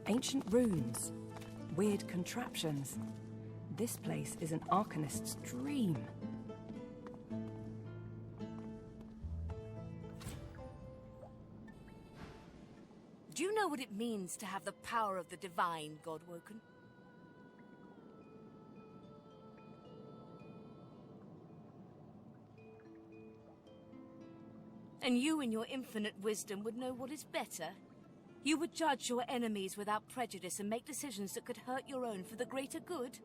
Ancient runes, weird contraptions. This place is an Arcanist's dream. Do you know what it means to have the power of the divine, Godwoken? And you in your infinite wisdom would know what is better. You would judge your enemies without prejudice and make decisions that could hurt your own for the greater good.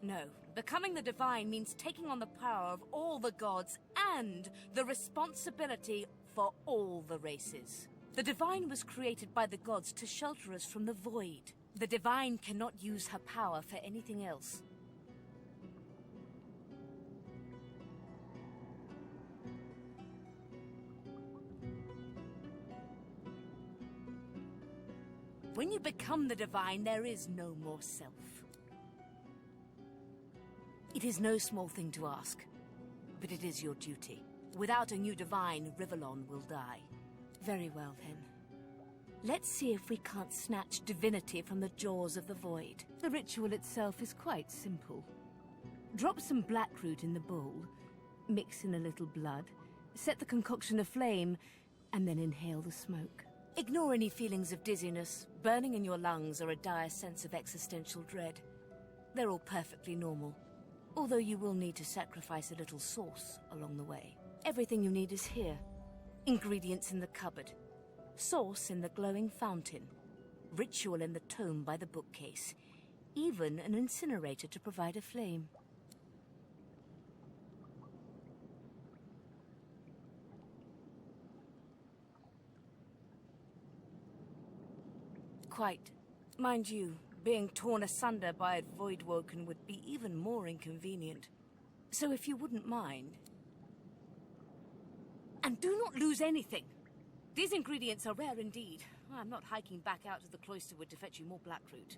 No, becoming the divine means taking on the power of all the gods and the responsibility for all the races. The divine was created by the gods to shelter us from the void. The divine cannot use her power for anything else. When you become the divine, there is no more self. It is no small thing to ask, but it is your duty. Without a new divine, Rivellon will die. Very well, then. Let's see if we can't snatch divinity from the jaws of the void. The ritual itself is quite simple. Drop some blackroot in the bowl, mix in a little blood, set the concoction aflame, and then inhale the smoke. Ignore any feelings of dizziness, burning in your lungs, or a dire sense of existential dread. They're all perfectly normal, although you will need to sacrifice a little sauce along the way. Everything you need is here. Ingredients in the cupboard. Sauce in the glowing fountain. Ritual in the tome by the bookcase. Even an incinerator to provide a flame. Quite. Mind you, being torn asunder by a Voidwoken would be even more inconvenient. So if you wouldn't mind... And do not lose anything! These ingredients are rare indeed. I'm not hiking back out to the Cloisterwood to fetch you more blackroot.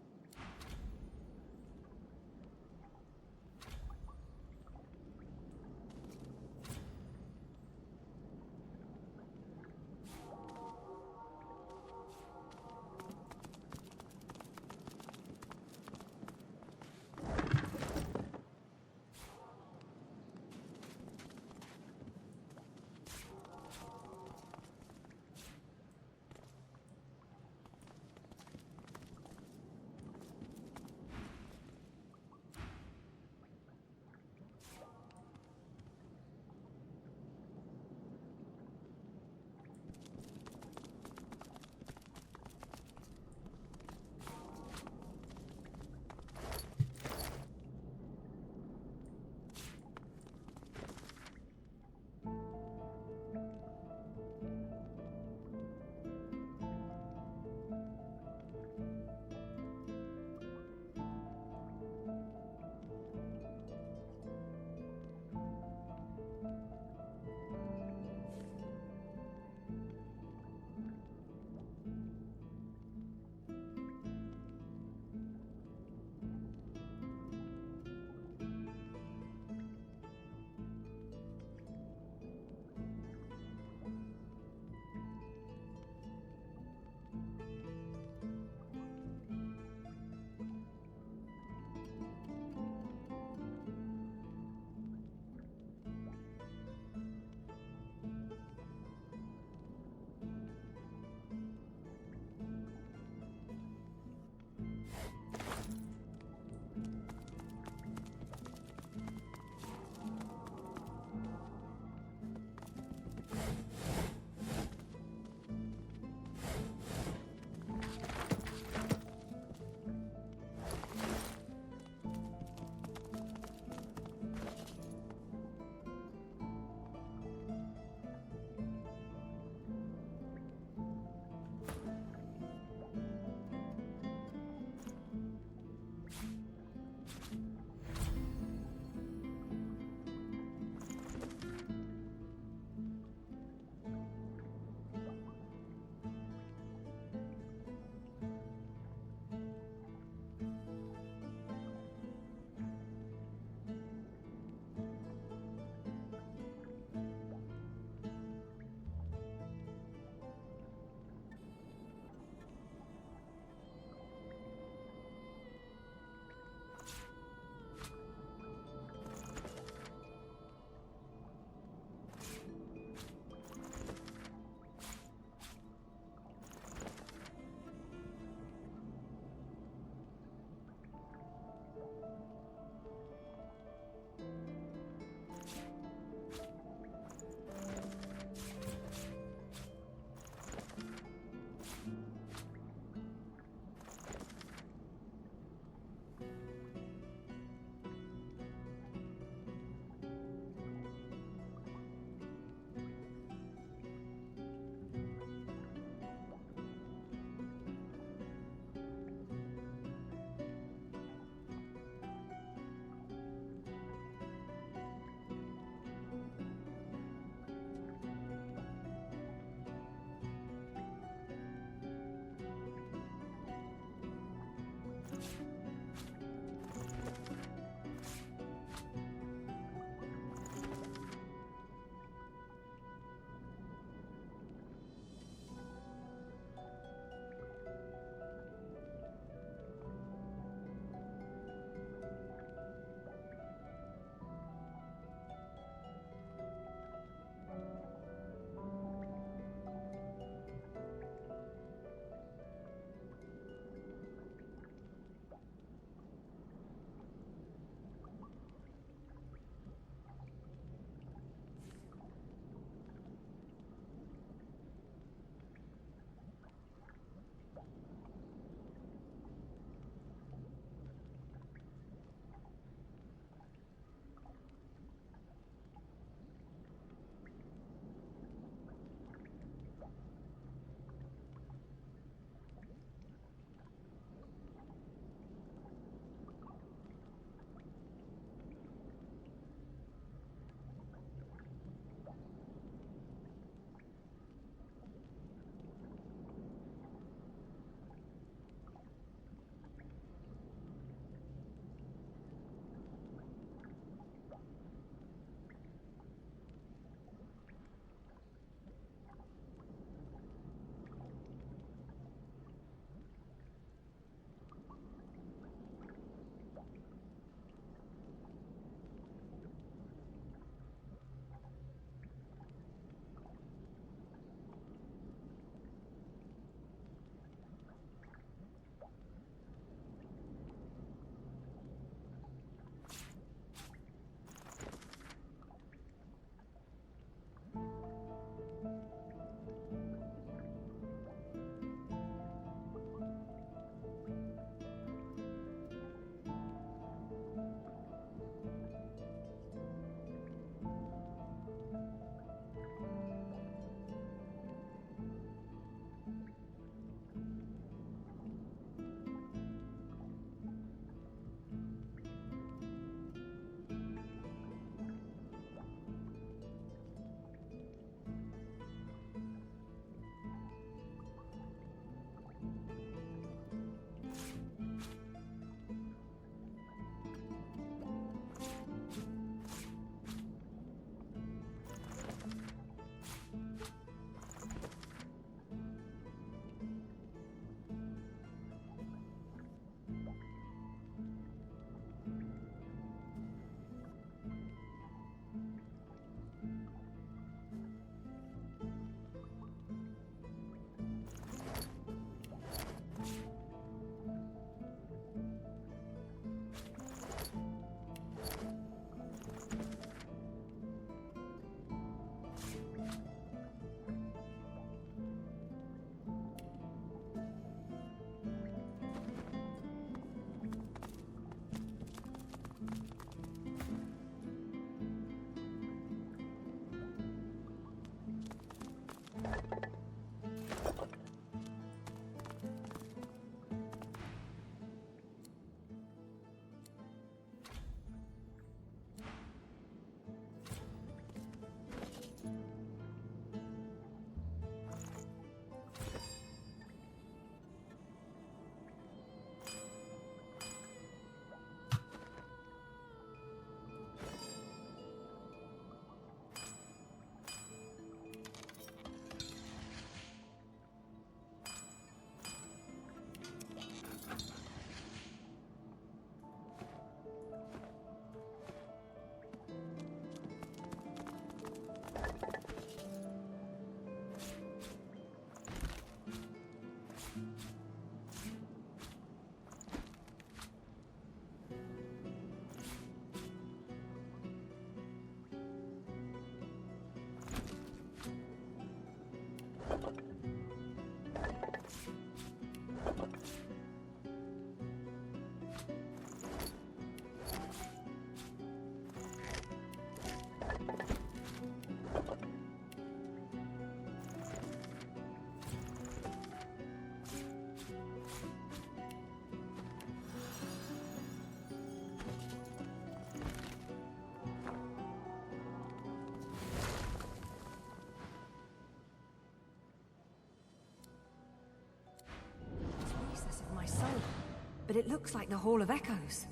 but it looks like the Hall of Echoes.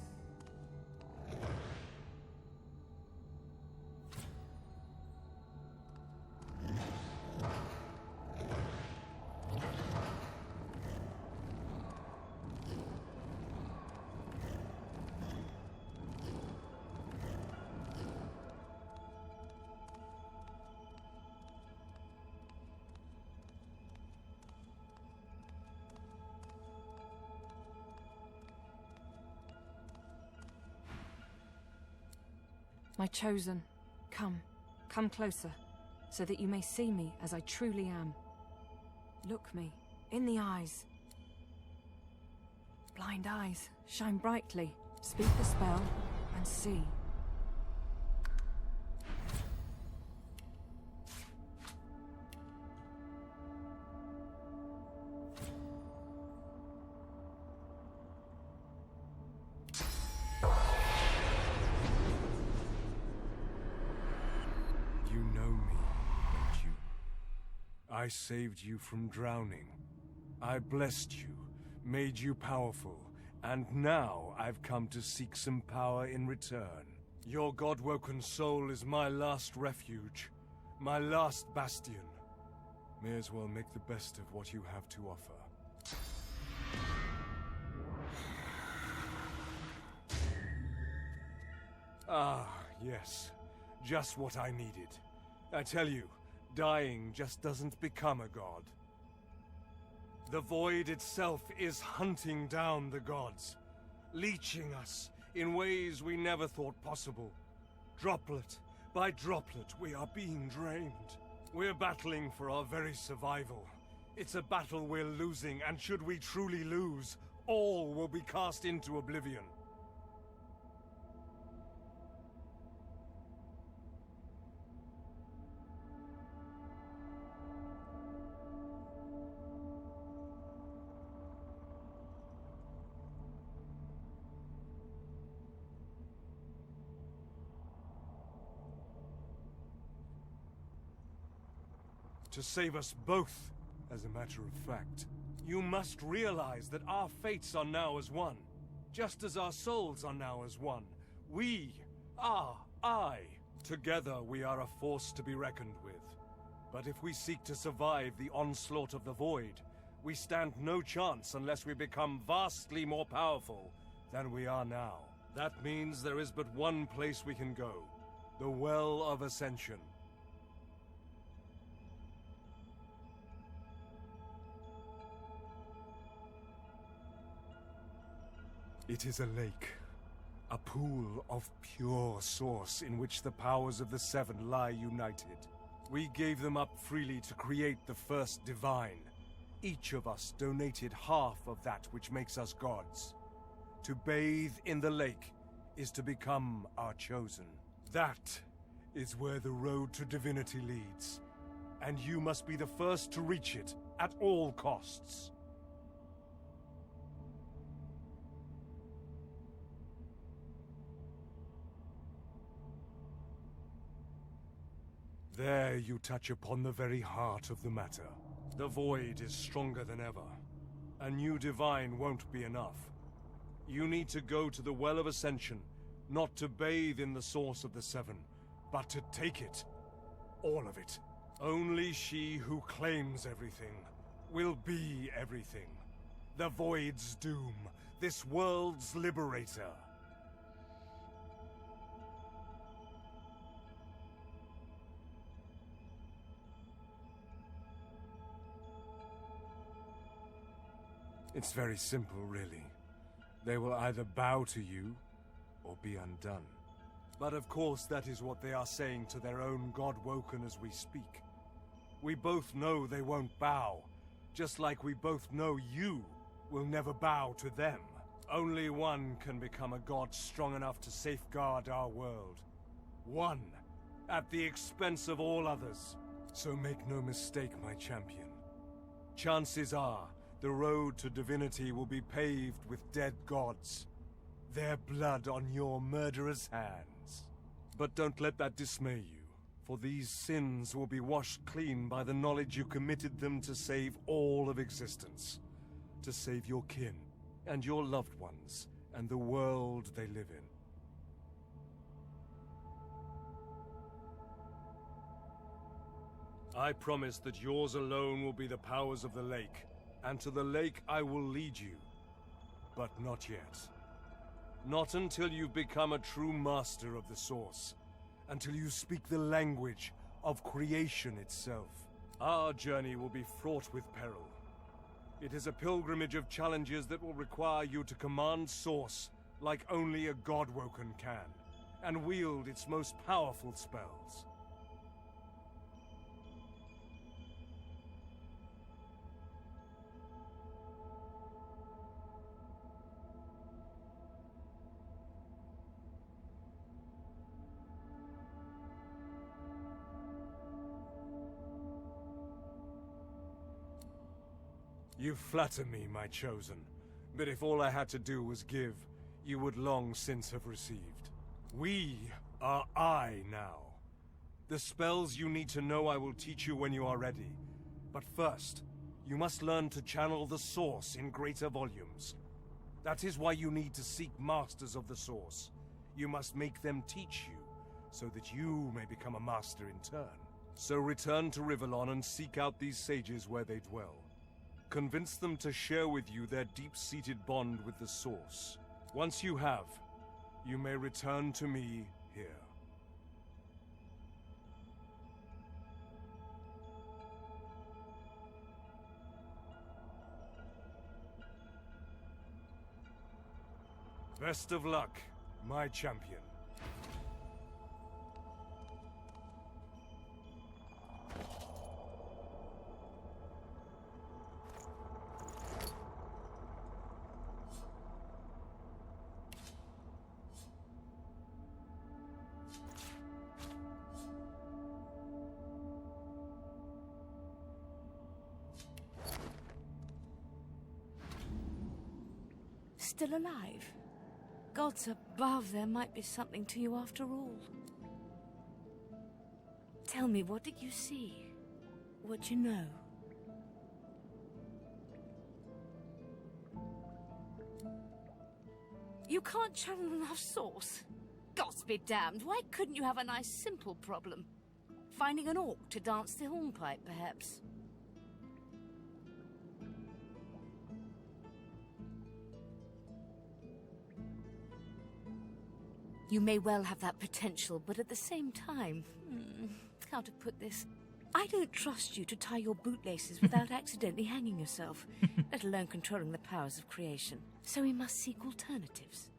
My chosen, come closer, so that you may see me as I truly am. Look me in the eyes. Blind eyes, shine brightly, speak the spell, and see. I saved you from drowning. I blessed you, made you powerful, and now I've come to seek some power in return. Your God-woken soul is my last refuge, my last bastion. May as well make the best of what you have to offer. Ah, yes. Just what I needed. I tell you, dying just doesn't become a god. The void itself is hunting down the gods, leeching us in ways we never thought possible. Droplet by droplet, we are being drained. We're battling for our very survival. It's a battle we're losing, and should we truly lose, all will be cast into oblivion. To save us both, as a matter of fact. You must realize that our fates are now as one, just as our souls are now as one. We are I. Together we are a force to be reckoned with. But if we seek to survive the onslaught of the Void, we stand no chance unless we become vastly more powerful than we are now. That means there is but one place we can go, the Well of Ascension. It is a lake, a pool of pure source in which the powers of the Seven lie united. We gave them up freely to create the first divine. Each of us donated half of that which makes us gods. To bathe in the lake is to become our chosen. That is where the road to divinity leads, and you must be the first to reach it at all costs. There you touch upon the very heart of the matter. The Void is stronger than ever. A new divine won't be enough. You need to go to the Well of Ascension, not to bathe in the source of the Seven, but to take it. All of it. Only she who claims everything will be everything. The Void's doom, this world's liberator. It's very simple, really. They will either bow to you, or be undone. But of course that is what they are saying to their own God-woken as we speak. We both know they won't bow, just like we both know you will never bow to them. Only one can become a god strong enough to safeguard our world. One, at the expense of all others. So make no mistake, my champion. Chances are, the road to divinity will be paved with dead gods. Their blood on your murderous hands. But don't let that dismay you, for these sins will be washed clean by the knowledge you committed them to save all of existence. To save your kin, and your loved ones, and the world they live in. I promise that yours alone will be the powers of the lake, and to the lake I will lead you. But not yet. Not until you've become a true master of the Source. Until you speak the language of creation itself. Our journey will be fraught with peril. It is a pilgrimage of challenges that will require you to command Source like only a Godwoken can, and wield its most powerful spells. You flatter me, my chosen. But if all I had to do was give, you would long since have received. We are I now. The spells you need to know I will teach you when you are ready. But first, you must learn to channel the Source in greater volumes. That is why you need to seek masters of the Source. You must make them teach you, so that you may become a master in turn. So return to Rivellon and seek out these sages where they dwell. Convince them to share with you their deep-seated bond with the Source. Once you have, you may return to me here. Best of luck, my champion. Still alive? Gods above, there might be something to you after all. Tell me, what did you see? What you know? You can't channel enough Source? Gods be damned, why couldn't you have a nice simple problem? Finding an orc to dance the hornpipe, perhaps? You may well have that potential, but at the same time... how to put this? I don't trust you to tie your bootlaces without accidentally hanging yourself, let alone controlling the powers of creation. So we must seek alternatives.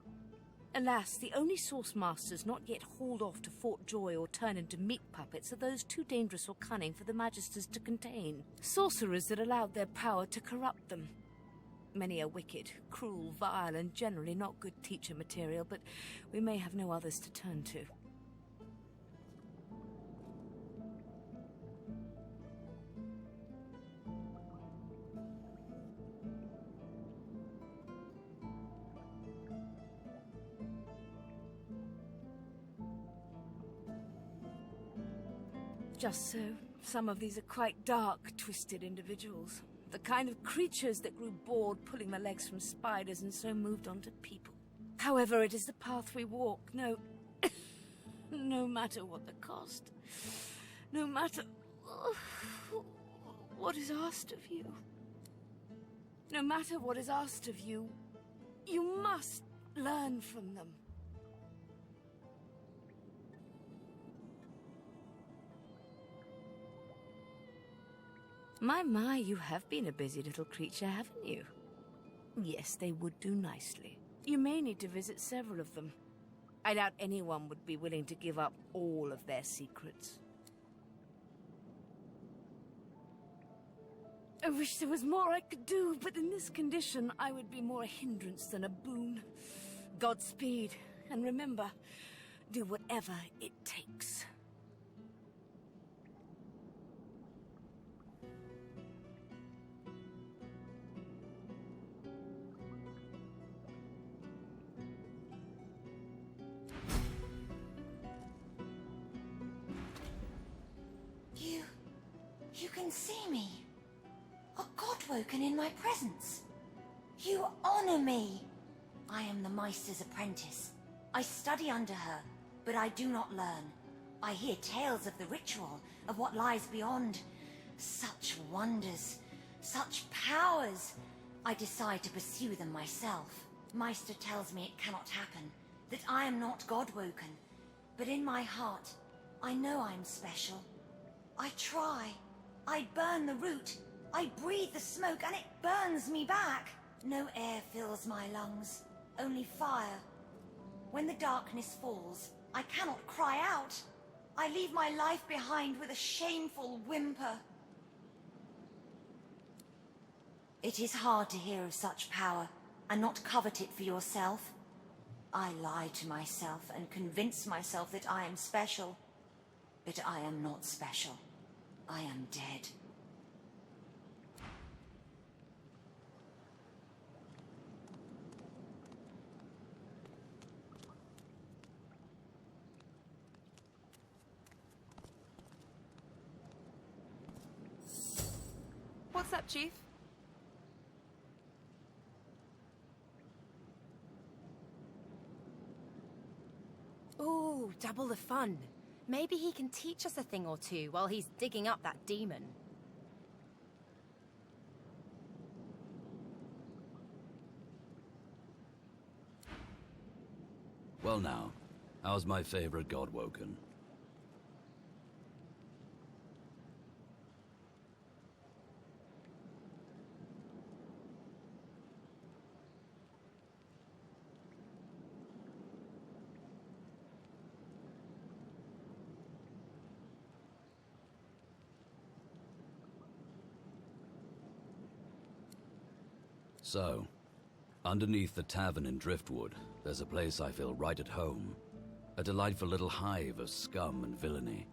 Alas, the only Source Masters not yet hauled off to Fort Joy or turned into meat puppets are those too dangerous or cunning for the Magisters to contain. Sorcerers that allowed their power to corrupt them. Many are wicked, cruel, vile, and generally not good teacher material, but we may have no others to turn to. Just so, some of these are quite dark, twisted individuals. The kind of creatures that grew bored pulling their legs from spiders and so moved on to people. However, it is the path we walk, no matter what the cost. No matter what is asked of you. No matter what is asked of you, you must learn from them. My, you have been a busy little creature, haven't you? Yes, they would do nicely. You may need to visit several of them. I doubt anyone would be willing to give up all of their secrets. I wish there was more I could do, but in this condition, I would be more a hindrance than a boon. Godspeed, and remember, do whatever it takes. You can see me. A Godwoken in my presence. You honor me! I am the Meister's apprentice. I study under her, but I do not learn. I hear tales of the ritual, of what lies beyond. Such wonders, such powers. I decide to pursue them myself. Meister tells me it cannot happen, that I am not God-woken. But in my heart, I know I'm special. I try. I burn the root. I breathe the smoke and it burns me back. No air fills my lungs, only fire. When the darkness falls, I cannot cry out. I leave my life behind with a shameful whimper. It is hard to hear of such power and not covet it for yourself. I lie to myself and convince myself that I am special. But I am not special. I am dead. What's up, Chief? Ooh, double the fun. Maybe he can teach us a thing or two while he's digging up that demon. Well now, how's my favorite god woken? So, underneath the tavern in Driftwood, there's a place I feel right at home. A delightful little hive of scum and villainy.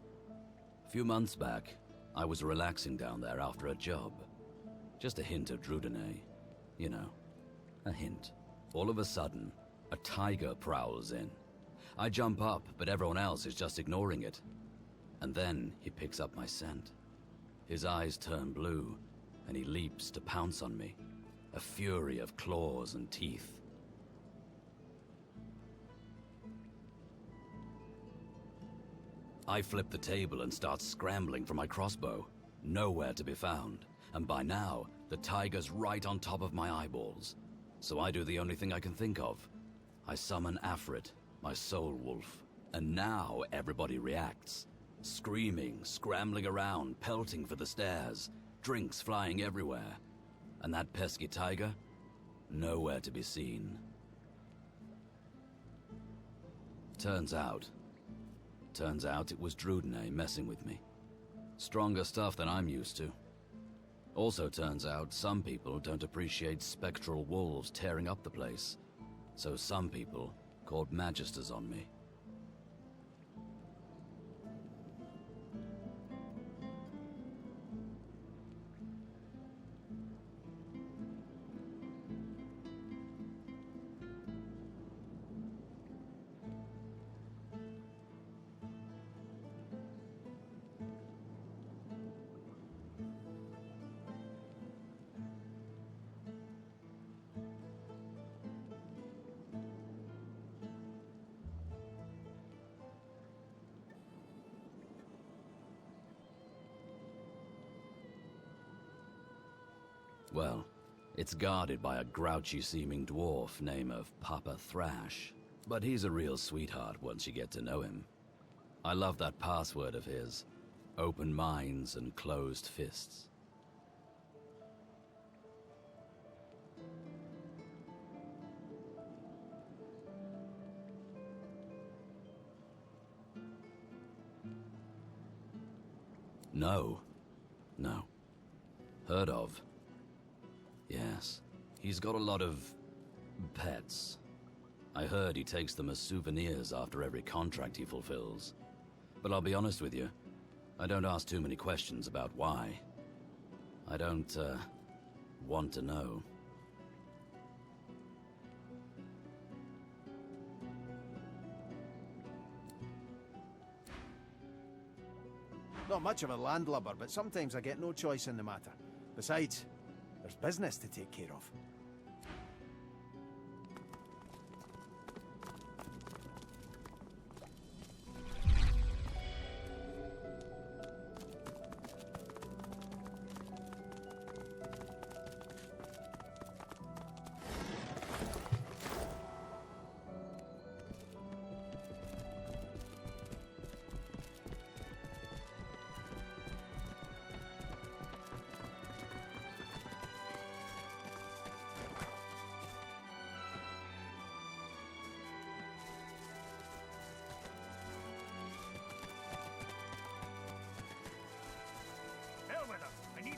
A few months back, I was relaxing down there after a job. Just a hint of Drudenay. You know, a hint. All of a sudden, a tiger prowls in. I jump up, but everyone else is just ignoring it. And then he picks up my scent. His eyes turn blue, and he leaps to pounce on me. A fury of claws and teeth. I flip the table and start scrambling for my crossbow. Nowhere to be found. And by now, the tiger's right on top of my eyeballs. So I do the only thing I can think of. I summon Afrit, my soul wolf. And now everybody reacts. Screaming, scrambling around, pelting for the stairs. Drinks flying everywhere. And that pesky tiger? Nowhere to be seen. Turns out it was Drudenay messing with me. Stronger stuff than I'm used to. Also turns out some people don't appreciate spectral wolves tearing up the place. So some people called magisters on me. Well, it's guarded by a grouchy-seeming dwarf named of Papa Thrash. But he's a real sweetheart once you get to know him. I love that password of his. Open minds and closed fists. No. Heard of. Yes, he's got a lot of pets. I heard he takes them as souvenirs after every contract he fulfills. But I'll be honest with you, I don't ask too many questions about why. I don't, want to know. Not much of a landlubber, but sometimes I get no choice in the matter. Besides, there's business to take care of.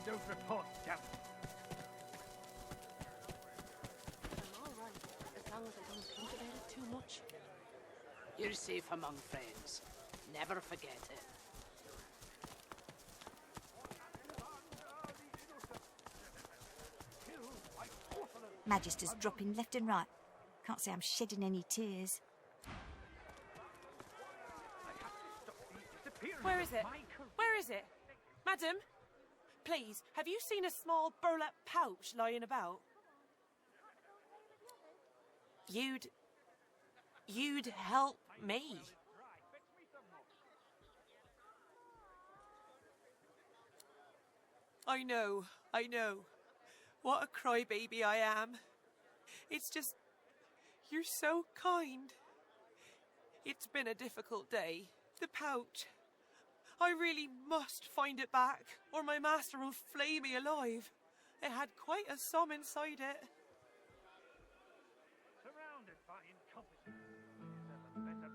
those reports down. I'm all right, as long as I don't think about it too much. You're safe among friends. Never forget it. Magister's dropping left and right. Can't say I'm shedding any tears. Where is it? Where is it? Madam? Please, have you seen a small burlap pouch lying about? You'd help me. I know. What a crybaby I am. It's just, you're so kind. It's been a difficult day. The pouch. I really must find it back, or my master will flay me alive. It had quite a sum inside it. Surrounded by incompetence, is there a better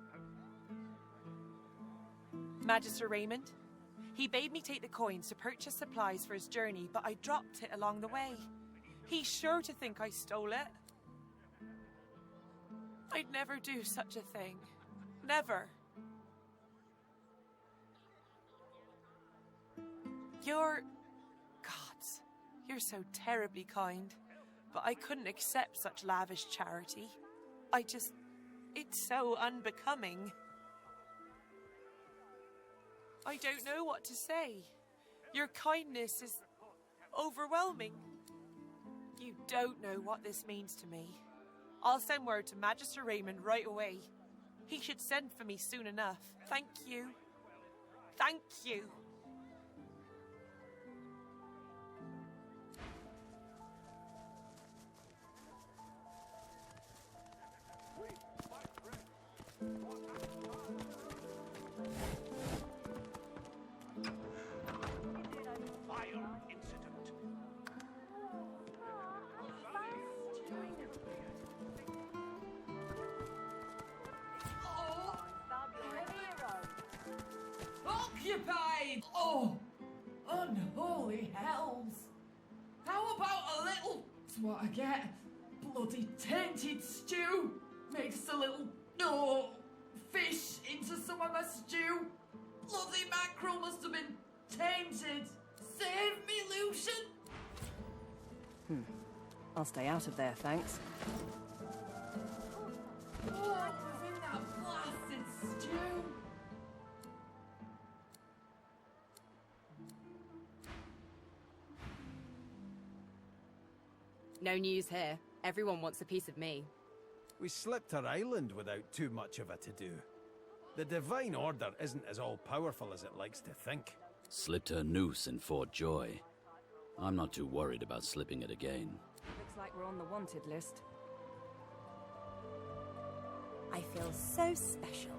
post? Magister Raymond. He bade me take the coins to purchase supplies for his journey, but I dropped it along the way. He's sure to think I stole it. I'd never do such a thing. Never. Gods, you're so terribly kind, but I couldn't accept such lavish charity. It's so unbecoming. I don't know what to say. Your kindness is overwhelming. You don't know what this means to me. I'll send word to Magister Raymond right away. He should send for me soon enough. Thank you. Thank you. Occupied! Oh, unholy hells! How about a little, that's what I get, bloody tainted stew? Makes a little, fish into some of my stew. Bloody mackerel must have been tainted. Save me, Lucian! I'll stay out of there, thanks. What was in that blasted stew? No news here. Everyone wants a piece of me. We slipped our island without too much of a to-do. The Divine Order isn't as all-powerful as it likes to think. Slipped her noose in Fort Joy. I'm not too worried about slipping it again. Looks like we're on the wanted list. I feel so special.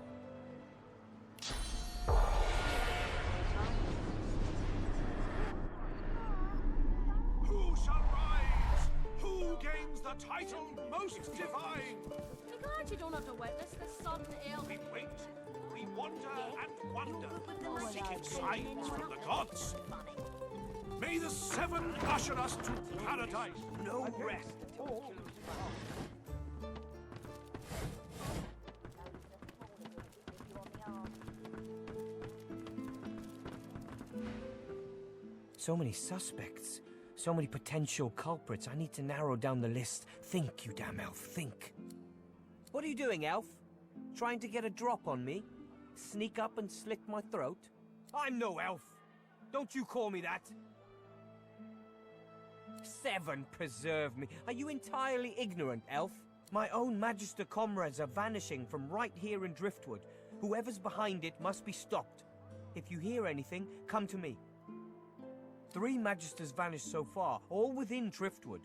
Who shall rise? Who gains the title most divine? I'm glad you don't have to witness this sudden ill. We wait, we wonder and wonder, seeking signs from the gods. May the seven usher us to paradise. No rest. So many suspects. So many potential culprits. I need to narrow down the list. Think, you damn elf, think. What are you doing, elf? Trying to get a drop on me? Sneak up and slit my throat? I'm no elf. Don't you call me that. Seven, preserve me. Are you entirely ignorant, elf? My own Magister comrades are vanishing from right here in Driftwood. Whoever's behind it must be stopped. If you hear anything, come to me. 3 Magisters vanished so far, all within Driftwood.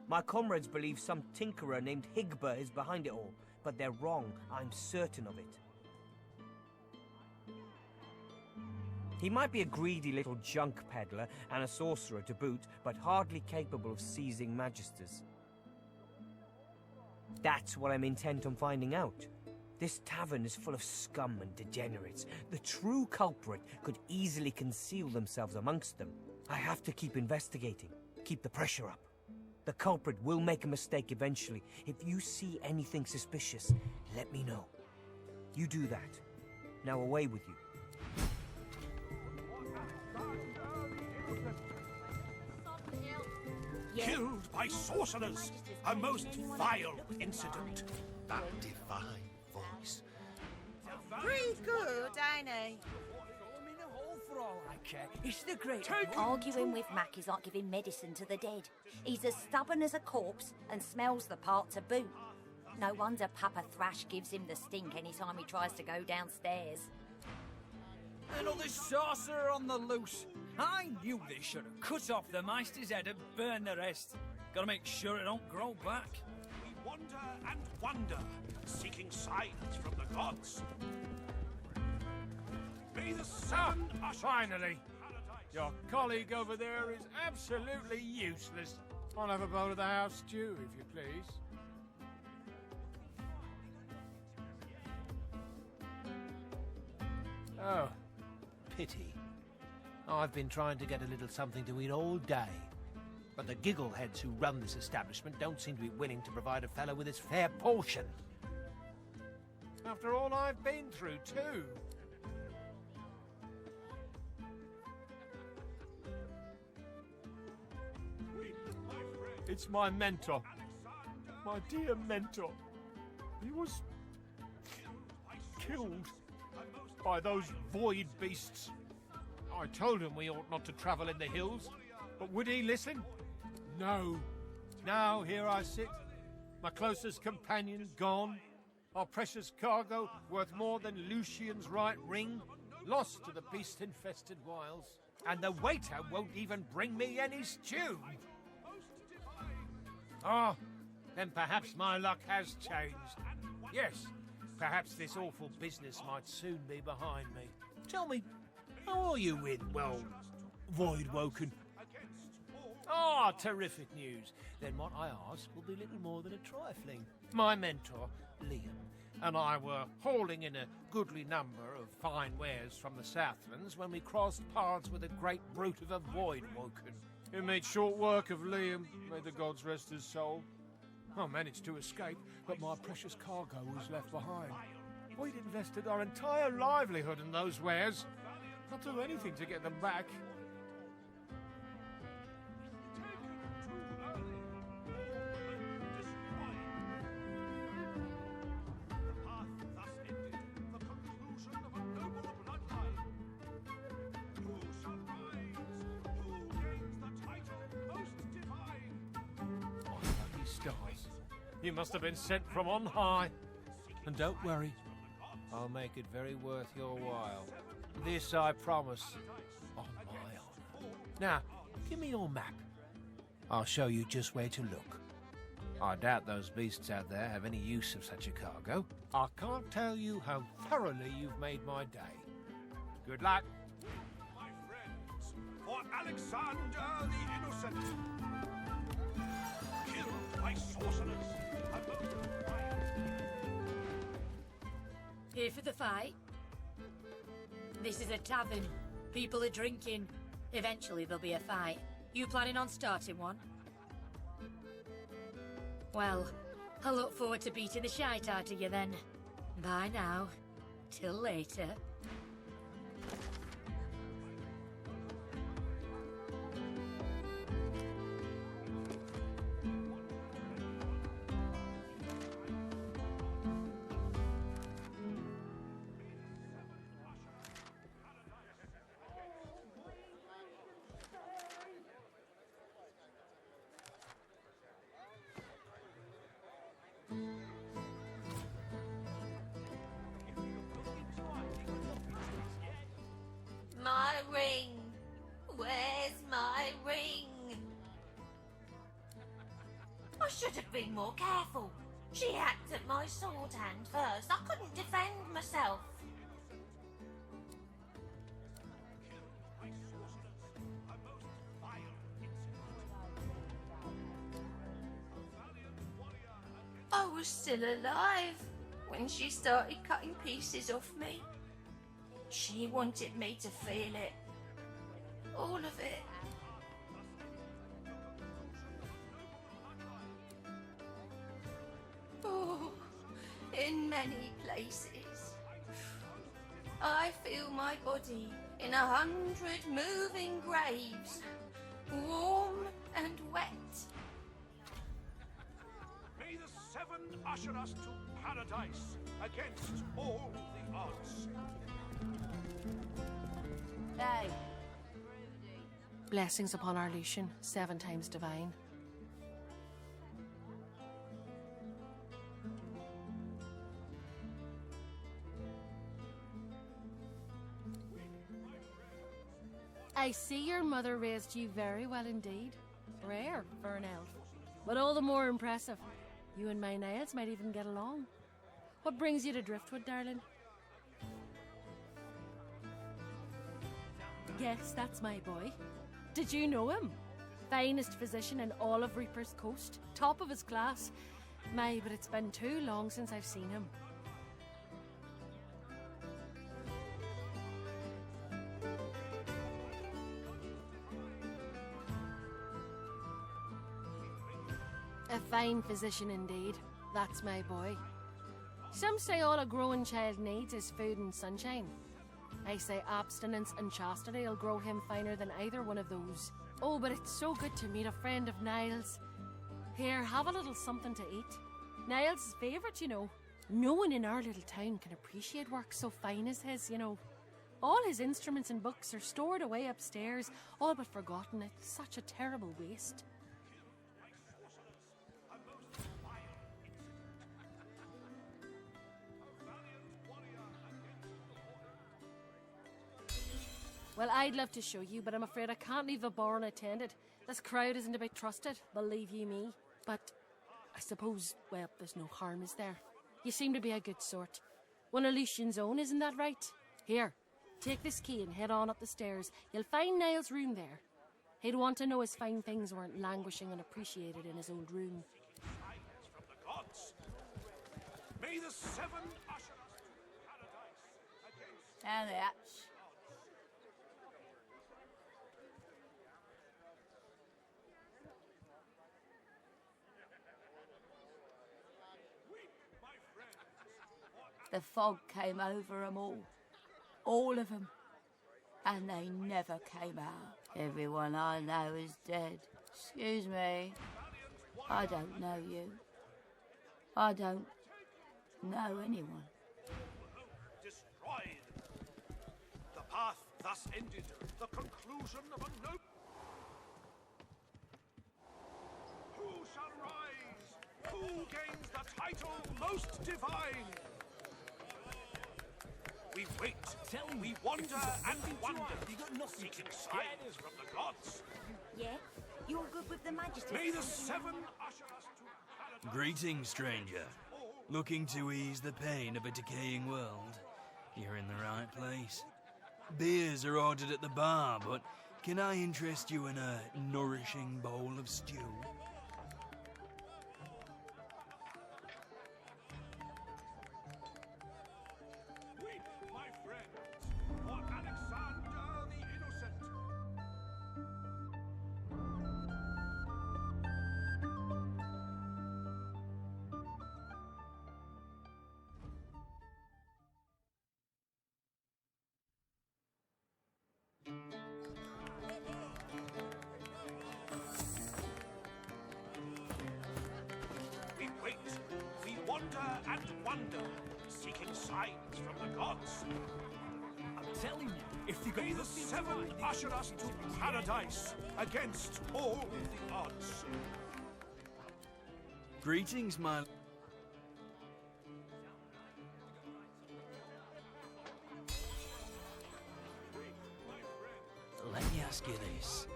My comrades believe some tinkerer named Higba is behind it all, but they're wrong. I'm certain of it. He might be a greedy little junk peddler and a sorcerer to boot, but hardly capable of seizing Magisters. That's what I'm intent on finding out. This tavern is full of scum and degenerates. The true culprit could easily conceal themselves amongst them. I have to keep investigating. Keep the pressure up. The culprit will make a mistake eventually. If you see anything suspicious, let me know. You do that. Now away with you. Killed by sorcerers! A most vile incident. That divine voice. Pretty good, ain't he? For all I care, it's the great... Arguing with Mac is like giving medicine to the dead. He's as stubborn as a corpse and smells the part to boot. No wonder Papa Thrash gives him the stink any time he tries to go downstairs. Another sorcerer on the loose. I knew they should have cut off the Meister's head and burned the rest. Gotta make sure it don't grow back. We wander and wonder, seeking signs from the gods. May the sun usher... Finally! Your colleague over there is absolutely useless. I'll have a bowl of the house stew, if you please. Oh, pity. I've been trying to get a little something to eat all day. But the giggleheads who run this establishment don't seem to be willing to provide a fellow with his fair portion. After all I've been through, too. It's my mentor. My dear mentor. He was... killed by those void beasts. I told him we ought not to travel in the hills, but would he listen? No. Now here I sit, my closest companion gone, our precious cargo worth more than Lucian's right ring, lost to the beast-infested wilds, and the waiter won't even bring me any stew. Oh, then perhaps my luck has changed. Yes, perhaps this awful business might soon be behind me. Tell me, how are you with, well, Voidwoken? Ah, terrific news. Then what I ask will be little more than a trifling. My mentor, Liam, and I were hauling in a goodly number of fine wares from the Southlands when we crossed paths with a great brute of a Voidwoken. It made short work of Liam, may the gods rest his soul. I managed to escape, but my precious cargo was left behind. We'd invested our entire livelihood in those wares. I'll do anything to get them back. Stars. You must have been sent from on high. And don't worry, I'll make it very worth your while. This I promise, on my honor. Now, give me your map. I'll show you just where to look. I doubt those beasts out there have any use of such a cargo. I can't tell you how thoroughly you've made my day. Good luck. My friends, for Alexander the Innocent. Killed by sorcerers. Here for the fight? This is a tavern. People are drinking. Eventually there'll be a fight. You planning on starting one? Well, I look forward to beating the shite out of you then. Bye now. Till later. My ring! Where's my ring? I should have been more careful. She hacked at my sword hand first. I couldn't defend myself. I was still alive when she started cutting pieces off me. She wanted me to feel it. All of it. in many places. I feel my body in 100 moving graves, warm and wet. May the seven usher us to paradise against all the odds. Hey. Blessings upon our Lucian, 7 times divine. I see your mother raised you very well indeed. Rare for an elf, but all the more impressive. You and my Niles might even get along. What brings you to Driftwood, darling? Yes, that's my boy. Did you know him? Finest physician in all of Reaper's Coast. Top of his class. My, but it's been too long since I've seen him. A fine physician indeed. That's my boy. Some say all a growing child needs is food and sunshine. I say abstinence and chastity will grow him finer than either one of those. Oh, but it's so good to meet a friend of Niles. Here, have a little something to eat. Niles' favourite, you know. No one in our little town can appreciate work so fine as his, you know. All his instruments and books are stored away upstairs, all but forgotten. It's such a terrible waste. Well, I'd love to show you, but I'm afraid I can't leave the bar unattended. This crowd isn't to be trusted, believe you me. But I suppose, well, there's no harm, is there? You seem to be a good sort. One of Lucian's own, isn't that right? Here, take this key and head on up the stairs. You'll find Niall's room there. He'd want to know his fine things weren't languishing unappreciated in his old room. From the gods. May the seven usher us to paradise against... And that. The fog came over them all of them, and they never came out. Everyone I know is dead. Excuse me, I don't know you. I don't know anyone. Destroyed. The path thus ended, the conclusion of a no... Who shall rise? Who gains the title most divine? We wait, we wander and wonder, seeking signs from the gods. Yeah? You're good with the Majesty. May the seven usher us to paradise. Greetings, stranger. Looking to ease the pain of a decaying world? You're in the right place. Beers are ordered at the bar, but can I interest you in a nourishing bowl of stew? We wait, we wander and wonder, seeking signs from the gods. I'm telling you, if you go May the seven usher us to paradise against all the odds. Greetings, my... Let me ask you this.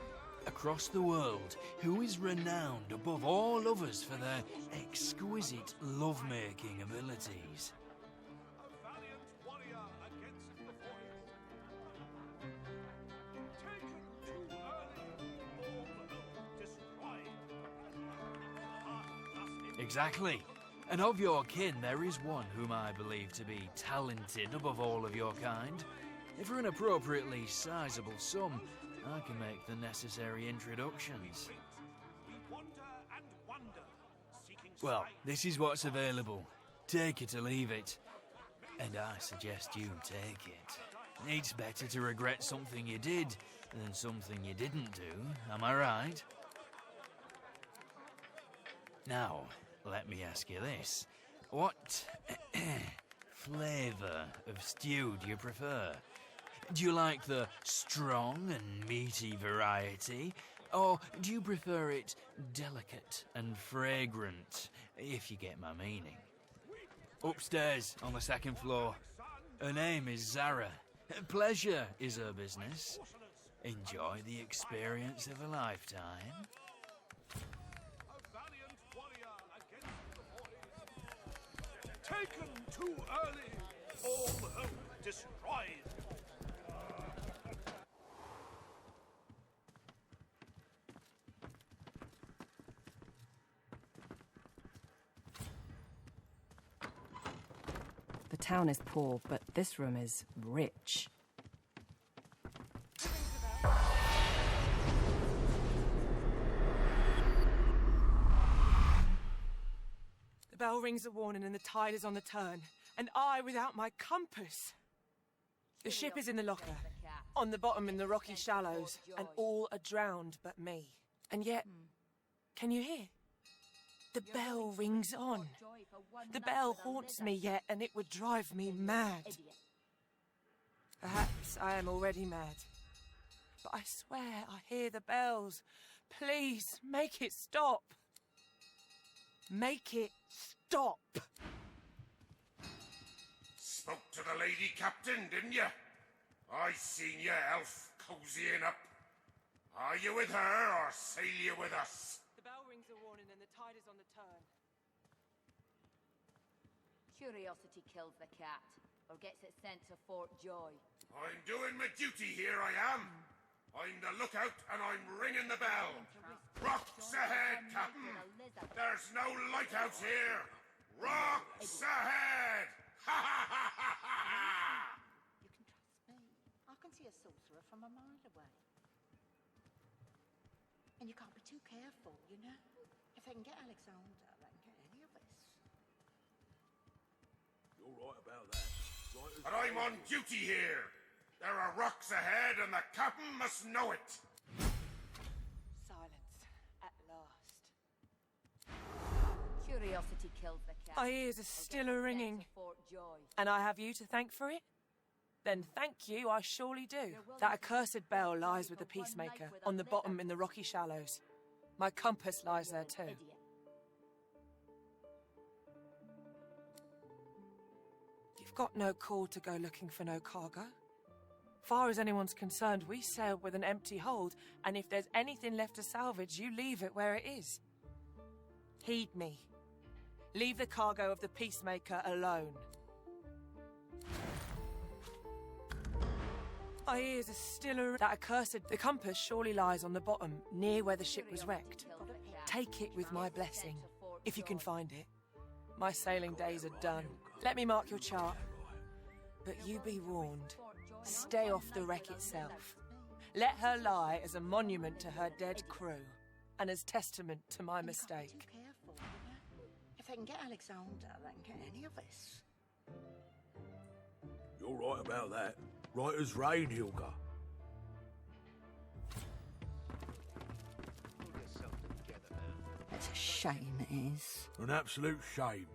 Across the world, who is renowned above all others for their exquisite lovemaking abilities? A valiant warrior against the void. Taken too early, all destroyed. Exactly. And of your kin, there is one whom I believe to be talented above all of your kind. For an appropriately sizable sum, I can make the necessary introductions. We wander and wonder, seeking Well, this is what's available. Take it or leave it. And I suggest you take it. It's better to regret something you did than something you didn't do, am I right? Now, let me ask you this. What flavour of stew do you prefer? Do you like the strong and meaty variety? Or do you prefer it delicate and fragrant, if you get my meaning? Upstairs, on the second floor. Her name is Zara. Pleasure is her business. Enjoy the experience of a lifetime. Taken too early, all hope destroyed. The town is poor, but this room is rich. The bell rings a warning and the tide is on the turn. And I without my compass. The ship is in the locker, on the bottom in the rocky shallows, and all are drowned but me. And yet, can you hear? The bell rings on. The bell haunts me yet, and it would drive me mad. Perhaps I am already mad. But I swear I hear the bells. Please, make it stop. Make it stop. Spoke to the lady captain, didn't you? I seen you, elf, cozying up. Are you with her, or sail you with us? The bell rings a warning and the tide is on the turn. Curiosity kills the cat, or gets it sent to Fort Joy. I'm doing my duty here, I am. I'm the lookout, and I'm ringing the bell. Rocks ahead, Captain! There's no lighthouse here! Rocks ahead! Ha ha ha ha ha! You can trust me. I can see a sorcerer from a mile away. And you can't be too careful, you know? If they can get Alexander, they can get any of us. You're right about that. But I'm on duty here. There are rocks ahead, and the captain must know it. Silence, at last. Curiosity kills the cat. My ears are still a-ringing. And I have you to thank for it? Then thank you, I surely do. That accursed bell lies with the Peacemaker, on the bottom in the rocky shallows. My compass lies there too. You've got no call to go looking for no cargo. Far as anyone's concerned, we sailed with an empty hold, and if there's anything left to salvage, you leave it where it is. Heed me. Leave the cargo of the Peacemaker alone. My ears are still that accursed... The compass surely lies on the bottom, near where the ship was wrecked. Take it with my blessing, if you can find it. My sailing days are done. Let me mark your chart. But you be warned. Stay off the wreck itself. Let her lie as a monument to her dead crew, and as testament to my mistake. Too careful, you know? If they can get Alexander, they can get any of us. You're right about that. Right as rain, Hilga. It's a shame, it is. An absolute shame.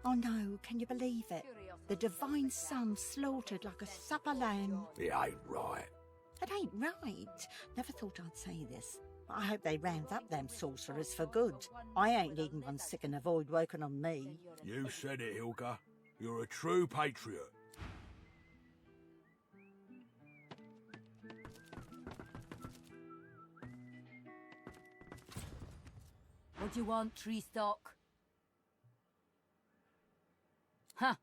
Oh no, can you believe it? The divine son slaughtered like a supper lamb. It ain't right. It ain't right. Never thought I'd say this. I hope they round up them sorcerers for good. I ain't needing one sick and a void woken on me. You said it, Hilga. You're a true patriot. What do you want, tree stalk? Huh.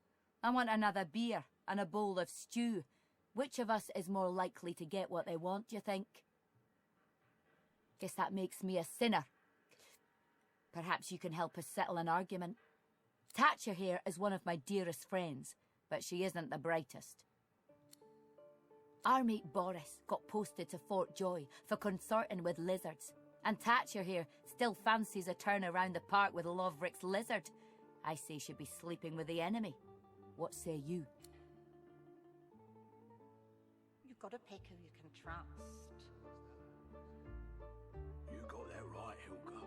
I want another beer and a bowl of stew. Which of us is more likely to get what they want, do you think? Guess that makes me a sinner. Perhaps you can help us settle an argument. Thatcher here is one of my dearest friends, but she isn't the brightest. Our mate Boris got posted to Fort Joy for consorting with lizards. And Thatcher here still fancies a turn around the park with Loverick's lizard. I say she'd be sleeping with the enemy. What say you? You've got to pick who you can trust. You got that right, Hilka.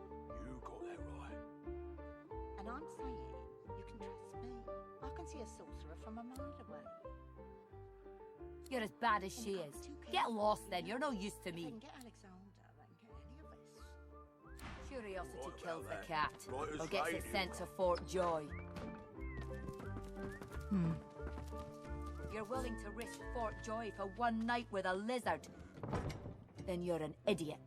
You got that right. And I'm saying you can trust me. I can see a sorcerer from a mile away. You're as bad as she is. Get lost then, you're no use to me. Get Alexander and get any of us. Curiosity kills the cat, Right as or gets rain, it sent to Fort Joy. You're willing to risk Fort Joy for one night with a lizard? Then you're an idiot.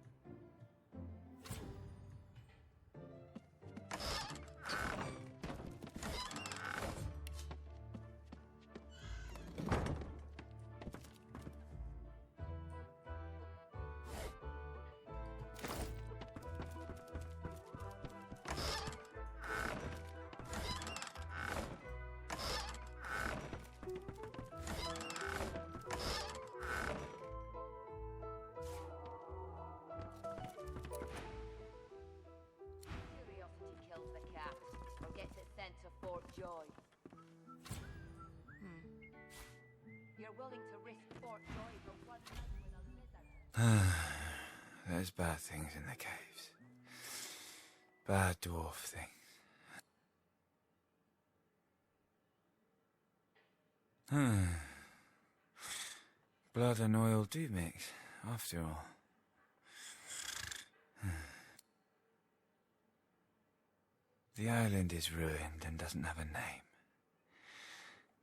There's bad things in the caves. Bad dwarf things. Blood and oil do mix, after all. The island is ruined and doesn't have a name.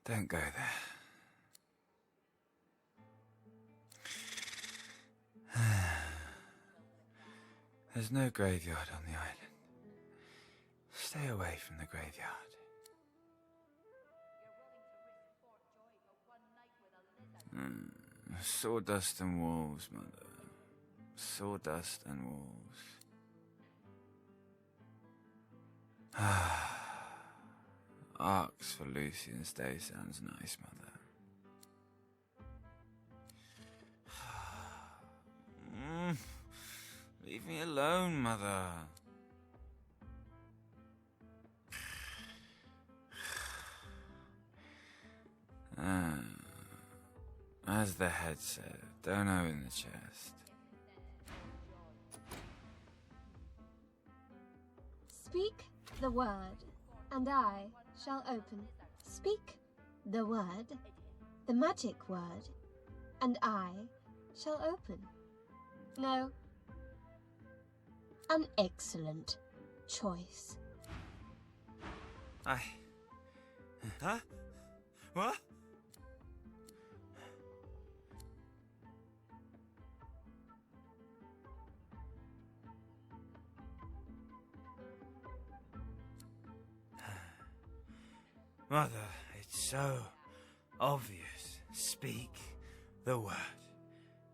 Don't go there. There's no graveyard on the island. Stay away from the graveyard. Sawdust and wolves, mother. Sawdust and wolves. Arcs for Lucian's Day sounds nice, mother. Leave me alone, mother. As the head said, don't open the chest. Speak the word, and I shall open. Speak the word, the magic word, and I shall open. No. An excellent choice. Huh? What? Mother, it's so obvious. Speak the word,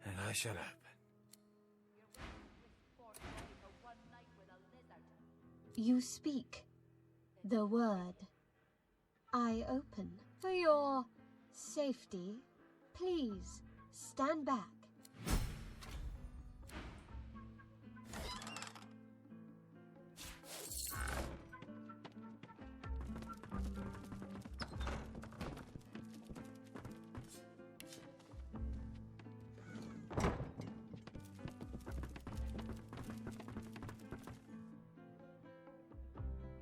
and I shall open. You speak the word. I open. For your safety, please stand back.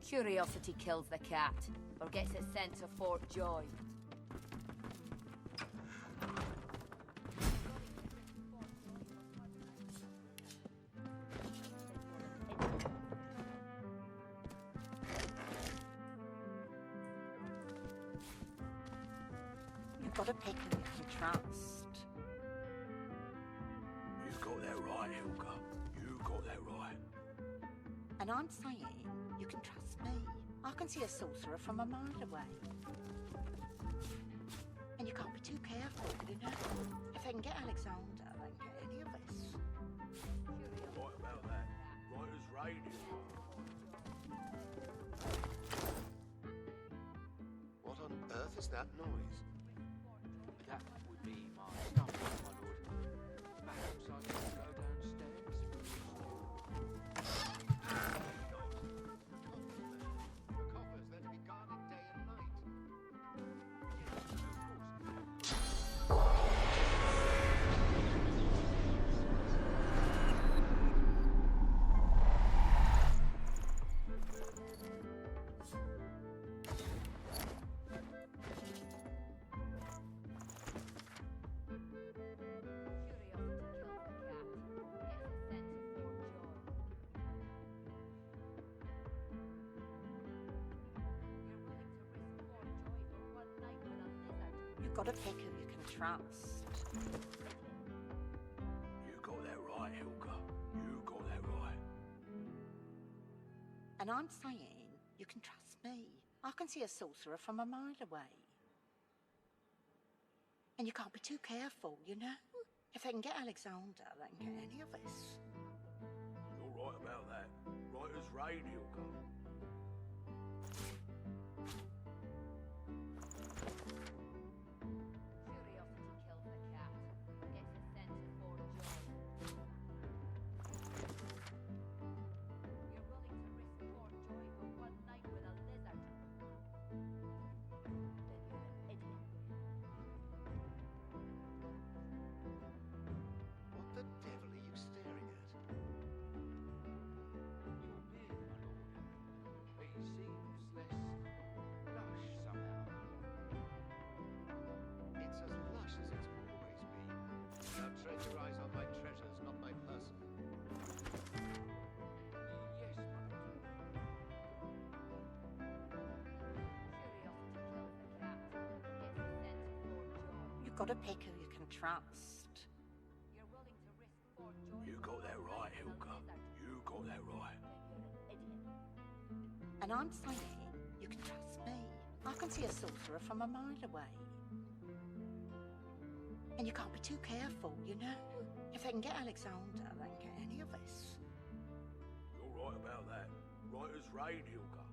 Curiosity kills the cat, or gets it sent to Fort Joy. You've got to pick who you can trust. You've got that right, Hilka. You got that right. And I'm saying you can trust me. I can see a sorcerer from a mile away. And you can't be too careful, you know? If they can get Alexander, they can get any of us. Right about that. Right as rain. What on earth is that noise? That would be my You've got to pick who you can trust. You got that right, Hilka. You got that right. And I'm saying you can trust me. I can see a sorcerer from a mile away. And you can't be too careful, you know? If they can get Alexander, they can get any of us. You're right about that. Right as rain, Hilka. What the devil are you staring at? Your beard, my lord. It seems less lush somehow. It's as lush as it's always been. Now tread your eyes on my treasures, not my person. Yes, my lord. You've got to pick who you can trust. You got that right, Hilka. You got that right. And I'm saying you can trust me. I can see a sorcerer from a mile away. And you can't be too careful, you know? If they can get Alexander, they can get any of us. You're right about that. Right as rain, Hilka.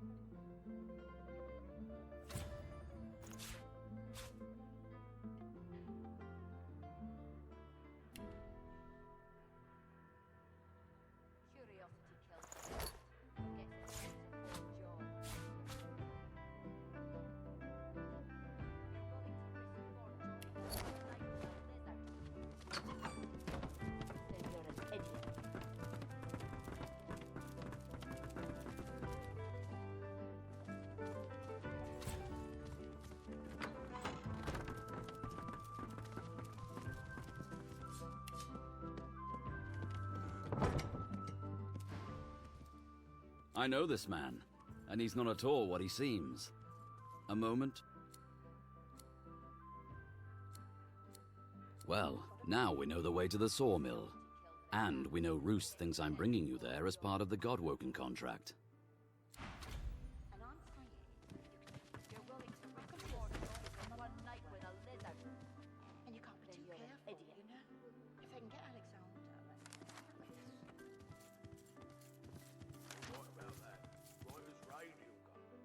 I know this man, and he's not at all what he seems. A moment. Well, now we know the way to the sawmill. And we know Roos thinks I'm bringing you there as part of the Godwoken contract. And I'm saying you're willing to risk one night with a lizard. And you can't be too careful, you know? If they can get Alexander, they can get any of us. You're right about that. Right as rain, Hilka.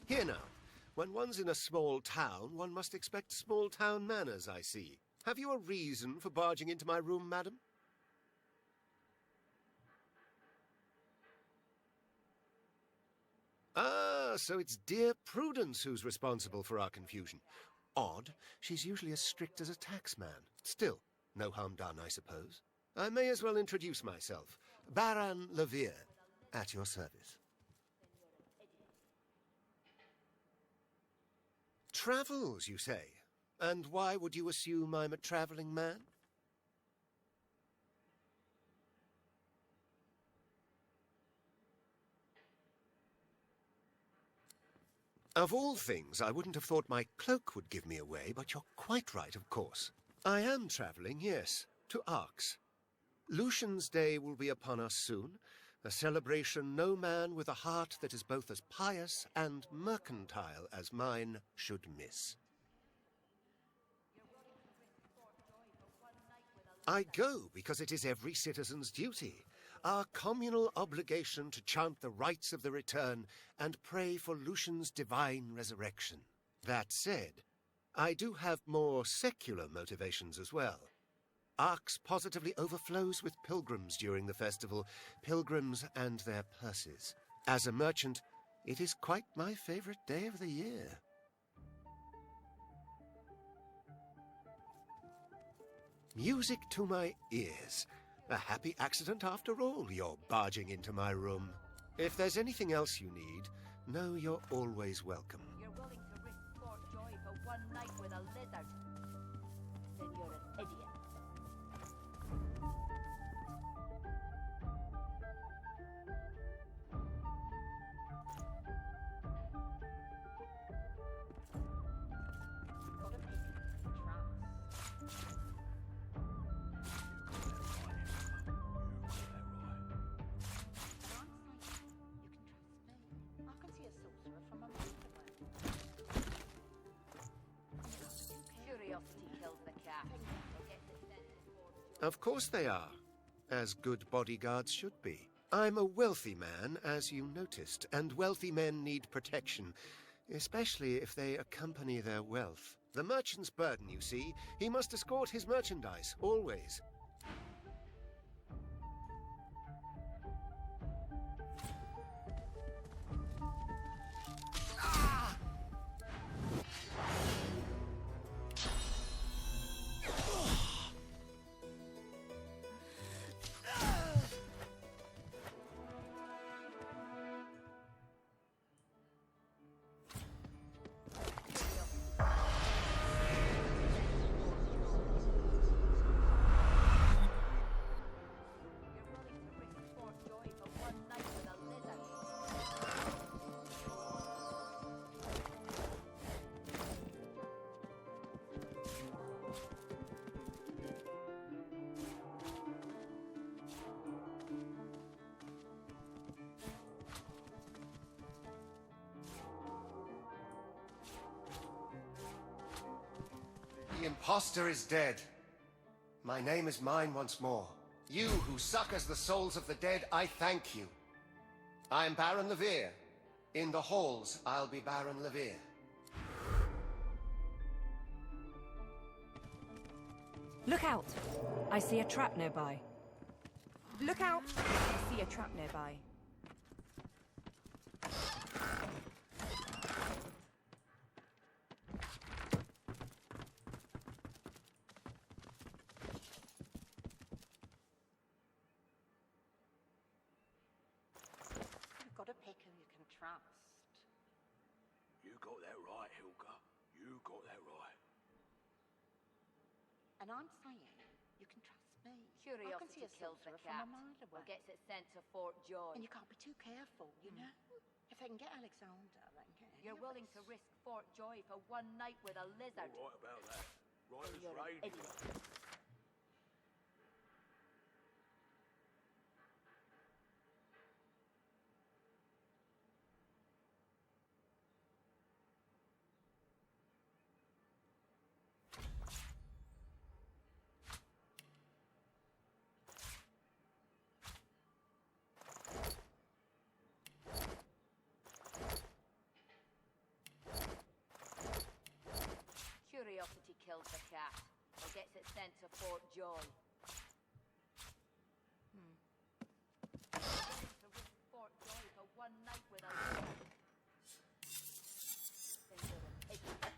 Here now. When one's in a small town, one must expect small town manners, I see. Have you a reason for barging into my room, madam? Ah, so it's dear Prudence who's responsible for our confusion. Odd, she's usually as strict as a taxman. Still, no harm done, I suppose. I may as well introduce myself. Baron Levere, at your service. Travels, you say? And why would you assume I'm a travelling man? Of all things, I wouldn't have thought my cloak would give me away, but you're quite right, of course. I am travelling, yes, to Arx. Lucian's Day will be upon us soon, a celebration no man with a heart that is both as pious and mercantile as mine should miss. I go because it is every citizen's duty, our communal obligation to chant the rites of the return and pray for Lucian's divine resurrection. That said, I do have more secular motivations as well. Arx positively overflows with pilgrims during the festival, pilgrims and their purses. As a merchant, it is quite my favorite day of the year. Music to my ears. A happy accident after all, you're barging into my room. If there's anything else you need, know you're always welcome. You're willing to risk Fort Joy for one night with a lizard? Then you're an idiot. Of course they are, as good bodyguards should be. I'm a wealthy man, as you noticed, and wealthy men need protection, especially if they accompany their wealth. The merchant's burden, you see. He must escort his merchandise, always. The impostor is dead. My name is mine once more. You who succors the souls of the dead, I thank you. I am Baron Levere. In the halls, I'll be Baron Levere. Look out! I see a trap nearby. Look out! I see a trap nearby. You've got to pick who you can trust. You got that right, Hilka. You got that right. And I'm saying, you can trust me. Curiosity I can see a kills the sorcerer cat, from a mile away. or gets it sent to Fort Joy. And you can't be too careful, you know? If they can get Alexander, they can get You're willing to risk Fort Joy for one night with a lizard. You're right about that. Right Then as you're an rain. idiot. Curiosity kills the cat, or gets it sent to Fort Joy. To risk Fort Joy for one night with a lizard. Then you're an idiot.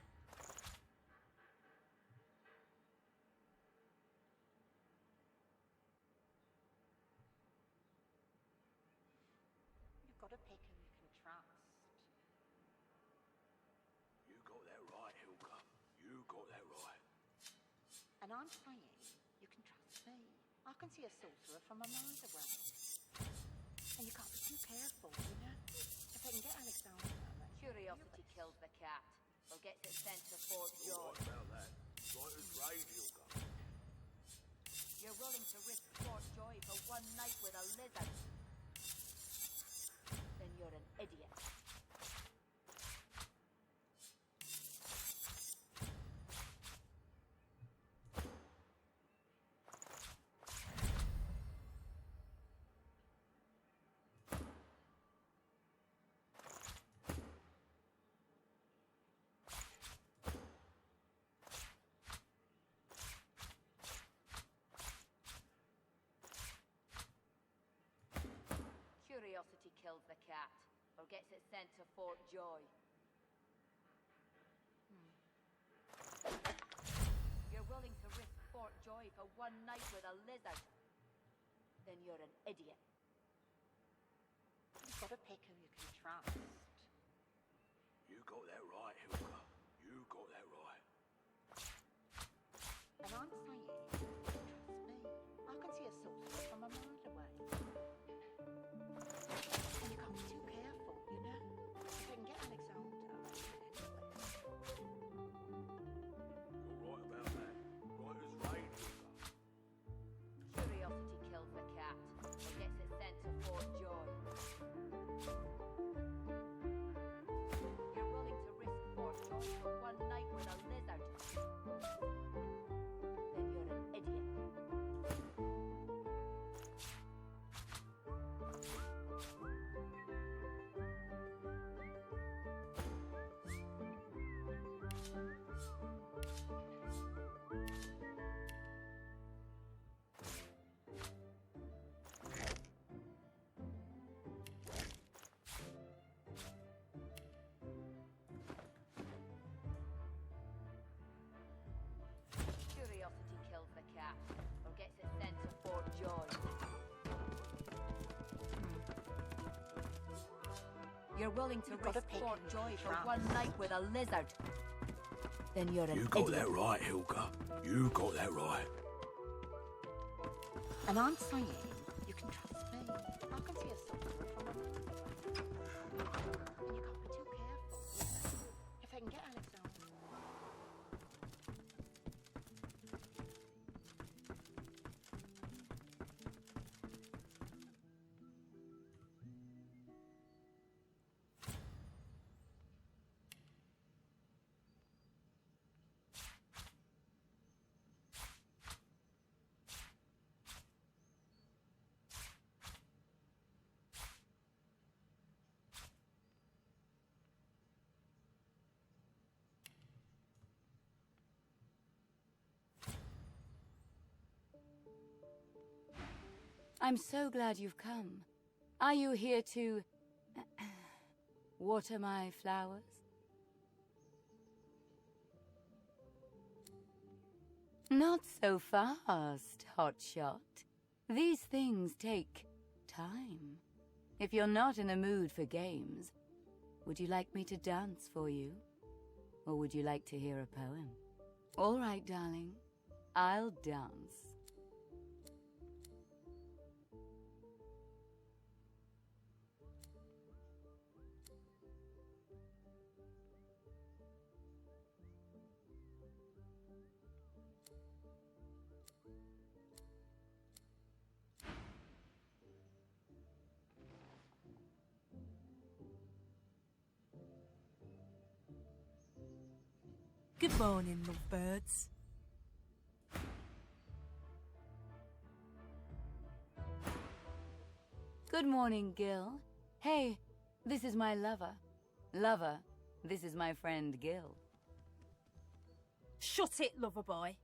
You've got to pick who you can trust. You got that right, Hilka. You got that right. And I'm saying, you can trust me. I can see a sorcerer from a mile away. And you can't be too careful, you know? If they can get Alexander, they can Curiosity kills the cat, or gets it sent to Fort You're Joy. right about that. Right as rain, Hilka. You're willing to risk Fort Joy for one night with a lizard. Then you're an idiot. Curiosity kills the cat, or gets it sent to Fort Joy. You're willing to risk Fort Joy for one night with a lizard. Then you're an idiot. You've got to pick who you can trust. You got that right, Hilka. You got that right. And I'm saying, you can trust me. I can see a sorcerer from a mile away. And you can't be too careful, you know? If they can get Alexander, they can get anywhere. You're right about that. Right as rain, Hilka. Curiosity kills the cat, or gets it sent to Fort Joy. You're willing to risk Fort Joy for one night with a lizard. Then you're an idiot. You're willing to You've got risk to pick Fort and Joy for choose. one night with a lizard. Then you're an You got idiot. that right, Hilka. You got that right. And I'm saying you can trust me. I can see a sucker from a... And you can't be too careful. If I can get Alex out. I'm so glad you've come. Are you here to... water my flowers? Not so fast, hotshot. These things take time. If you're not in a mood for games, would you like me to dance for you? Or would you like to hear a poem? All right, darling. I'll dance. Good morning, lovebirds. Good morning, Gil. Hey, this is my lover. Lover, this is my friend Gil. Shut it, lover boy.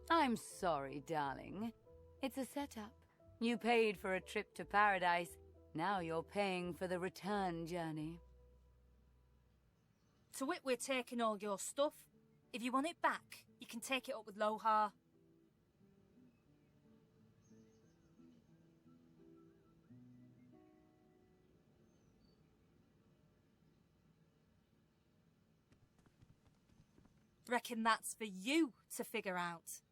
I'm sorry, darling. It's a setup. You paid for a trip to paradise. Now you're paying for the return journey. To wit, we're taking all your stuff. If you want it back, you can take it up with Lohar. Reckon that's for you to figure out.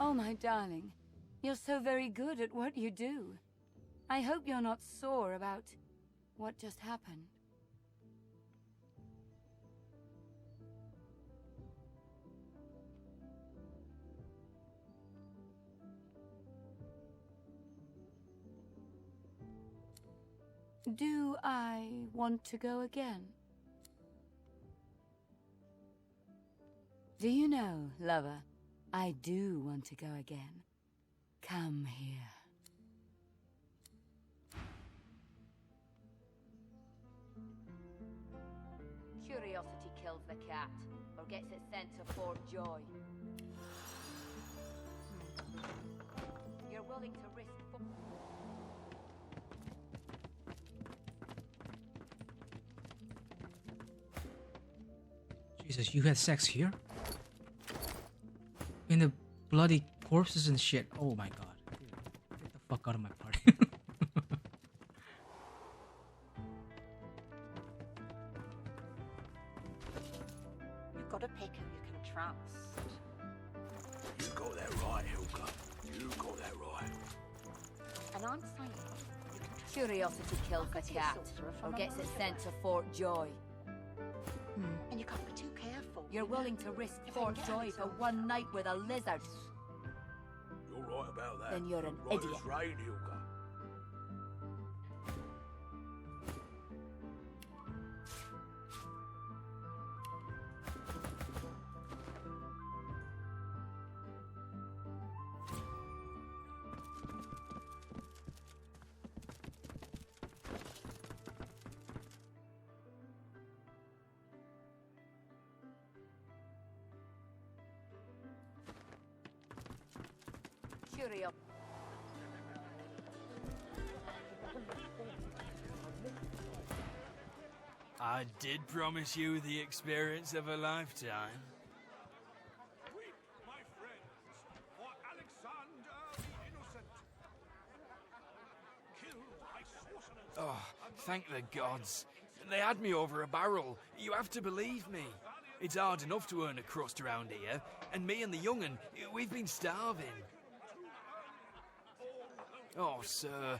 Oh, my darling. You're so very good at what you do. I hope you're not sore about what just happened. Do I want to go again? Do you know, lover, I do want to go again. Come here. Curiosity kills the cat, or gets it sent to Fort Joy. You're willing to risk... Jesus, you had sex here? In the bloody corpses and shit. Oh my god. Get the fuck out of my party. You've got to pick who you can trust. You got that right, Hilka. You got that right. And I'm saying you can trust. Curiosity kills the cat, or gets it sent to Fort Joy. And you can't be too careful. You're willing to risk Fort Joy for one night with a lizard. You're right about that. Then you're an right idiot. as rain, Hilka. Curiosity. I did promise you the experience of a lifetime. Weep, my friends, for Alexander the Innocent. Killed by sorcerers. Oh, thank the gods. They had me over a barrel. You have to believe me. It's hard enough to earn a crust around here, and me and the young'un, we've been starving. Oh, sir,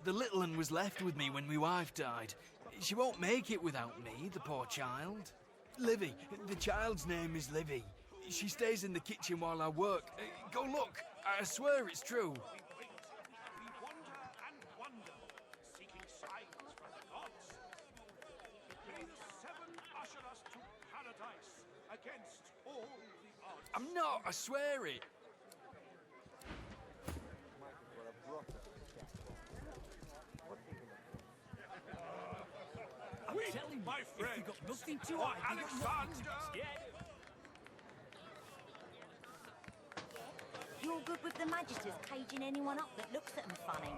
the little un was left with me when my wife died. She won't make it without me, the poor child. Livy, the child's name is Livy. She stays in the kitchen while I work. Go look, I swear it's true. We wander and wonder, seeking signs from the gods. May the seven usher us to paradise against all the odds. I'm not, I swear it. Weep, my friends, got nothing to for hide, you got nothing to Alexander. You're good with the magisters caging anyone up that looks at them funny.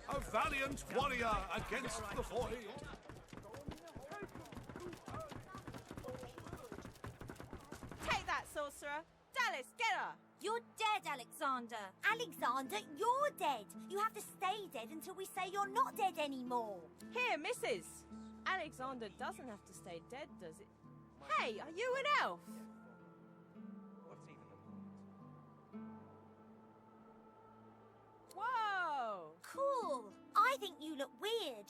A valiant warrior against the void. Take that, sorcerer! Dallas, get her! You're dead, Alexander. Alexander, you're dead. You have to stay dead until we say you're not dead anymore. Here, missus! Alexander doesn't have to stay dead, does it? Hey, are you an elf? Whoa! Cool. I think you look weird.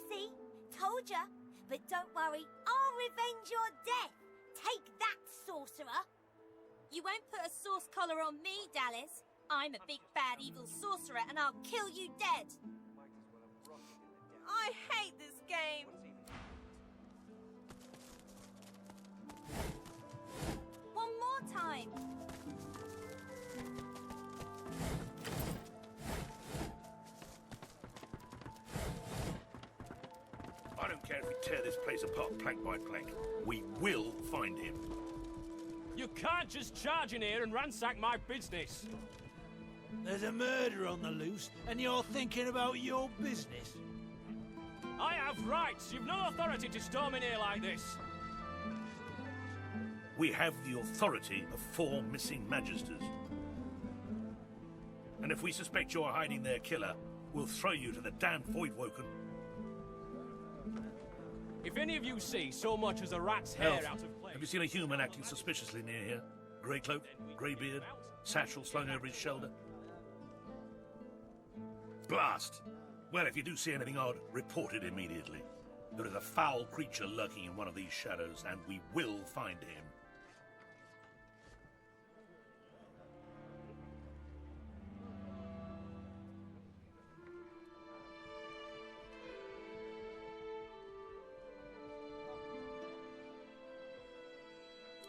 See? Told ya. But don't worry, I'll revenge your death. Take that, sorcerer. You won't put a sauce collar on me, Dallas. I'm a big bad evil sorcerer and I'll kill you dead. I hate this game. One more time. I don't care if we tear this place apart plank by plank. We will find him. You can't just charge in here and ransack my business. There's a murder on the loose, and you're thinking about your business. I have rights. You've no authority to storm in here like this. We have the authority of 4 missing magisters. And if we suspect you're hiding their killer, we'll throw you to the damned Voidwoken. If any of you see so much as a rat's hair Elf, out of place... have you seen a human acting suspiciously near here? Grey cloak, grey beard, satchel slung over his shoulder? Blast! Well, if you do see anything odd, report it immediately. There is a foul creature lurking in one of these shadows, and we will find him.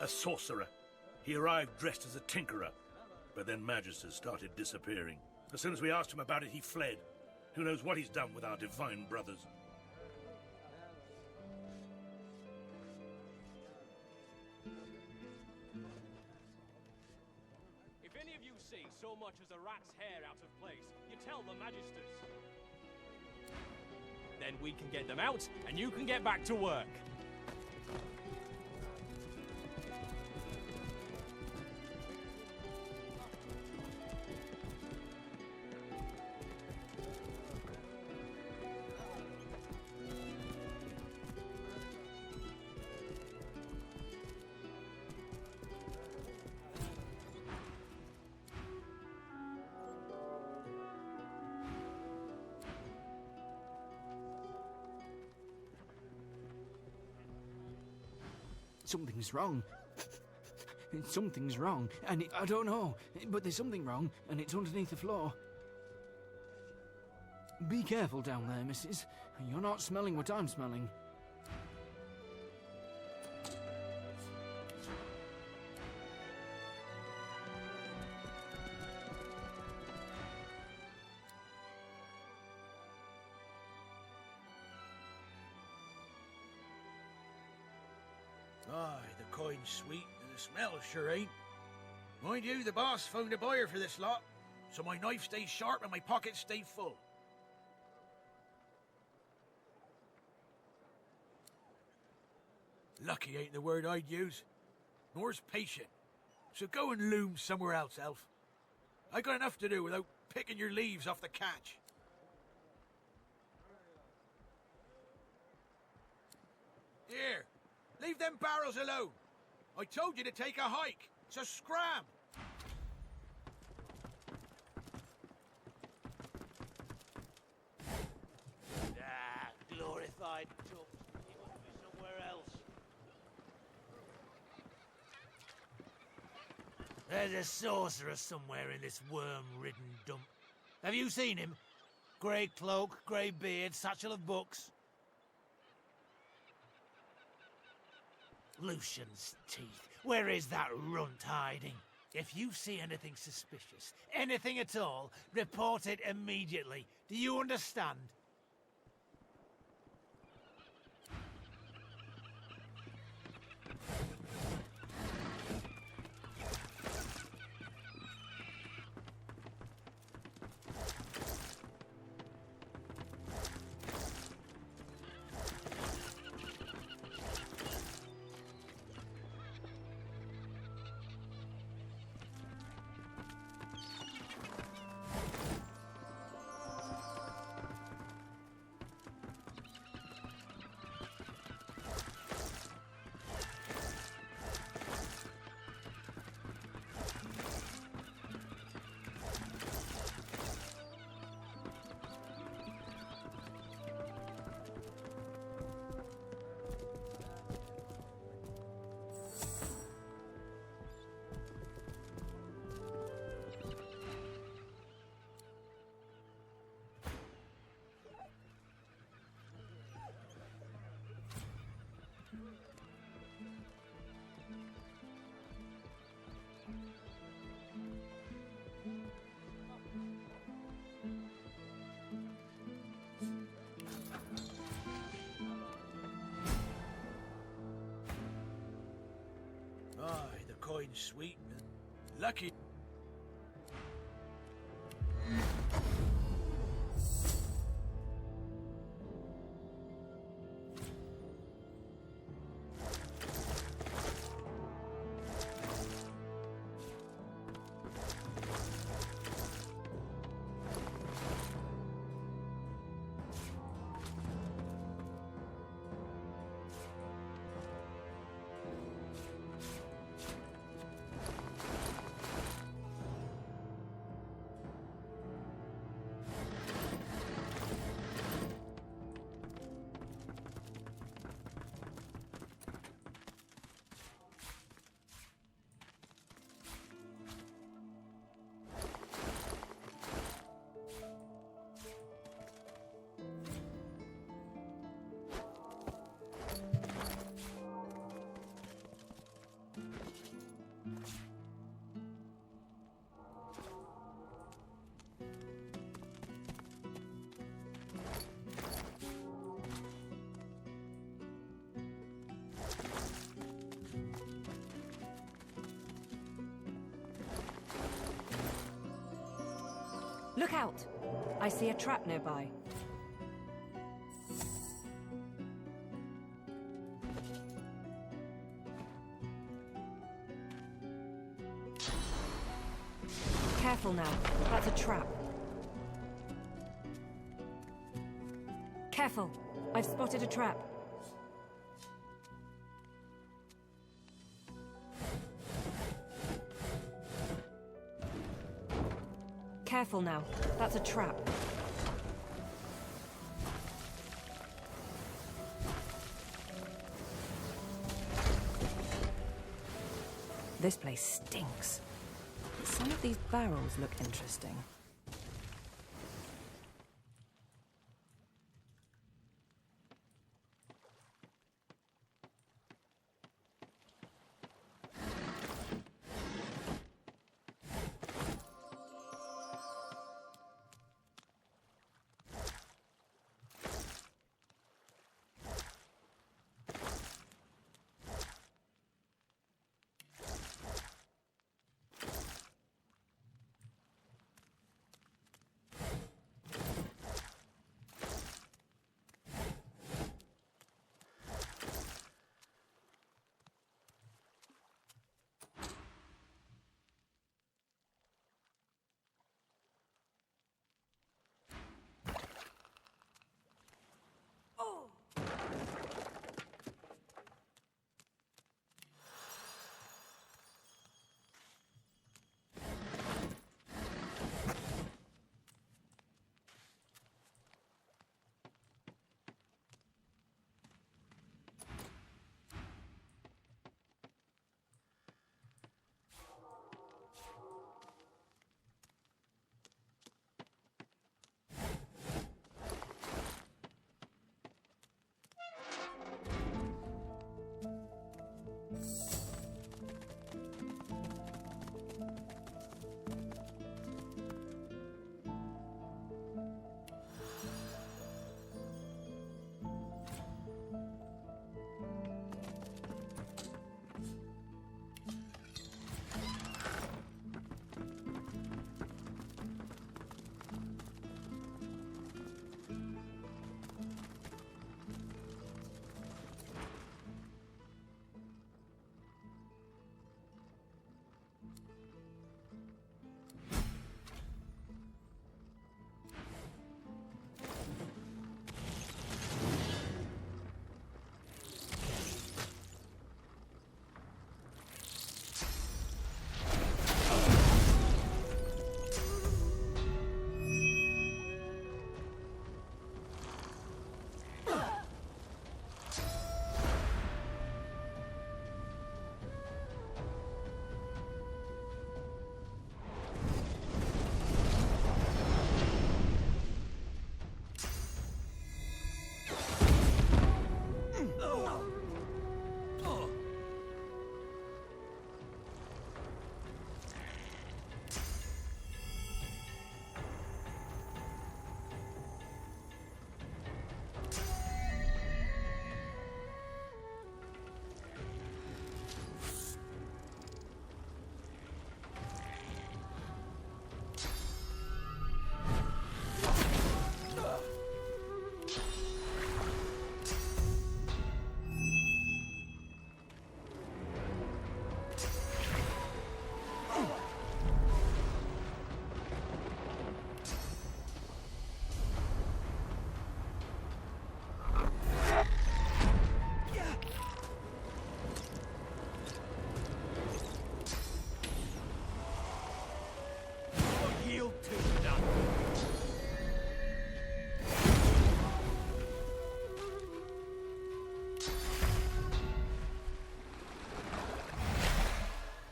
A sorcerer. He arrived dressed as a tinkerer, but then Magisters started disappearing. As soon as we asked him about it, he fled. Who knows what he's done with our divine brothers? If any of you see so much as a rat's hair out of place, you tell the Magisters. Then we can get them out, and you can get back to work. Something's wrong. Something's wrong, and I don't know, but there's something wrong, and it's underneath the floor. Be careful down there, missus. You're not smelling what I'm smelling. Aye, the coin's sweet, and the smell sure ain't. Mind you, the boss found a buyer for this lot, so my knife stays sharp and my pockets stay full. Lucky ain't the word I'd use. Nor's patient. So go and loom somewhere else, Elf. I got enough to do without picking your leaves off the catch. Here, leave them barrels alone. I told you to take a hike, so scram! Ah, glorified took. He must be somewhere else. There's a sorcerer somewhere in this worm-ridden dump. Have you seen him? Grey cloak, grey beard, satchel of books. Lucian's teeth. Where is that runt hiding? If you see anything suspicious, anything at all, report it immediately. Do you understand? Aye, the coin's sweet. Lucky. Look out! I see a trap nearby. Careful now. That's a trap. Careful! I've spotted a trap. Careful now. That's a trap. This place stinks. But some of these barrels look interesting.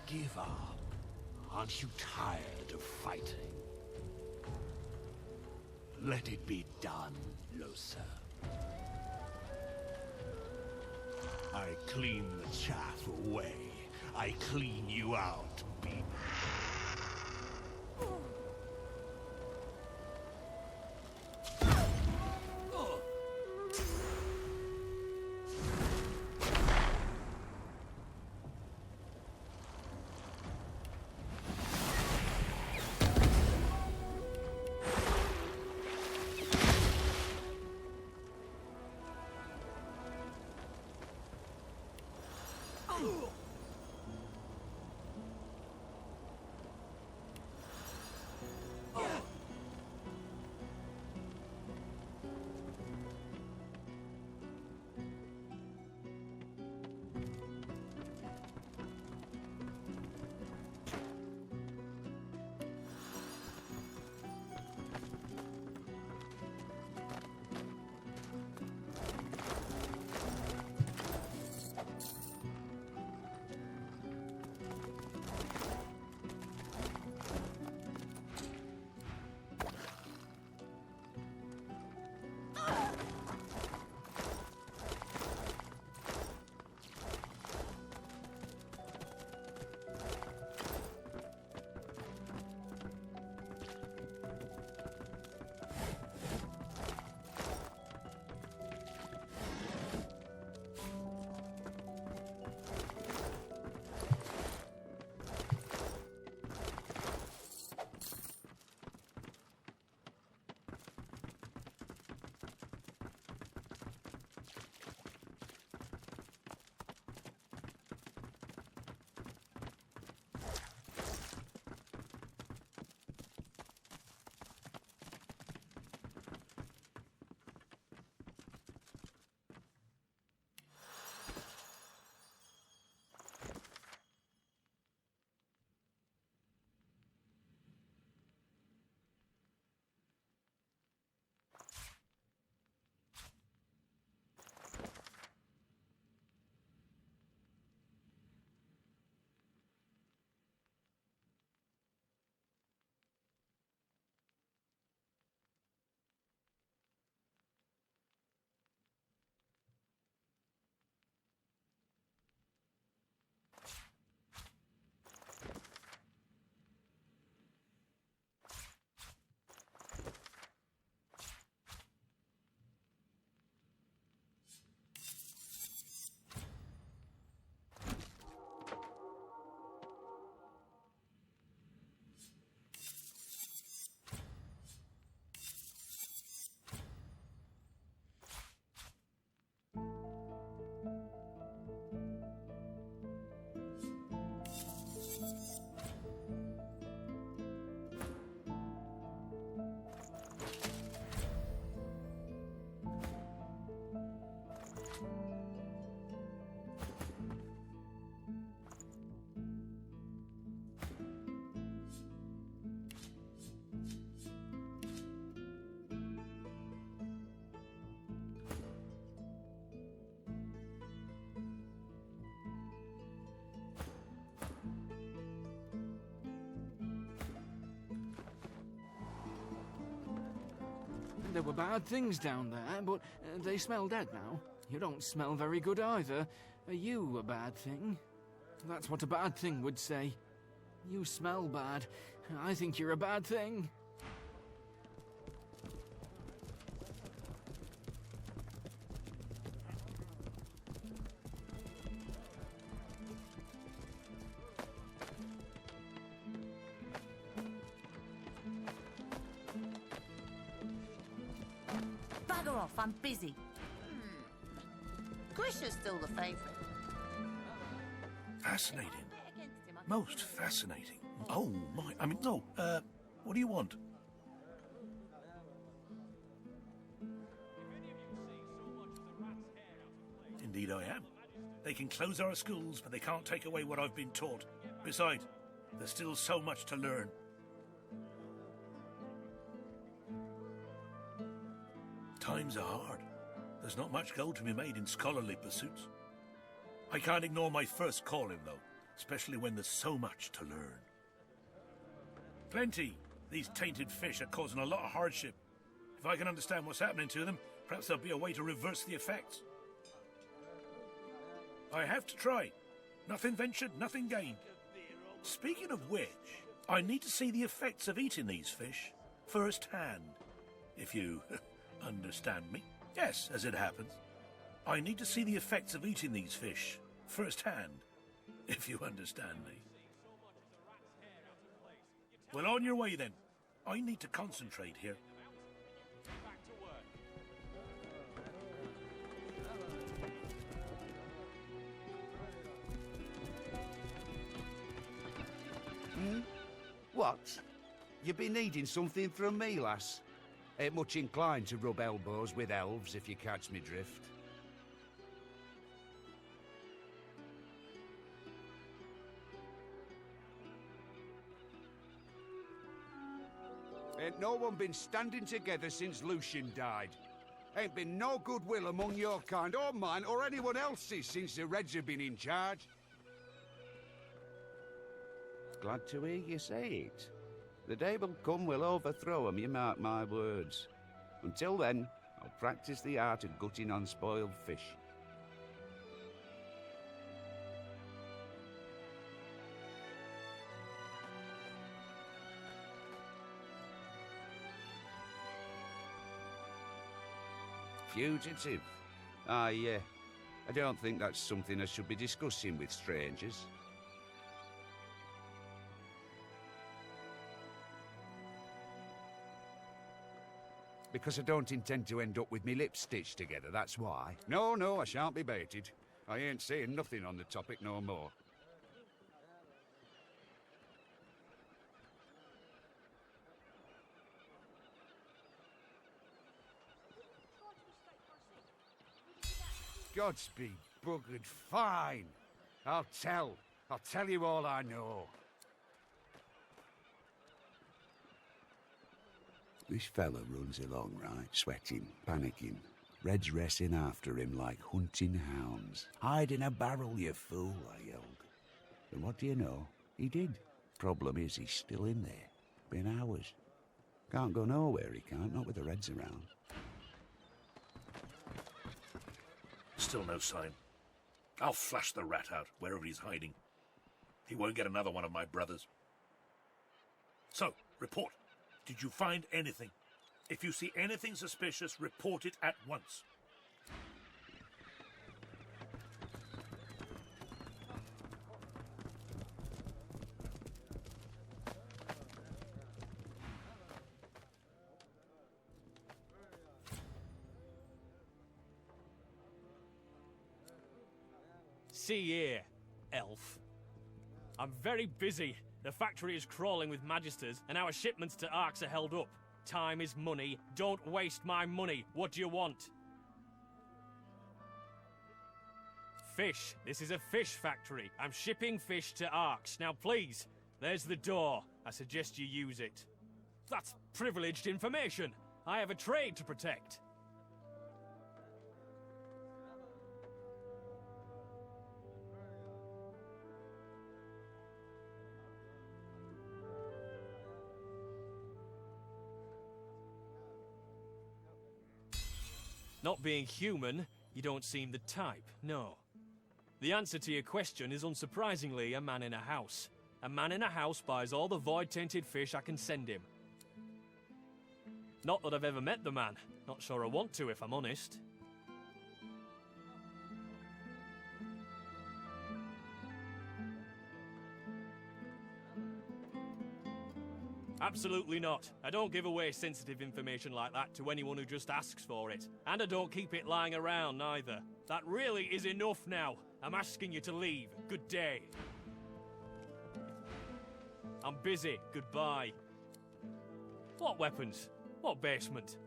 Give up. Aren't you tired of fighting? Let it be done, Losa. I clean the chaff away. I clean you out, beat. There were bad things down there, but they smell dead now. You don't smell very good either. Are you a bad thing? That's what a bad thing would say. You smell bad. I think you're a bad thing. Bugger off, I'm busy. Grisha's still the favourite. Fascinating. Most fascinating. Oh, my. I mean, no, what do you want? Indeed I am. They can close our schools, but they can't take away what I've been taught. Besides, there's still so much to learn. Times are hard. There's not much gold to be made in scholarly pursuits. I can't ignore my first calling, though, especially when there's so much to learn. Plenty. These tainted fish are causing a lot of hardship. If I can understand what's happening to them, perhaps there'll be a way to reverse the effects. I have to try. Nothing ventured, nothing gained. Speaking of which, I need to see the effects of eating these fish firsthand, if you understand me. Yes, as it happens. I need to see the effects of eating these fish firsthand, if you understand me. Well, on your way then. I need to concentrate here. What? You been needing something from me, lass? Ain't much inclined to rub elbows with elves, if you catch me drift. Ain't no one been standing together since Lucian died. Ain't been no goodwill among your kind, or mine, or anyone else's since the Reds have been in charge. Glad to hear you say it. The day will come we'll overthrow 'em, you mark my words. Until then, I'll practice the art of gutting unspoiled fish. Fugitive? Ah, yeah. I don't think that's something I should be discussing with strangers. Because I don't intend to end up with me lips stitched together, that's why. No, I shan't be baited. I ain't saying nothing on the topic no more. Godspeed, buggered fine. I'll tell you all I know. This fella runs along, right, sweating, panicking. Reds racing after him like hunting hounds. Hide in a barrel, you fool, I yelled. And what do you know? He did. Problem is, he's still in there. Been hours. Can't go nowhere, he can't, not with the Reds around. Still no sign. I'll flush the rat out, wherever he's hiding. He won't get another one of my brothers. So, report. Did you find anything? If you see anything suspicious, report it at once. See here, elf. I'm very busy. The factory is crawling with magisters, and our shipments to Arx are held up. Time is money. Don't waste my money. What do you want? Fish. This is a fish factory. I'm shipping fish to Arx. Now please, there's the door. I suggest you use it. That's privileged information. I have a trade to protect. Not being human, you don't seem the type, no. The answer to your question is unsurprisingly a man in a house. A man in a house buys all the void-tainted fish I can send him. Not that I've ever met the man. Not sure I want to, if I'm honest. Absolutely not. I don't give away sensitive information like that to anyone who just asks for it. And I don't keep it lying around, either. That really is enough now. I'm asking you to leave. Good day. I'm busy. Goodbye. What weapons? What basement?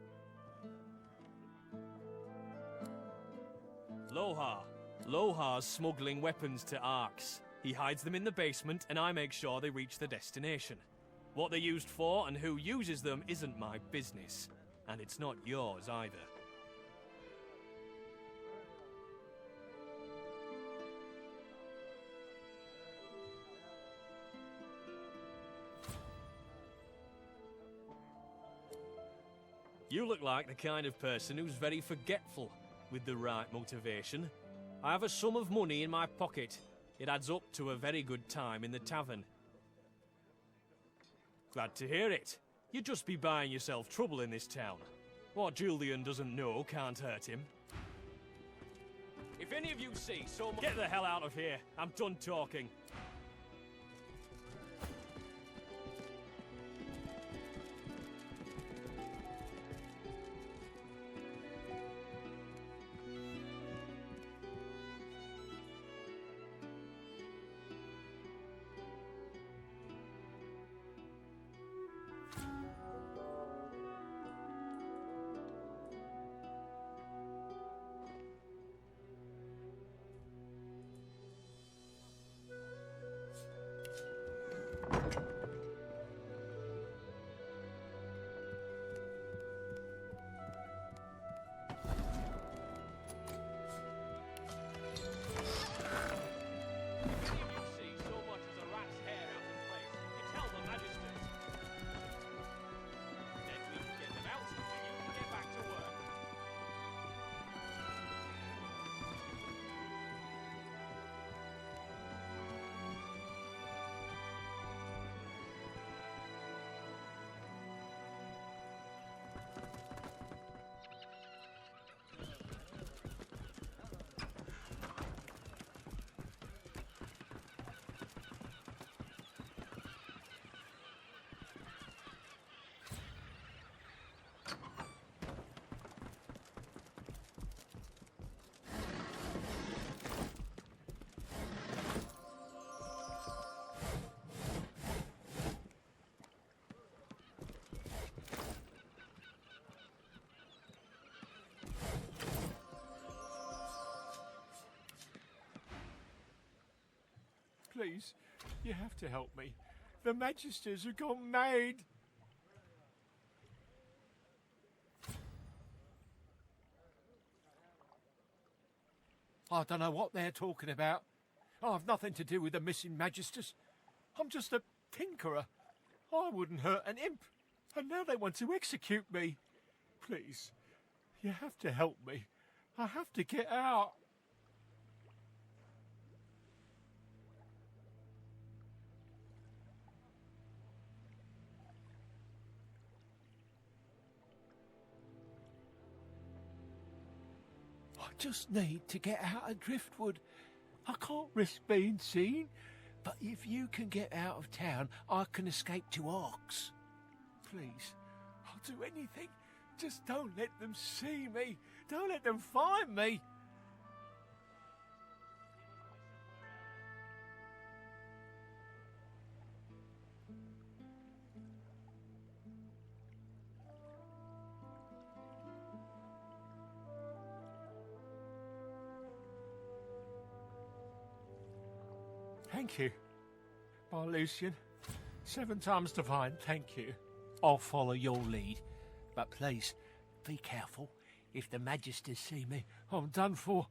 Lohar. Lohar's smuggling weapons to Arx. He hides them in the basement, and I make sure they reach the destination. What they're used for and who uses them isn't my business. And it's not yours either. You look like the kind of person who's very forgetful, with the right motivation. I have a sum of money in my pocket. It adds up to a very good time in the tavern. Glad to hear it. You'd just be buying yourself trouble in this town. What Julian doesn't know can't hurt him. If any of you see so much... Get the hell out of here. I'm done talking. Please, you have to help me. The Magisters have gone mad. I don't know what they're talking about. I've nothing to do with the missing Magisters. I'm just a tinkerer. I wouldn't hurt an imp. And now they want to execute me. Please, you have to help me. I have to get out. I just need to get out of Driftwood. I can't risk being seen, but if you can get out of town, I can escape to Arx. Please, I'll do anything. Just don't let them see me. Don't let them find me. Thank you. By Lucian. 7 times divine, thank you. I'll follow your lead. But please, be careful. If the Magisters see me, I'm done for.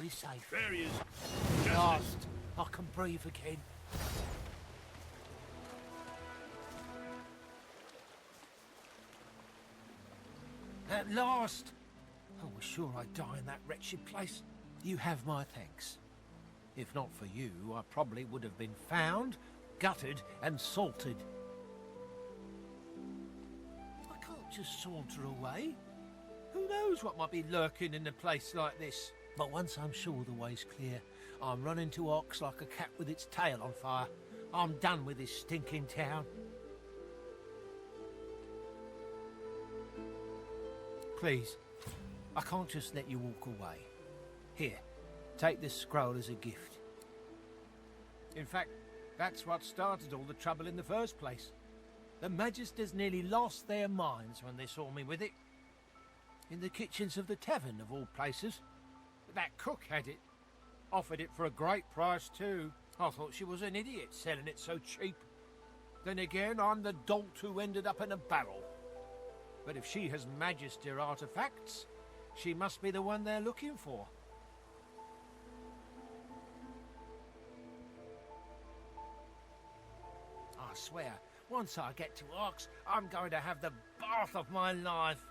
we're safe. There he is. At last, I can breathe again. At last! I was sure I'd die in that wretched place. You have my thanks. If not for you, I probably would have been found, gutted, and salted. I can't just saunter away. Who knows what might be lurking in a place like this? But once I'm sure the way's clear, I'm running to Ox like a cat with its tail on fire. I'm done with this stinking town. Please, I can't just let you walk away. Here, take this scroll as a gift. In fact, that's what started all the trouble in the first place. The Magisters nearly lost their minds when they saw me with it. In the kitchens of the tavern, of all places. That cook had it. Offered it for a great price, too. I thought she was an idiot selling it so cheap. Then again, I'm the dolt who ended up in a barrel. But if she has Magister artifacts, she must be the one they're looking for. I swear, once I get to Ox, I'm going to have the bath of my life.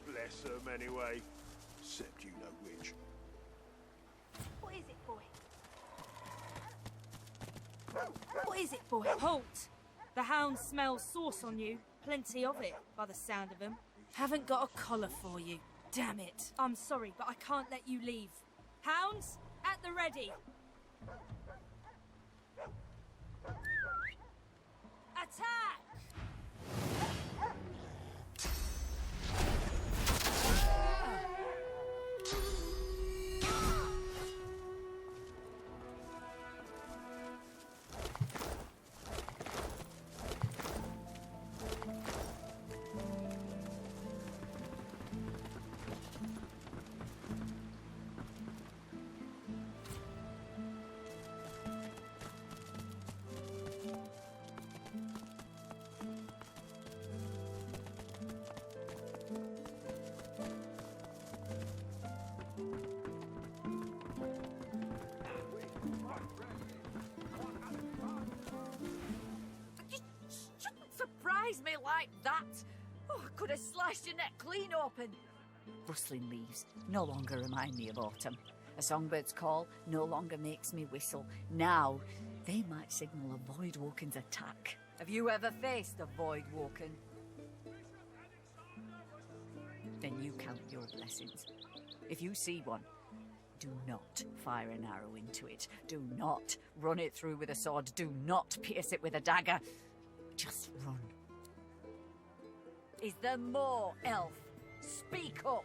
Bless them anyway. Except you know which. What is it, boy? What is it, boy? Halt! The hounds smell sauce on you. Plenty of it, by the sound of them. Haven't got a collar for you. Damn it. I'm sorry, but I can't let you leave. Hounds, at the ready. Attack! Surprise me like that! Oh, I could have sliced your neck clean open. Rustling leaves no longer remind me of autumn. A songbird's call no longer makes me whistle. Now, they might signal a Voidwalken's attack. Have you ever faced a Voidwalken? Then you count your blessings. If you see one, do not fire an arrow into it. Do not run it through with a sword. Do not pierce it with a dagger. Just run. Is there more, elf? Speak up!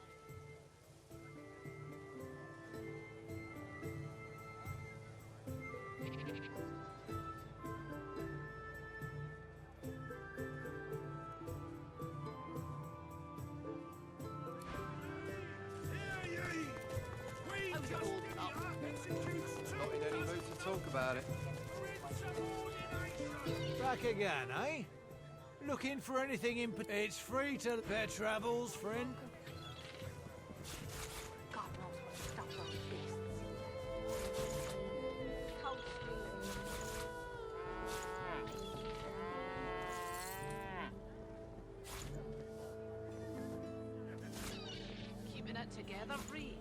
Not in any mood to talk about it. Back again, eh? Looking for anything in... It's free to fair travels, friend. God knows what stuff those beasts. How Keeping it together, Bree.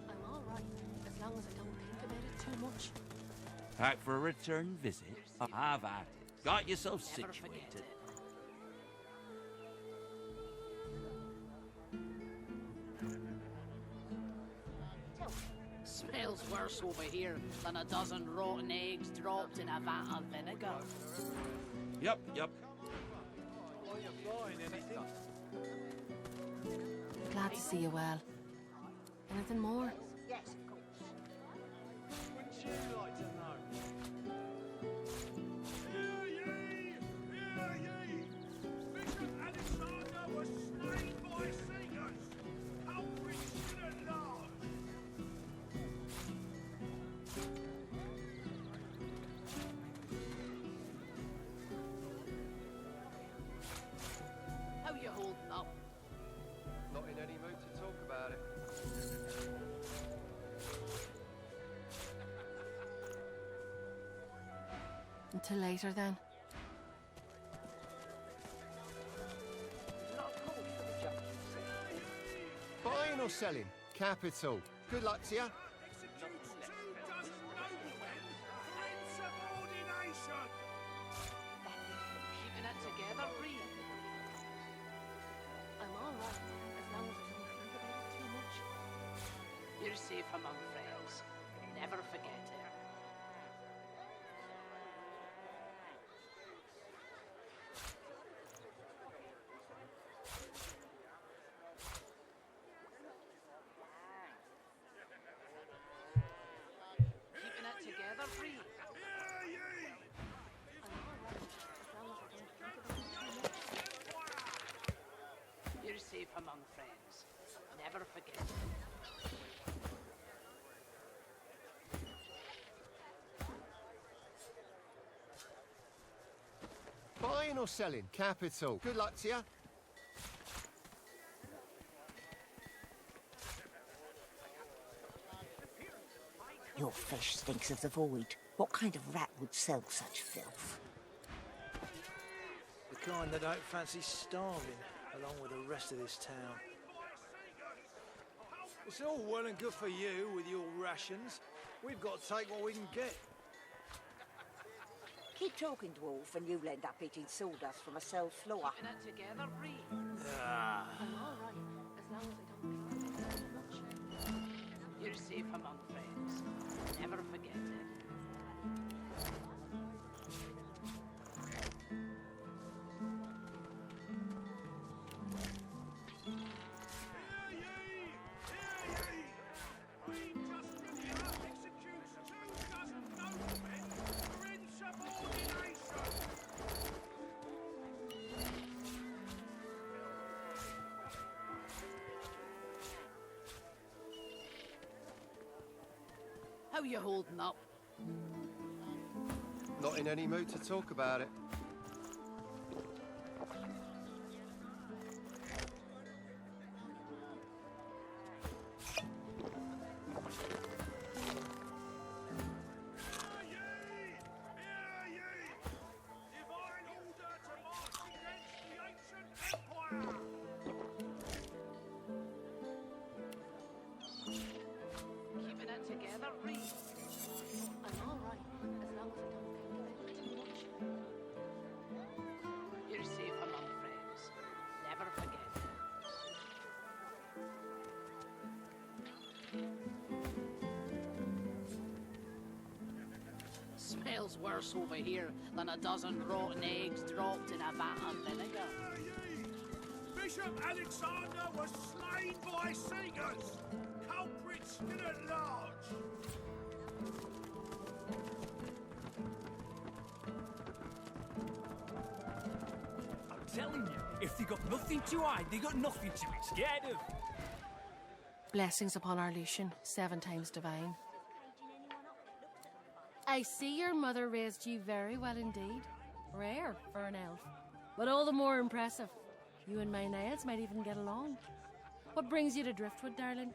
I'm all right, as long as I don't think about it too much. Back for a return visit? Have at it. Got yourself situated. Smells worse over here than a dozen rotten eggs dropped in a vat of vinegar. Yep. Glad to see you well. Anything more? Yes, of course. Wouldn't you like to know? Until later, then. Buying or selling? Capital. Good luck to you. Keeping it together, Bree. I'm all right, as long as I don't think about it too much. You're safe among friends. Never forget it. Keeping it together, Bree. You're safe among friends. Never forget it. Buying or selling? Capital. Good luck to you. Your fish stinks of the void. What kind of rat would sell such filth? The kind that don't fancy starving, along with the rest of this town. It's all well and good for you with your rations. We've got to take what we can get. Keep talking, dwarf, and you'll end up eating sawdust from a cell floor. Keeping it together, Bree. Ah. I'm all right, as long as I don't think about it too much. You're safe among friends. Never forget it. How you holding up? Not in any mood to talk about it. Keeping it together, Bree. I'm all right, as long as I don't think about it too much. You're safe among friends. Never forget it. Smells worse over here than a dozen rotten eggs dropped in a vat of vinegar. Bishop Alexander was slain by Seegers. Culprits still at large. I'm telling you, if they got nothing to hide, they got nothing to be scared of. Blessings upon our Lucian, 7 times divine. I see your mother raised you very well indeed. Rare for an elf, but all the more impressive. You and my nails might even get along. What brings you to Driftwood, darling?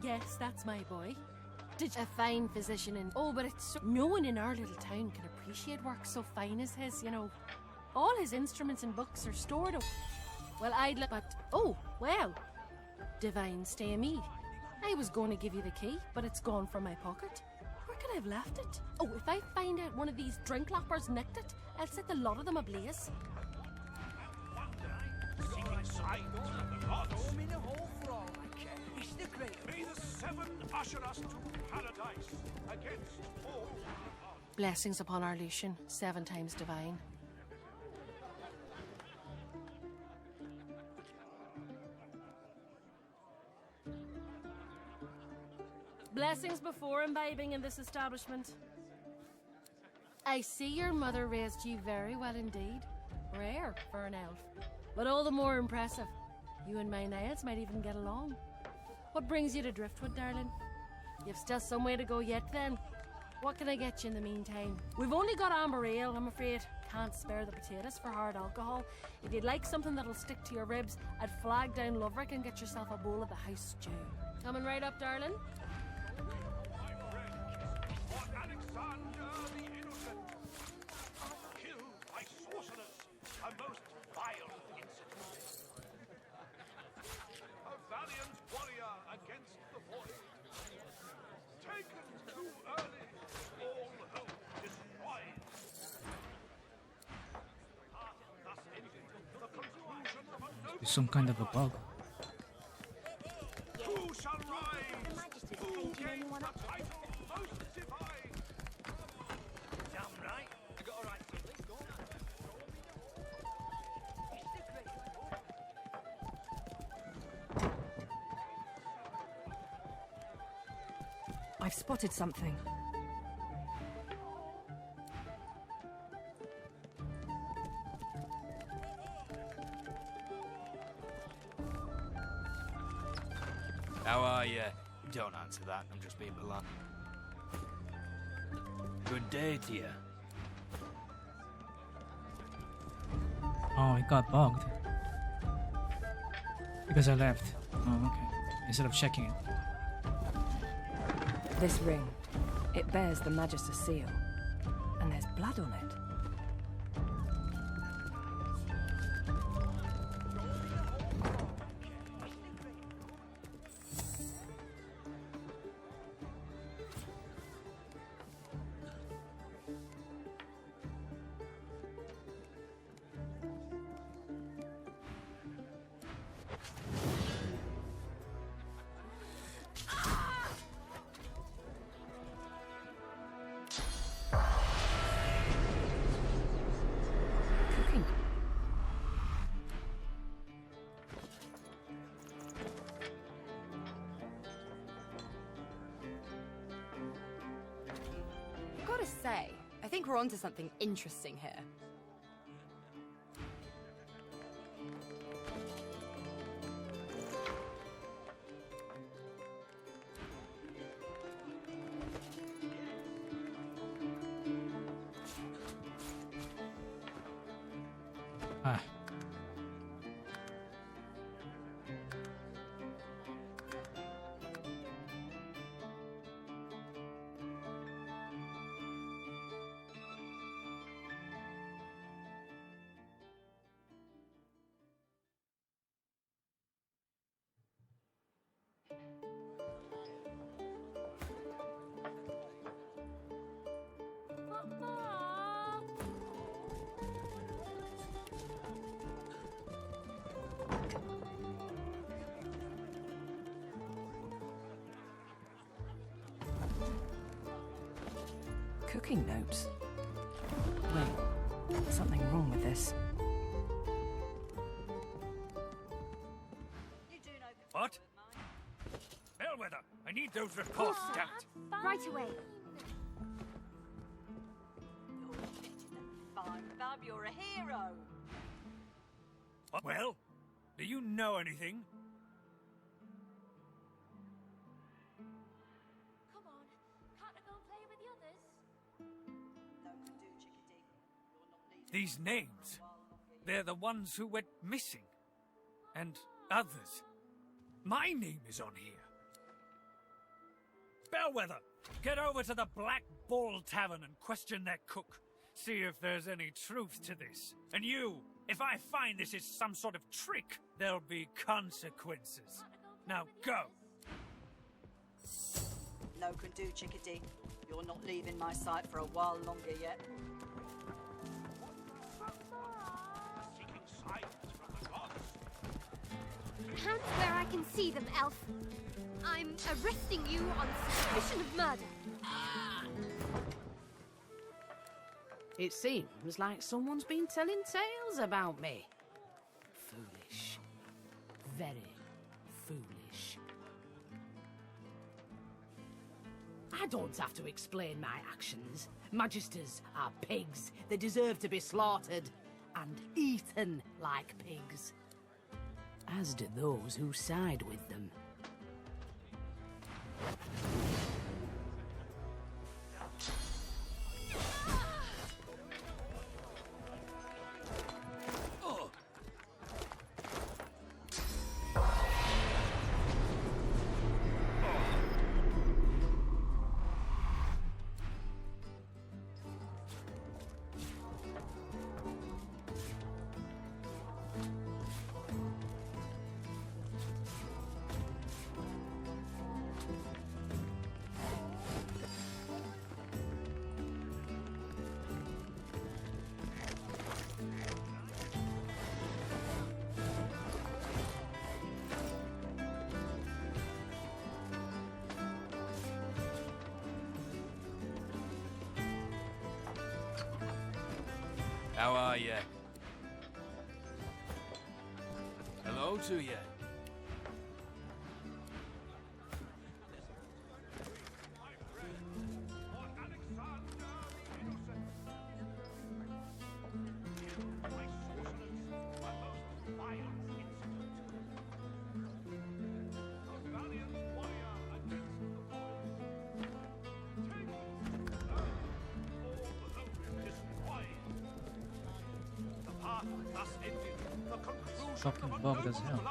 Yes, that's my boy. A fine physician in... Oh, but it's so... No one in our little town can appreciate work so fine as his, you know. All his instruments and books are stored up. Well, I'd like... But... Oh, well. Divine stay me. I was going to give you the key, but it's gone from my pocket. Where could I have left it? Oh, if I find out one of these drink lappers nicked it, I'll set the lot of them ablaze. May the 7 usher us to paradise against all. Blessings upon our Lucian, 7 times divine. Blessings before imbibing in this establishment. I see your mother raised you very well indeed. Rare for an elf, but all the more impressive. You and my nails might even get along. What brings you to Driftwood, darling? You've still some way to go yet, then. What can I get you in the meantime? We've only got amber ale, I'm afraid. Can't spare the potatoes for hard alcohol. If you'd like something that'll stick to your ribs, I'd flag down Loverick and get yourself a bowl of the house stew. Coming right up, darling. What Asunder the innocent. Killed by sorcerers, a most vile incident. A valiant warrior against the void. Taken too early, all hope destroyed. Thus ended the conclusion of a noble. It's some kind of a bug. Who shall rise? Who gains the title most divine? Damn right. You got a right to it. Go I've spotted something. How are you? Don't answer that, I'm just being polite. Good day to you. Oh, it got bugged. Because I left. Oh, okay. Instead of checking it. This ring, it bears the Magister seal, and there's blood on it. Gotta say, I think we're onto something interesting here. Ah. Cooking notes. Wait, something wrong with this. What? Bellwether, I need those reports stamped. Right away. Fine, Bab, you're a hero. What? Well, do you know anything? Come on, can't I go and play with the others? No can do, Chickadee. You're not leaving. These names, they're the ones who went missing. And others. My name is on here. Bellwether, get over to the Black Bull Tavern and question their cook. See if there's any truth to this. And you, if I find this is some sort of trick, there'll be consequences. Now go. No can do, Chickadee. You're not leaving my sight for a while longer yet. Hands where I can see them, Elf. I'm arresting you on suspicion of murder. It seems like someone's been telling tales about me. Foolish. Very foolish. I don't have to explain my actions. Magisters are pigs. They deserve to be slaughtered and eaten like pigs. As do those who side with them. are you? Hello to you. Fucking bugged as hell.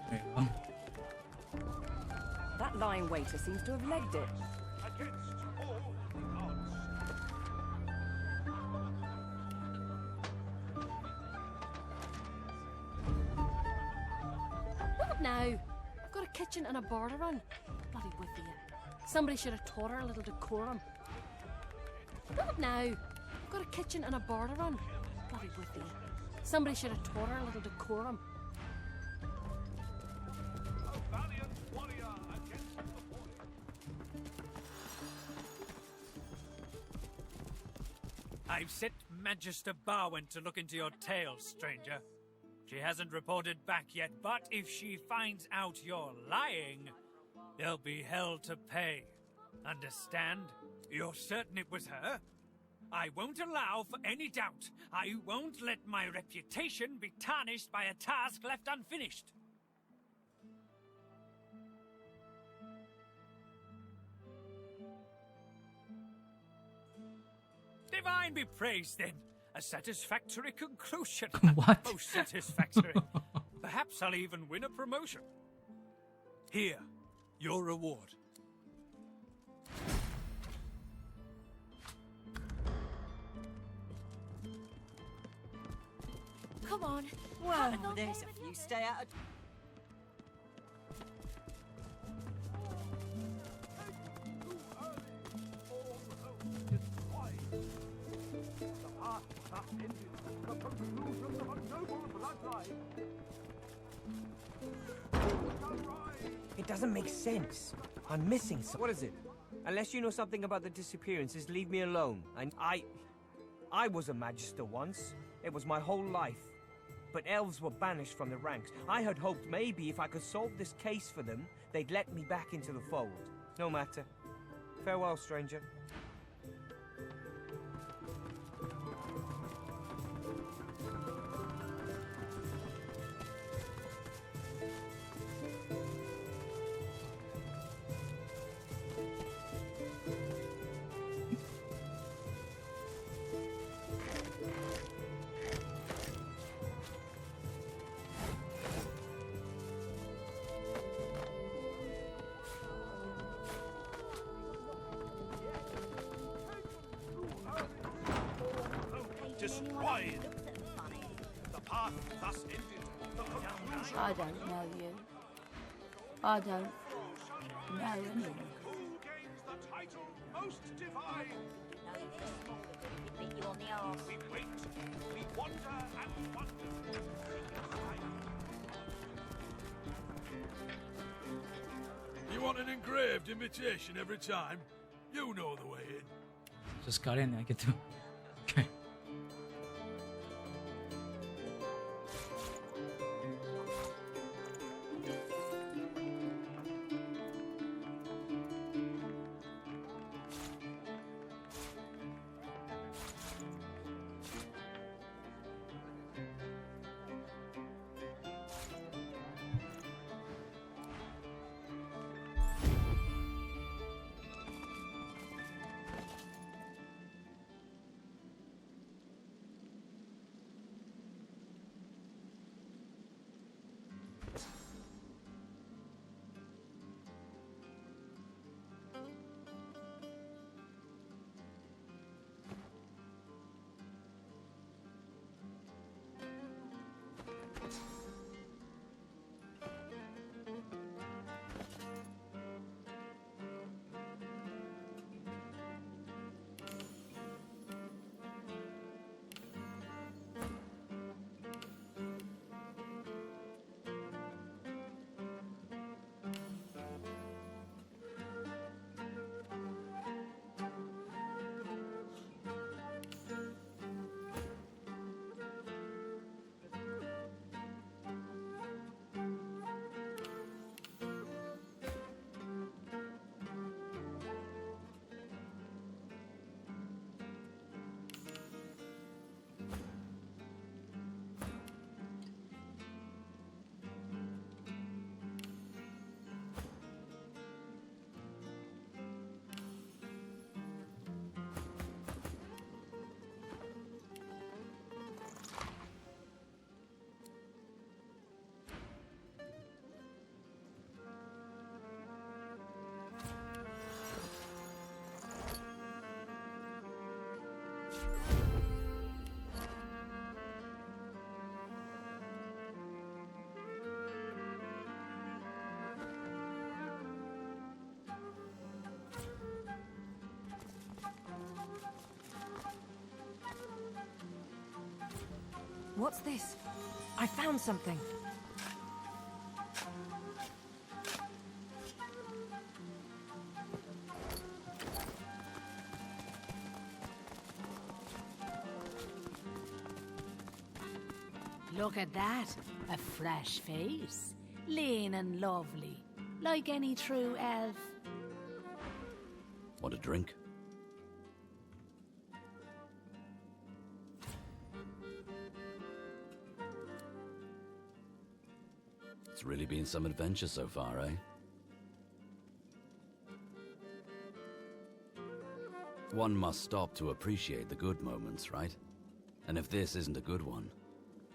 There you go. That lying waiter seems to have legged it. What now? I've got a kitchen and a bar to run. Bloody with you. Somebody should have taught her a little decorum. What now? I've got a kitchen and a bar to run. Bloody with you. Somebody should have taught her a little decorum. I've sent Magister Barwin to look into your tale, stranger. She hasn't reported back yet, but if she finds out you're lying, there'll be hell to pay. Understand? You're certain it was her? I won't allow for any doubt. I won't let my reputation be tarnished by a task left unfinished. Divine be praised, then. A satisfactory conclusion. What? Most satisfactory. Perhaps I'll even win a promotion. Here, your reward. Come on. Well, there's a few. Stay out of... It doesn't make sense. I'm missing something. What is it? Unless you know something about the disappearances, leave me alone. I was a Magister once. It was my whole life. But elves were banished from the ranks. I had hoped maybe if I could solve this case for them, they'd let me back into the fold. No matter. Farewell, stranger. Destroyed. The path thus ended. The conclusion. I don't know you. I don't know anyone. Who gains the title Most Divine? Beat you on the arse. We wait. We wonder and wonder. You want an engraved invitation every time? You know the way in. Just got in. I get to. Okay. What's this? I found something. Look at that. A fresh face. Lean and lovely. Like any true elf. Want a drink? It's really been some adventure so far, eh? One must stop to appreciate the good moments, right? And if this isn't a good one,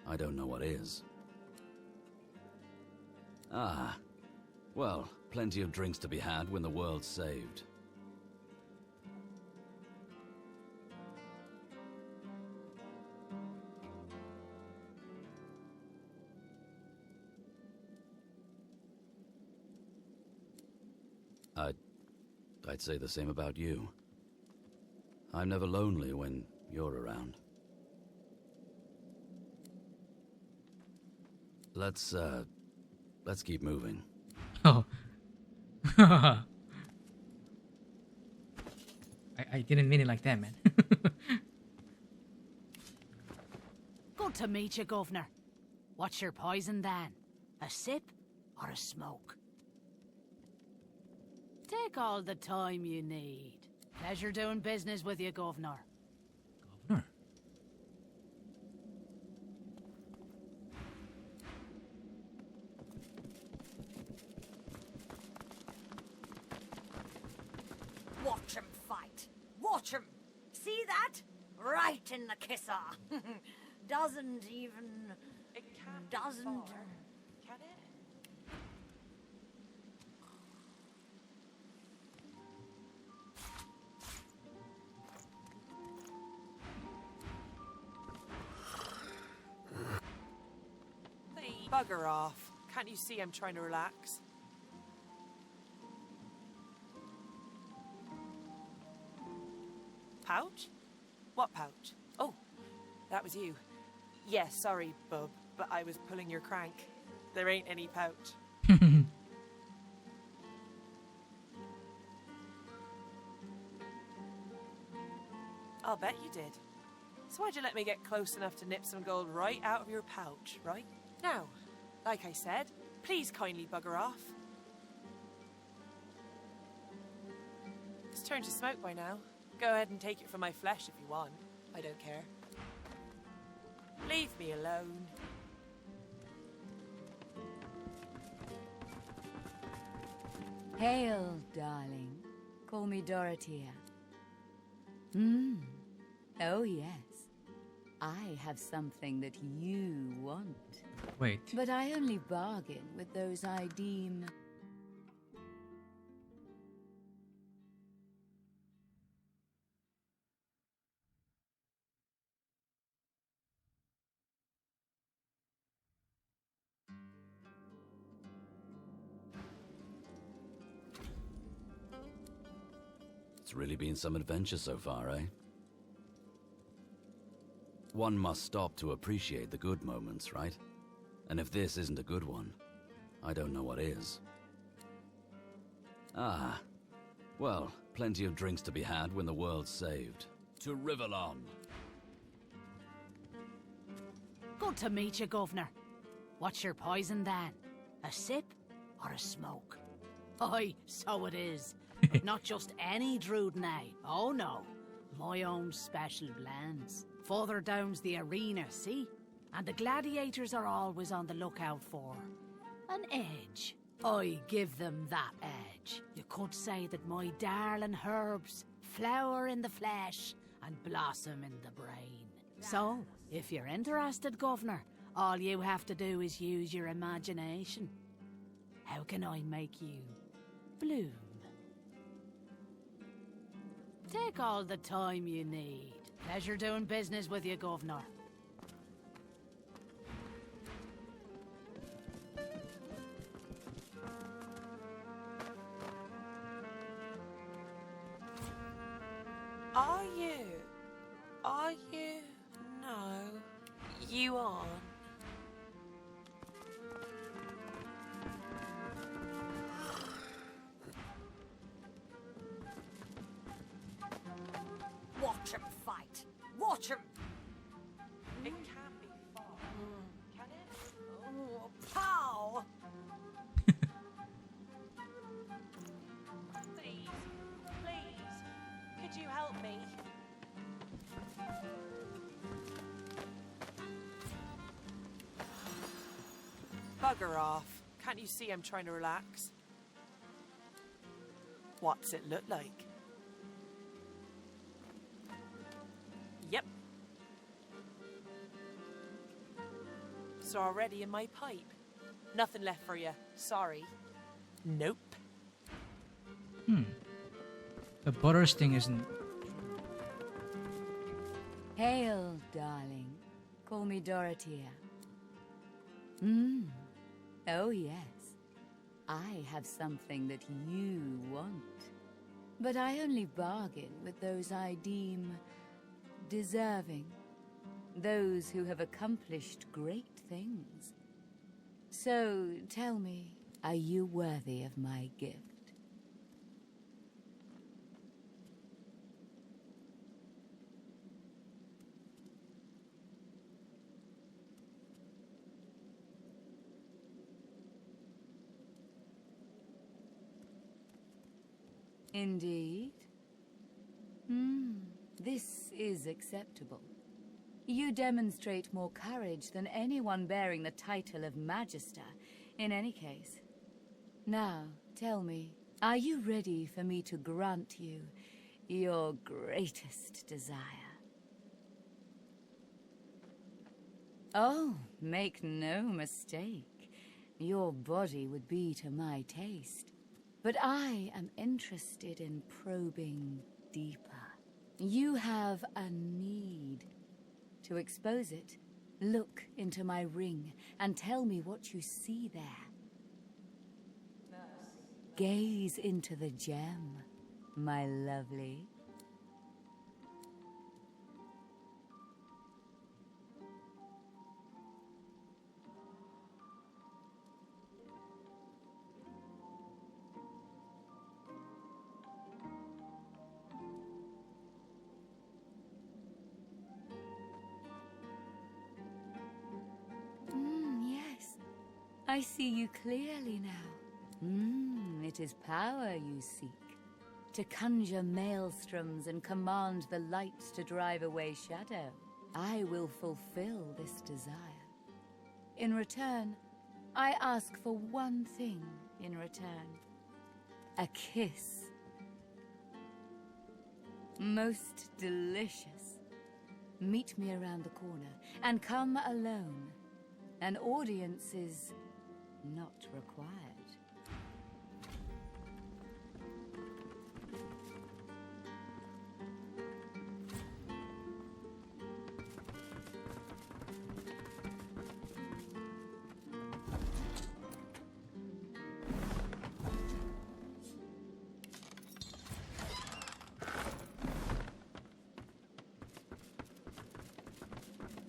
I don't know what is. Ah, well, plenty of drinks to be had when the world's saved. I'd say the same about you. I'm never lonely when you're around. Let's keep moving. Oh. I didn't mean it like that, man. Good to meet you, Governor. What's your poison, then? A sip or a smoke? Take all the time you need. Pleasure doing business with you, Governor. Governor? Watch him fight. Watch him. See that? Right in the kisser. Doesn't even... It can't doesn't... Can it? Bugger off. Can't you see I'm trying to relax? Pouch? What pouch? Oh, that was you. Yes, sorry, bub, but I was pulling your crank. There ain't any pouch. I'll bet you did. So why'd you let me get close enough to nip some gold right out of your pouch, right? Now, like I said, please kindly bugger off. It's turned to smoke by now. Go ahead and take it from my flesh if you want. I don't care. Leave me alone. Hail, darling. Call me Dorothea. Oh, yes. I have something that you want. Wait. But I only bargain with those I deem... It's really been some adventure so far, eh? One must stop to appreciate the good moments, right? And if this isn't a good one, I don't know what is. Ah, well, plenty of drinks to be had when the world's saved. To Rivalon. Good to meet you, Governor. What's your poison, then? A sip or a smoke? Aye, so it is. But not just any Druidnay. Oh, no. My own special blends. Further down's the arena, see? And the gladiators are always on the lookout for an edge. I give them that edge. You could say that my darling herbs flower in the flesh and blossom in the brain. So, if you're interested, Governor, all you have to do is use your imagination. How can I make you bloom? Take all the time you need. Pleasure doing business with you, Governor. Are you? Are you? No. you on. Watch him fight. Watch him. It can't be far, can it? Oh, pow! Please, please, could you help me? Bugger off. Can't you see I'm trying to relax? What's it look like? Yep. It's already in my pipe. Nothing left for you. Sorry. Nope. The butter sting isn't. Hail, darling. Call me Dorothea. Oh, yes. I have something that you want. But I only bargain with those I deem deserving. Those who have accomplished great things. So, tell me, are you worthy of my gift? Indeed. This is acceptable. You demonstrate more courage than anyone bearing the title of Magister, in any case. Now, tell me, are you ready for me to grant you your greatest desire? Oh, make no mistake. Your body would be to my taste. But I am interested in probing deeper. You have a need. To expose it, look into my ring and tell me what you see there. Gaze into the gem, my lovely. Yes. I see you clearly now. It is power you seek. To conjure maelstroms and command the light to drive away shadow. I will fulfill this desire. In return, I ask for one thing in return. A kiss. Most delicious. Meet me around the corner, and come alone. An audience is not required.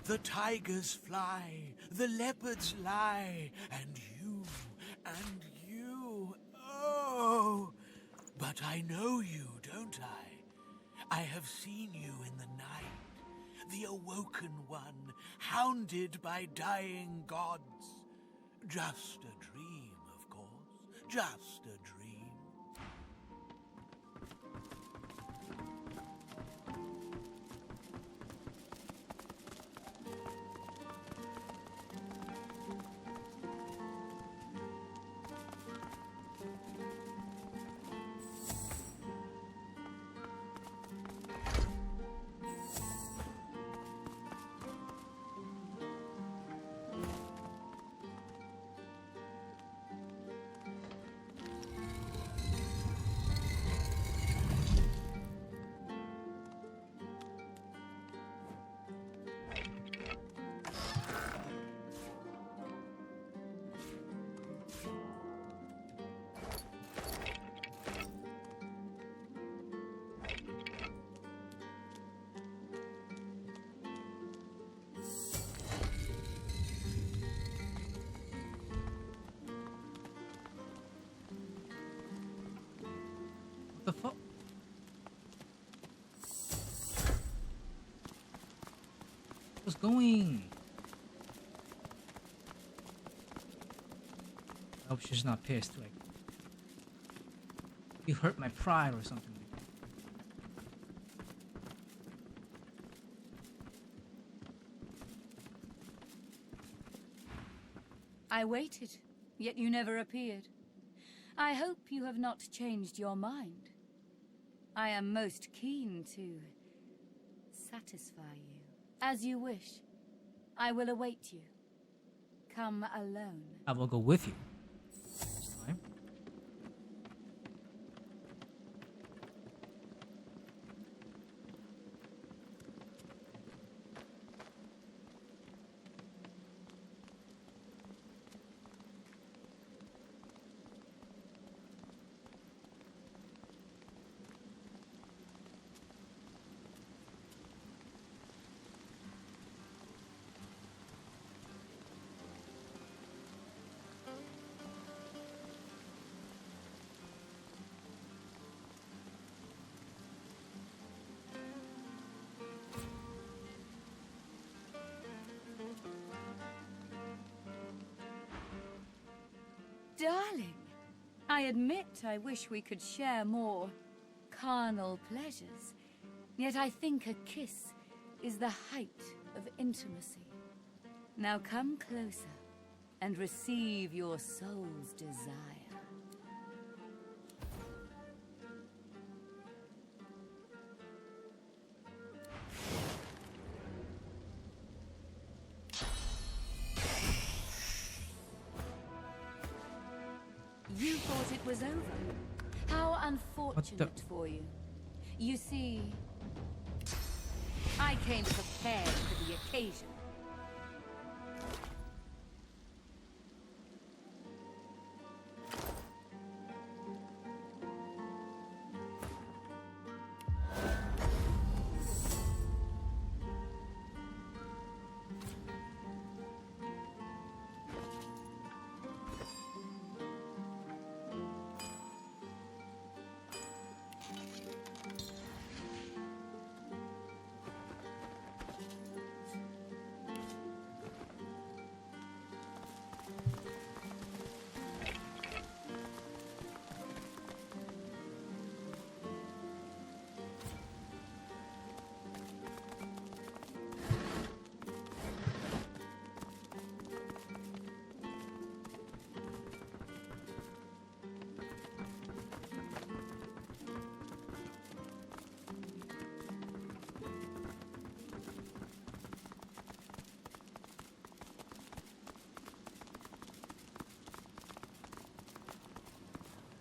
The tigers fly, the leopards lie, and you, oh! But I know you, don't I? I have seen you in the night, the awoken one, hounded by dying gods. Just a dream, of course, just a dream. was going. I hope she's not pissed. Like, you hurt my pride or something like that. I waited, yet you never appeared. I hope you have not changed your mind. I am most keen to satisfy you. As you wish. I will await you. Come alone. I will go with you. This time. Darling, I admit I wish we could share more carnal pleasures, yet I think a kiss is the height of intimacy. Now come closer and receive your soul's desire. You thought it was over. How unfortunate for you. You see, I came prepared for the occasion.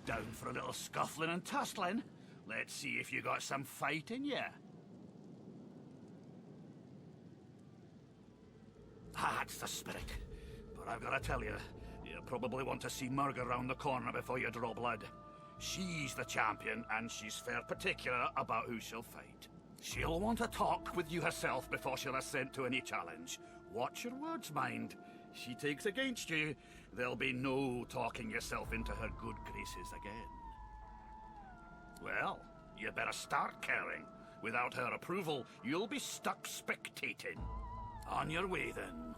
Down for a little scuffling and tussling? Let's see if you got some fight in ya. That's the spirit. But I've got to tell you, you probably want to see Murga round the corner before you draw blood. She's the champion, and she's fair particular about who she'll fight. She'll want to talk with you herself before she'll assent to any challenge. Watch your words, mind. She takes against you, there'll be no talking yourself into her good graces again. Well, you better start caring. Without her approval, you'll be stuck spectating. On your way, then.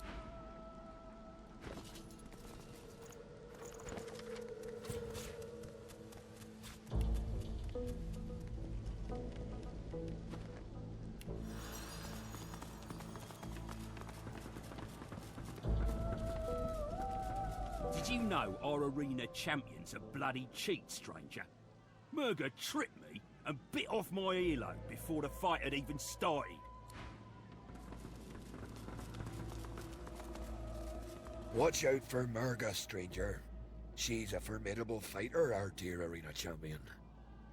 Did you know our arena champion's a bloody cheat, stranger? Murga tricked me and bit off my earlobe before the fight had even started. Watch out for Murga, stranger. She's a formidable fighter, our dear arena champion,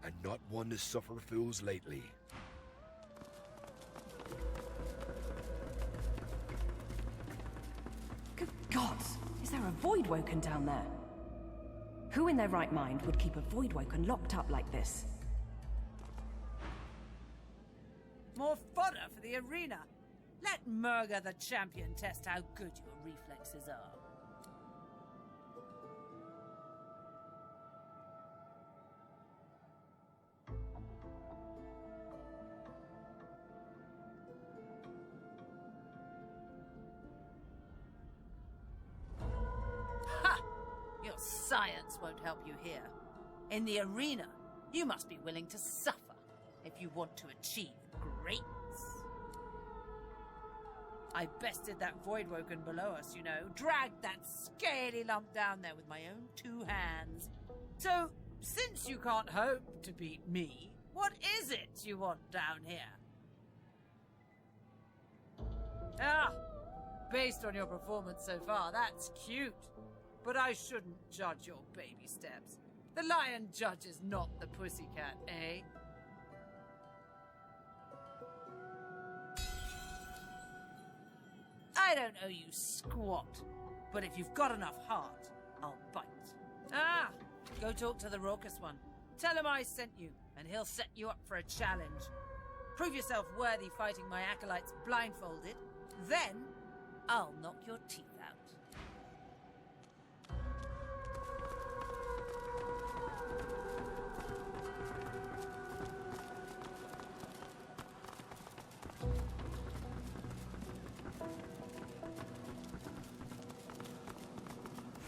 and not one to suffer fools lately. Good gods! Is there a Voidwoken down there? Who in their right mind would keep a Voidwoken locked up like this? More fodder for the arena. Let Murga the champion test how good your reflexes are. science won't help you here. In the arena, you must be willing to suffer if you want to achieve greatness. I bested that Voidwoken below us, you know. Dragged that scaly lump down there with my own 2 hands. So, since you can't hope to beat me, what is it you want down here? Ah, based on your performance so far, that's cute. But I shouldn't judge your baby steps. The lion judges not the pussycat, eh? I don't owe you squat, but if you've got enough heart, I'll bite. Ah, go talk to the raucous one. Tell him I sent you, and he'll set you up for a challenge. Prove yourself worthy fighting my acolytes blindfolded, then I'll knock your teeth out.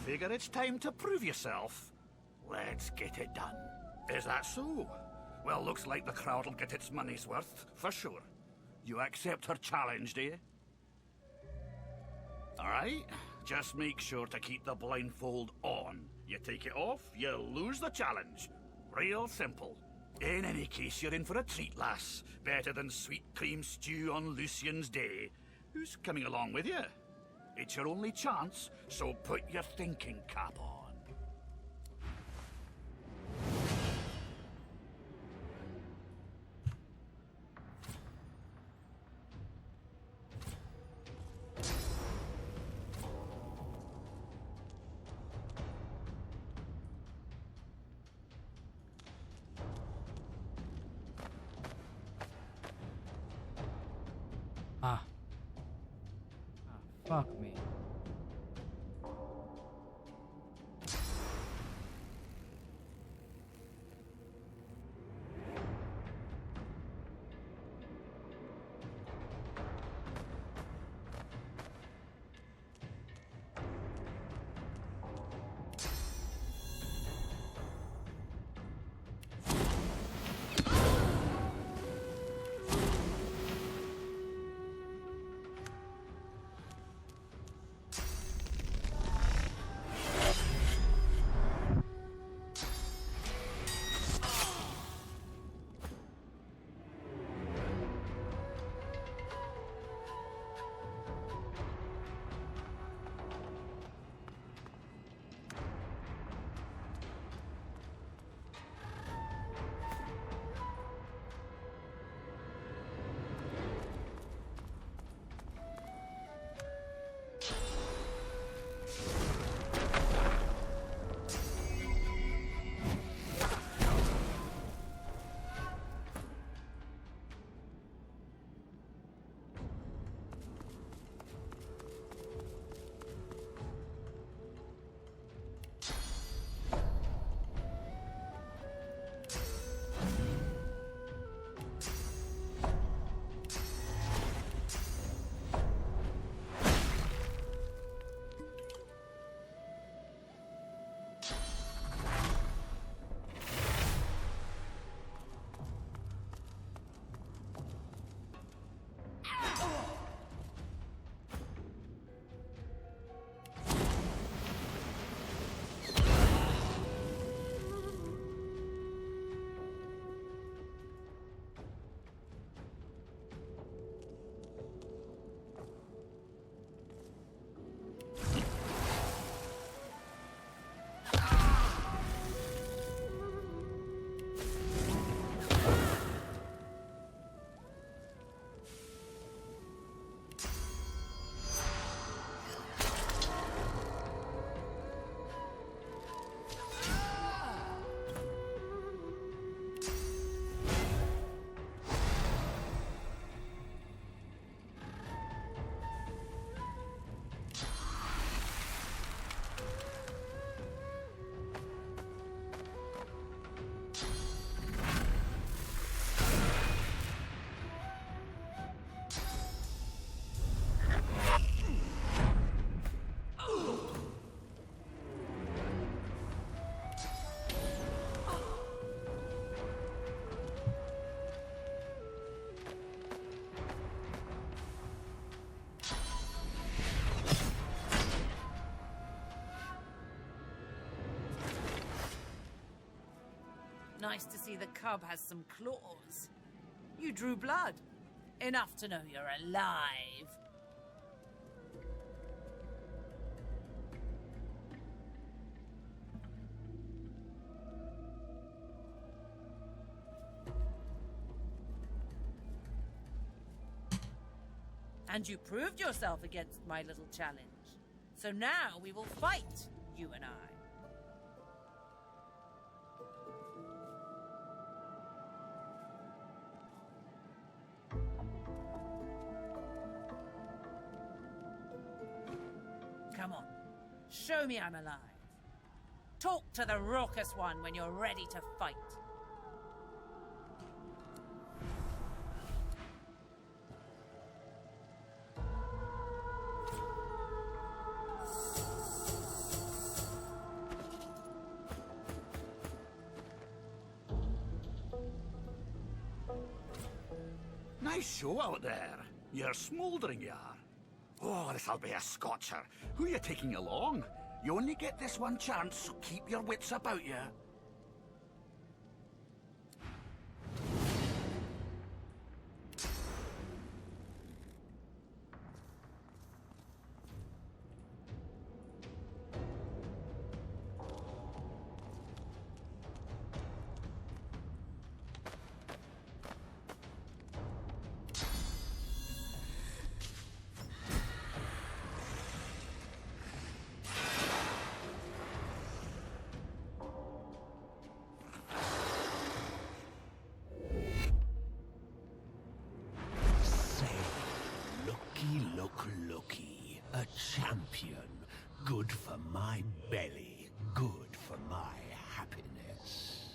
Figure it's time to prove yourself. Let's get it done. Is that so? Well, looks like the crowd'll get its money's worth, for sure. You accept her challenge, do you? Alright, just make sure to keep the blindfold on. You take it off, you lose the challenge. Real simple. In any case, you're in for a treat, lass. Better than sweet cream stew on Lucian's Day. Who's coming along with you? It's your only chance, so put your thinking cap on. Fuck me. nice to see the cub has some claws. You drew blood. Enough to know you're alive. And you proved yourself against my little challenge. So now we will fight, you and I. Come on, show me I'm alive. Talk to the raucous one when you're ready to fight. Nice show out there. You're smouldering, you are. Oh, this'll be a scotcher. Who you taking along? You only get this one chance, so keep your wits about you. Looky, a champion. Good for my belly, good for my happiness.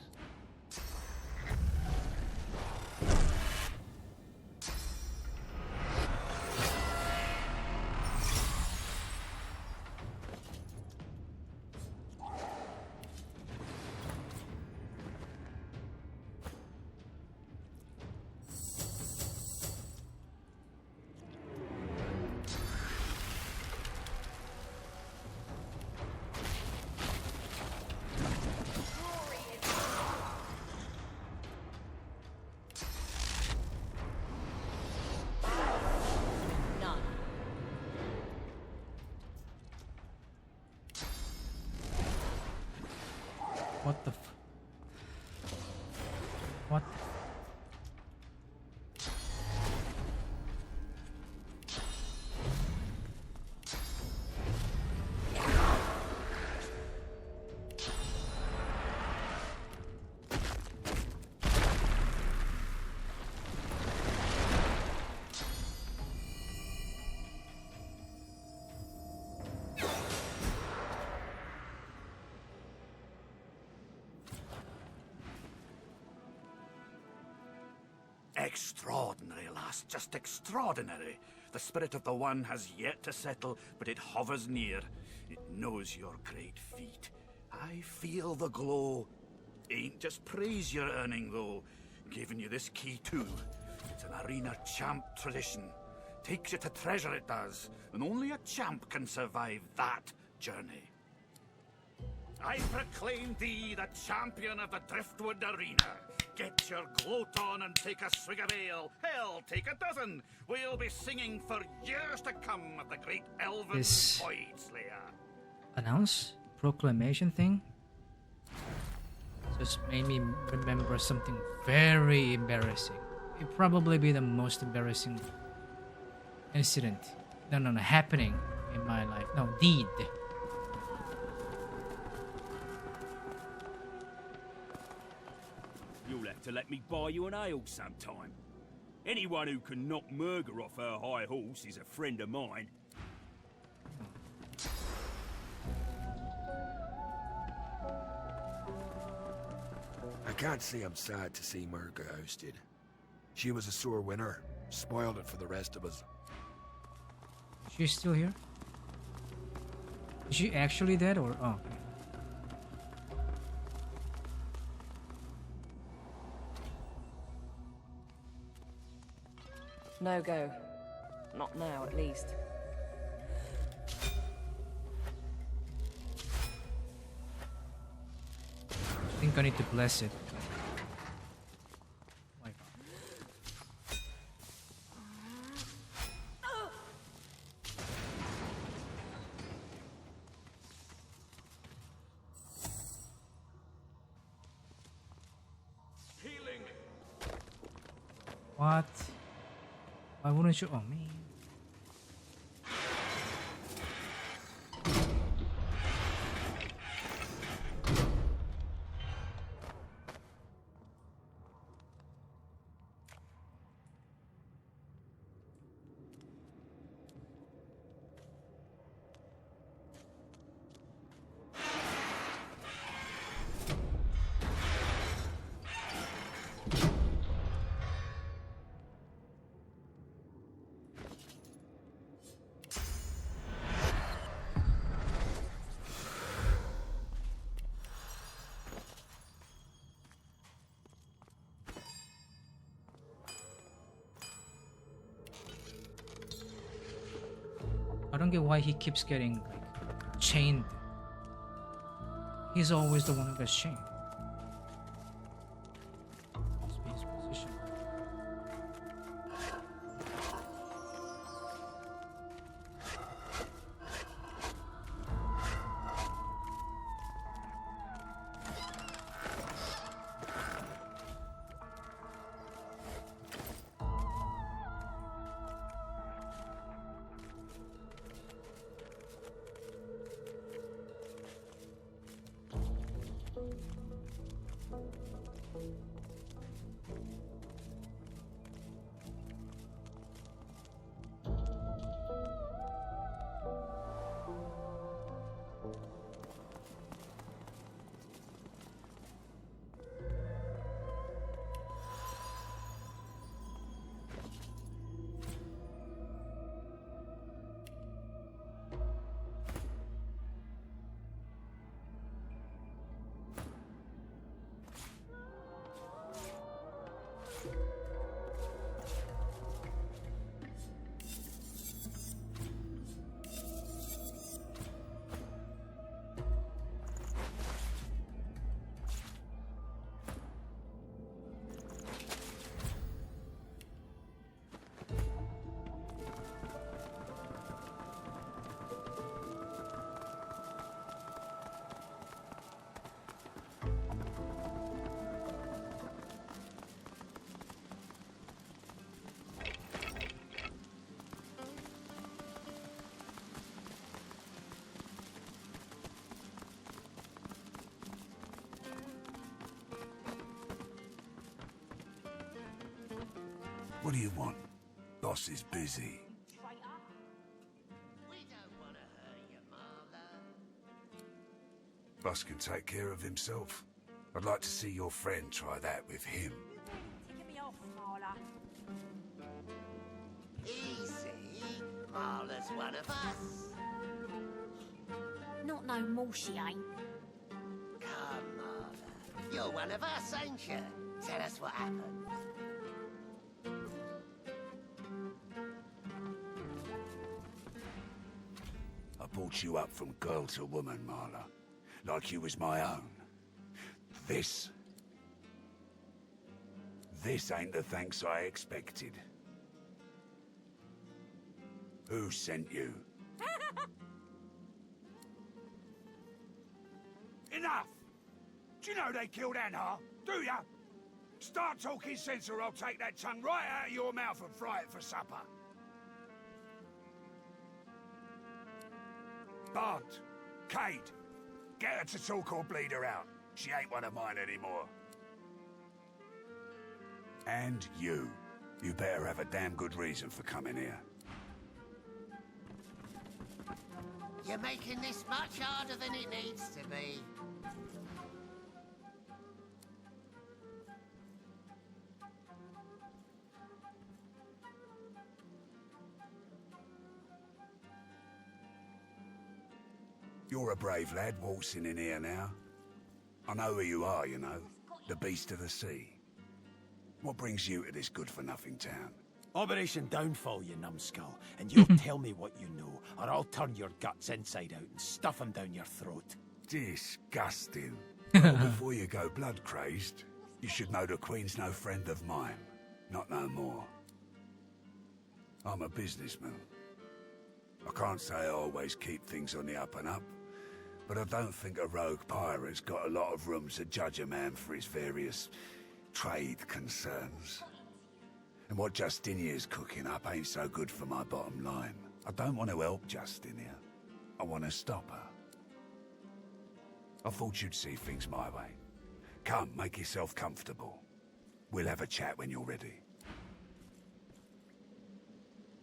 What the What? Extraordinary, lass, just extraordinary. The spirit of the one has yet to settle, but it hovers near. It knows your great feat. I feel the glow. Ain't just praise you're earning, though. Giving you this key, too. It's an arena champ tradition. Takes you to treasure, it does. And only a champ can survive that journey. I proclaim thee the champion of the Driftwood Arena. Get your gloat on and take a swig of ale. Hell, take a dozen. We'll be singing for years to come of the great elven This Void Slayer. Announce proclamation thing just made me remember something very embarrassing. It'd probably be the most embarrassing incident. No, happening in my life. No, deed. You'll have to let me buy you an ale sometime. Anyone who can knock Murga off her high horse is a friend of mine. I can't say I'm sad to see Murga ousted. She was a sore winner. Spoiled it for the rest of us. She's still here? Is she actually dead or... Oh. No go. Not now, at least. I think I need to bless it. What? Why wouldn't you? Oh, man. I don't get why he keeps getting like chained. He's always the one who gets chained. Must be his position. What do you want? Boss is busy. Boss can take care of himself. I'd like to see your friend try that with him. Taking me off, Marla. Easy. Marla's one of us. Not no more, she ain't. Come, Marla. You're one of us, ain't you? Tell us what happened. I brought you up from girl to woman, Marla. Like you was my own. This ain't the thanks I expected. Who sent you? Enough! Do you know they killed Anna? Do ya? Start talking sense or I'll take that tongue right out of your mouth and fry it for supper. Bart, Cade, get her to talk or bleed her out. She ain't one of mine anymore. And you better have a damn good reason for coming here. You're making this much harder than it needs to be. You're a brave lad waltzing in here now. I know who you are, you know. The Beast of the Sea. What brings you to this good-for-nothing town? Operation Downfall, you numbskull. And you'll tell me what you know, or I'll turn your guts inside out and stuff them down your throat. Disgusting. Well, before you go blood-crazed, you should know the Queen's no friend of mine. Not no more. I'm a businessman. I can't say I always keep things on the up and up, but I don't think a rogue pirate's got a lot of room to judge a man for his various trade concerns. And what Justinia's cooking up ain't so good for my bottom line. I don't want to help Justinia. I want to stop her. I thought you'd see things my way. Come, make yourself comfortable. We'll have a chat when you're ready.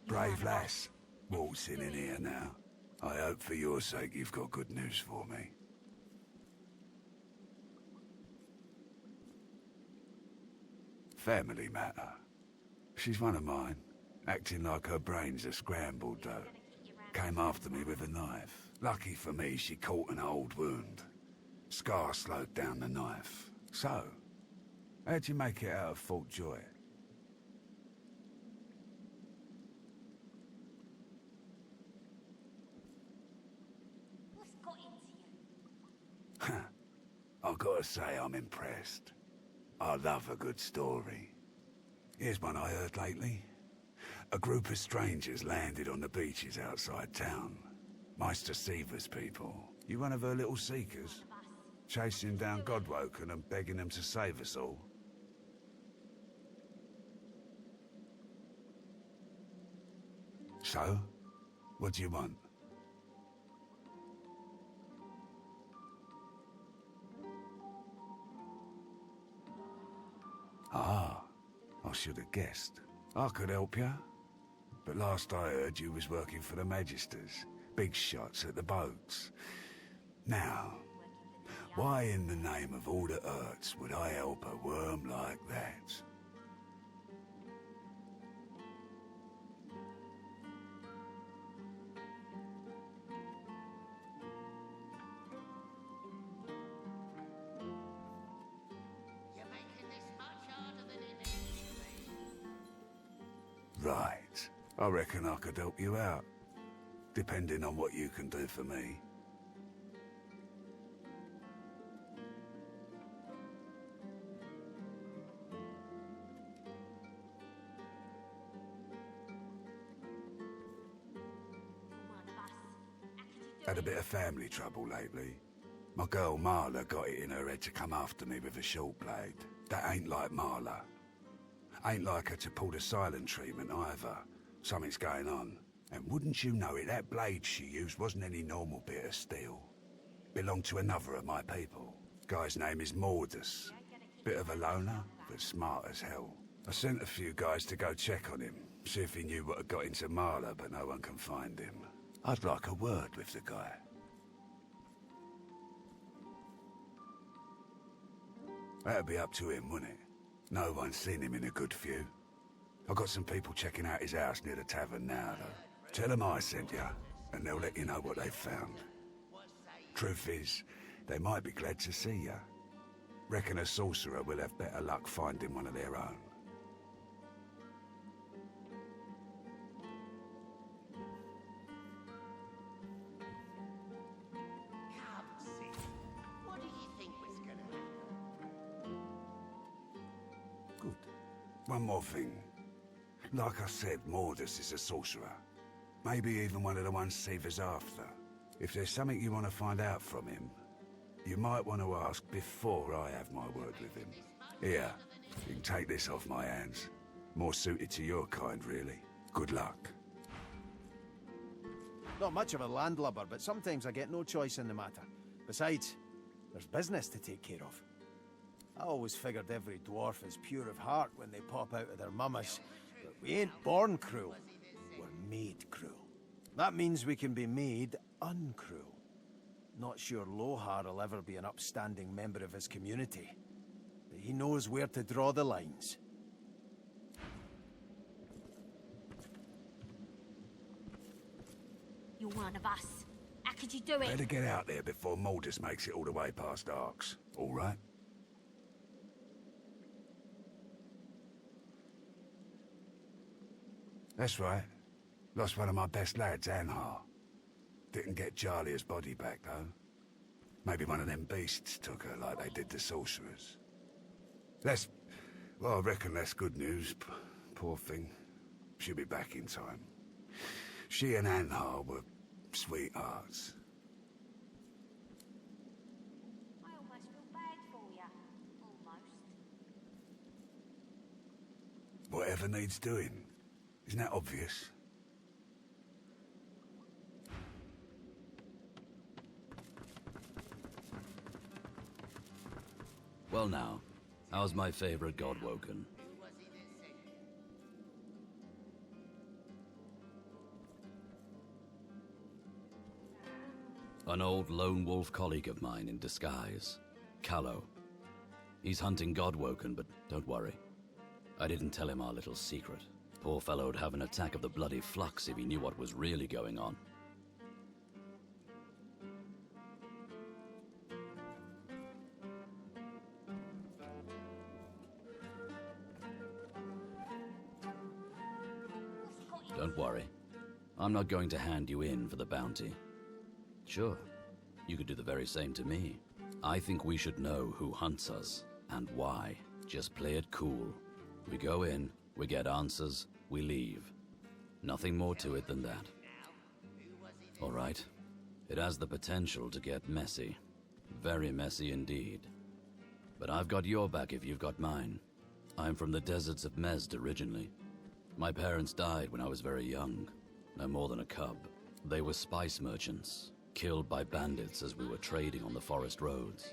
Brave lass, waltzing in here now. I hope for your sake you've got good news for me. Family matter. She's one of mine, acting like her brains are scrambled though. Came after me with a knife. Lucky for me, she caught an old wound. Scar slowed down the knife. So, how'd you make it out of Fort Joy? What's got into you? I've got to say I'm impressed. I love a good story. Here's one I heard lately. A group of strangers landed on the beaches outside town. Meister Seaver's people. You one of her little seekers? Chasing down Godwoken and begging them to save us all? So? What do you want? Ah, I should have guessed. I could help you. But last I heard you was working for the Magisters. Big shots at the boats. Now, why in the name of all that hurts would I help a worm like that? Right. I reckon I could help you out. Depending on what you can do for me. Had a bit of family trouble lately. My girl Marla got it in her head to come after me with a short blade. That ain't like Marla. Ain't like her to pull the silent treatment either. Something's going on. And wouldn't you know it, that blade she used wasn't any normal bit of steel. Belonged to another of my people. Guy's name is Mordus. Bit of a loner, but smart as hell. I sent a few guys to go check on him, see if he knew what had got into Marla, but no one can find him. I'd like a word with the guy. That'd be up to him, wouldn't it? No one's seen him in a good few. I've got some people checking out his house near the tavern now, though. Tell them I sent you, and they'll let you know what they've found. Truth is, they might be glad to see you. Reckon a sorcerer will have better luck finding one of their own. What do you think was gonna happen? Good. One more thing. Like I said, Mordus is a sorcerer. Maybe even one of the ones Seaver's after. If there's something you want to find out from him, you might want to ask before I have my word with him. Here, you can take this off my hands. More suited to your kind, really. Good luck. Not much of a landlubber, but sometimes I get no choice in the matter. Besides, there's business to take care of. I always figured every dwarf is pure of heart when they pop out of their mummas. But we ain't born cruel. We're made cruel. That means we can be made uncruel. Not sure Lohar will ever be an upstanding member of his community. But he knows where to draw the lines. You're one of us. How could you do it? Better get out there before Mordus makes it all the way past Arks. All right? That's right. Lost one of my best lads, Anhar. Didn't get Jalia's body back, though. Maybe one of them beasts took her like they did the sorcerers. Well, I reckon that's good news. Poor thing. She'll be back in time. She and Anhar were sweethearts. I almost feel bad for you. Almost. Whatever whatever needs doing. Isn't that obvious? Well now, how's my favorite god woken? An old lone wolf colleague of mine in disguise, Callow. He's hunting Godwoken, but don't worry. I didn't tell him our little secret. Poor fellow'd have an attack of the bloody flux if he knew what was really going on. Don't worry. I'm not going to hand you in for the bounty. Sure, you could do the very same to me. I think we should know who hunts us and why. Just play it cool. We go in, we get answers, we leave. Nothing more to it than that. All right. It has the potential to get messy. Very messy indeed. But I've got your back if you've got mine. I'm from the deserts of Mezd originally. My parents died when I was very young, no more than a cub. They were spice merchants, killed by bandits as we were trading on the forest roads.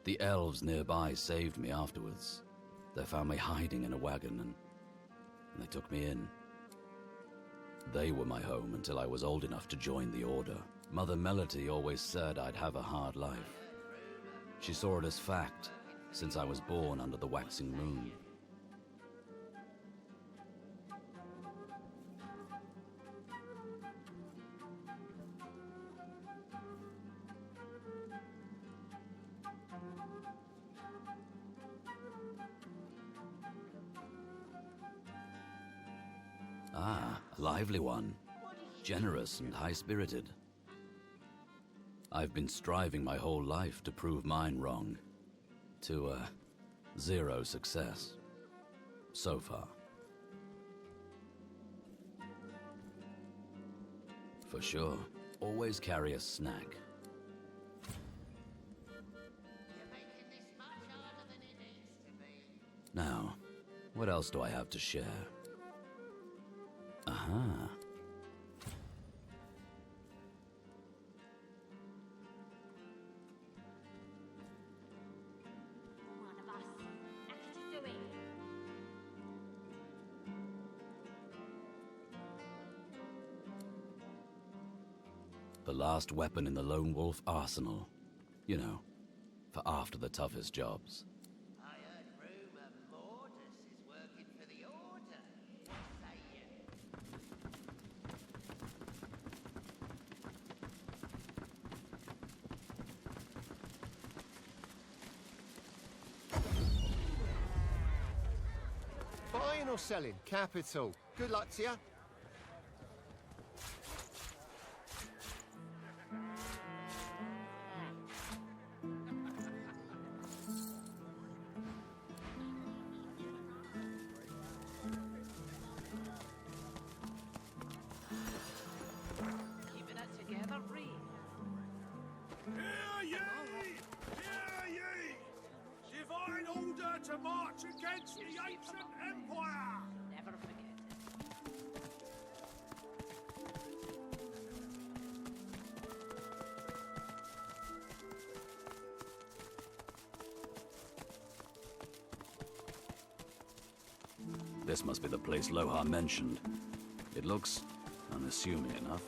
The elves nearby saved me afterwards. They found me hiding in a wagon and they took me in. They were my home until I was old enough to join the Order. Mother Melody always said I'd have a hard life. She saw it as fact, since I was born under the waxing moon. Ah, a lively one. Generous and high-spirited. I've been striving my whole life to prove mine wrong. To, zero success. So far. For sure, always carry a snack. Now, what else do I have to share? Aha. The last weapon in the Lone Wolf arsenal. You know, for after the toughest jobs. Buying or selling? Capital. Good luck to you. Keeping it together, Reeve. Hear ye! Hear ye! Divine order to march against the ancient empire! Never forget it. This must be the place Lohar mentioned. It looks unassuming enough.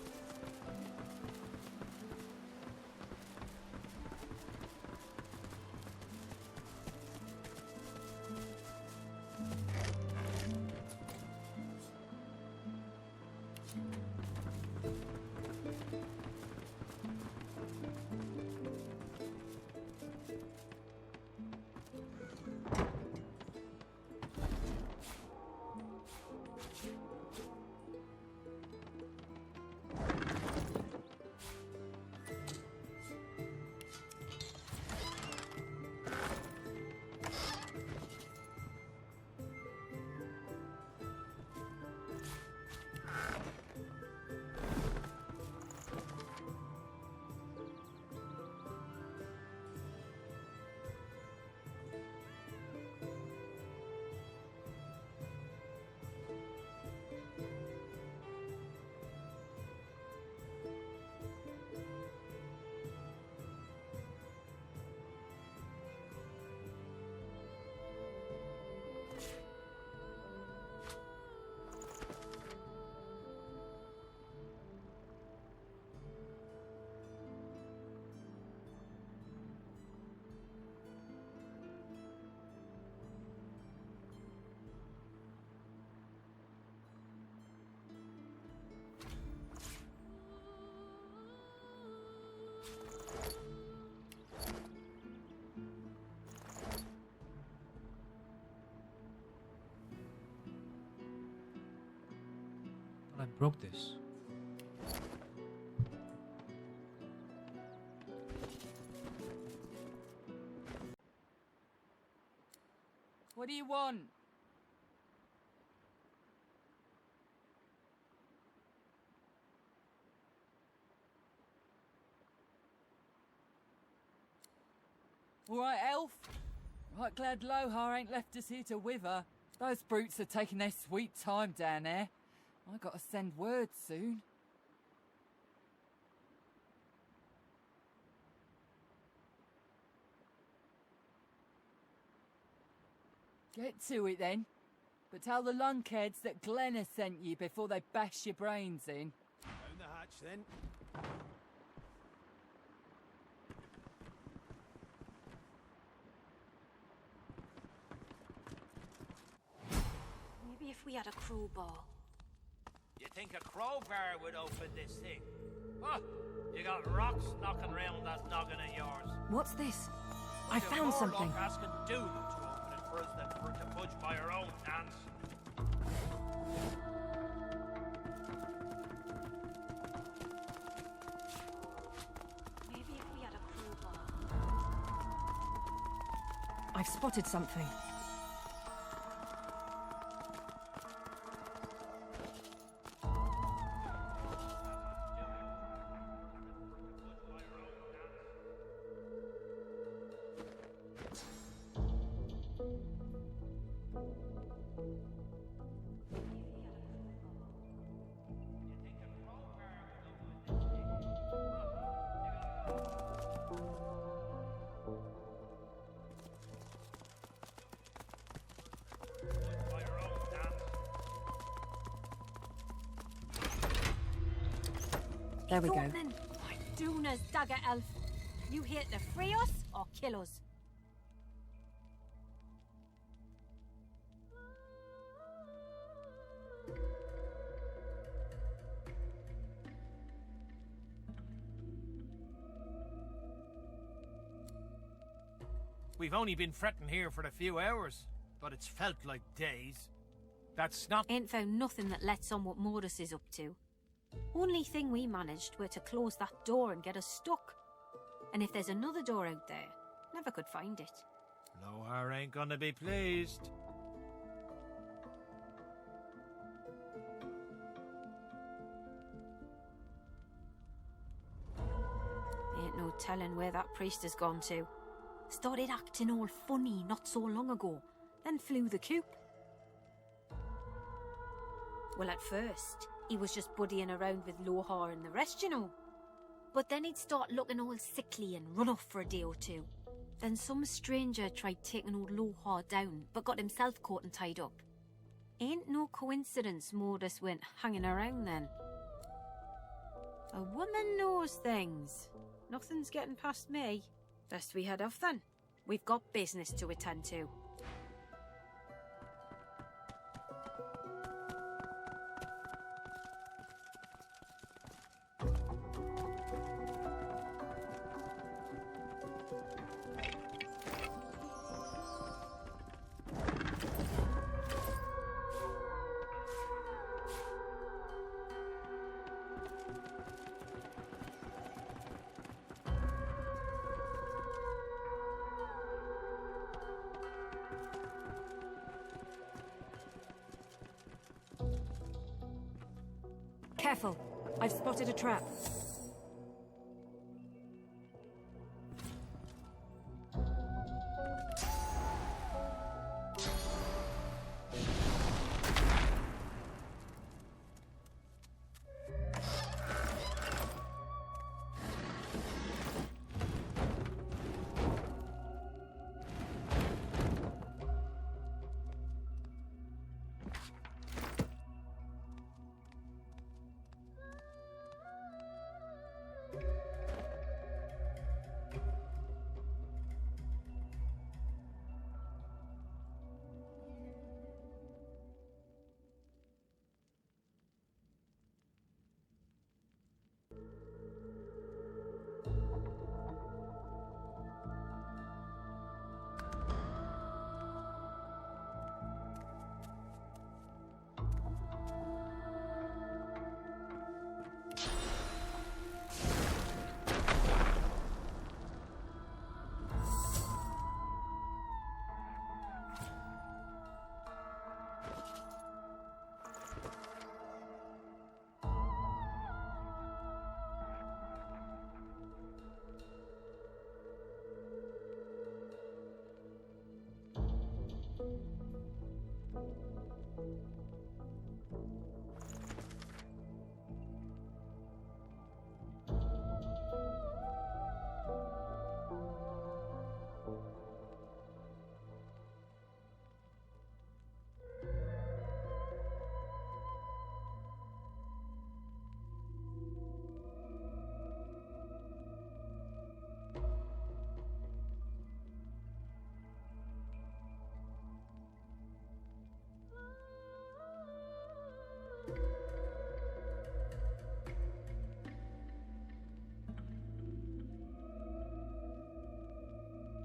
I broke this. What do you want? All right, Elf. Right glad Lohar ain't left us here to wither. Those brutes are taking their sweet time down there. I gotta send word soon. Get to it then. But tell the lunkheads that Glenn has sent you before they bash your brains in. Down the hatch then. Maybe if we had a crowbar. You think a crowbar would open this thing? Huh? You got rocks knocking round that noggin of yours. What's this? I found something. More luck asking Doodle to open it for us than for it to budge by our own hands. Maybe if we had a crowbar. I've spotted something. There we go. Thornton, Duna's dagger elf. You here to free us or kill us? We've only been fretting here for a few hours, but it's felt like days. That's not... Ain't found nothing that lets on what Morris is up to. Only thing we managed were to close that door and get us stuck. And if there's another door out there, never could find it. Lohar ain't gonna be pleased. Ain't no telling where that priest has gone to. Started acting all funny not so long ago, then flew the coop. Well, at first, he was just buddying around with Lohar and the rest, you know. But then he'd start looking all sickly and run off for a day or two. Then some stranger tried taking old Lohar down, but got himself caught and tied up. Ain't no coincidence Morris went hanging around then. A woman knows things. Nothing's getting past me. Best we head off then. We've got business to attend to. Careful. I've spotted a trap.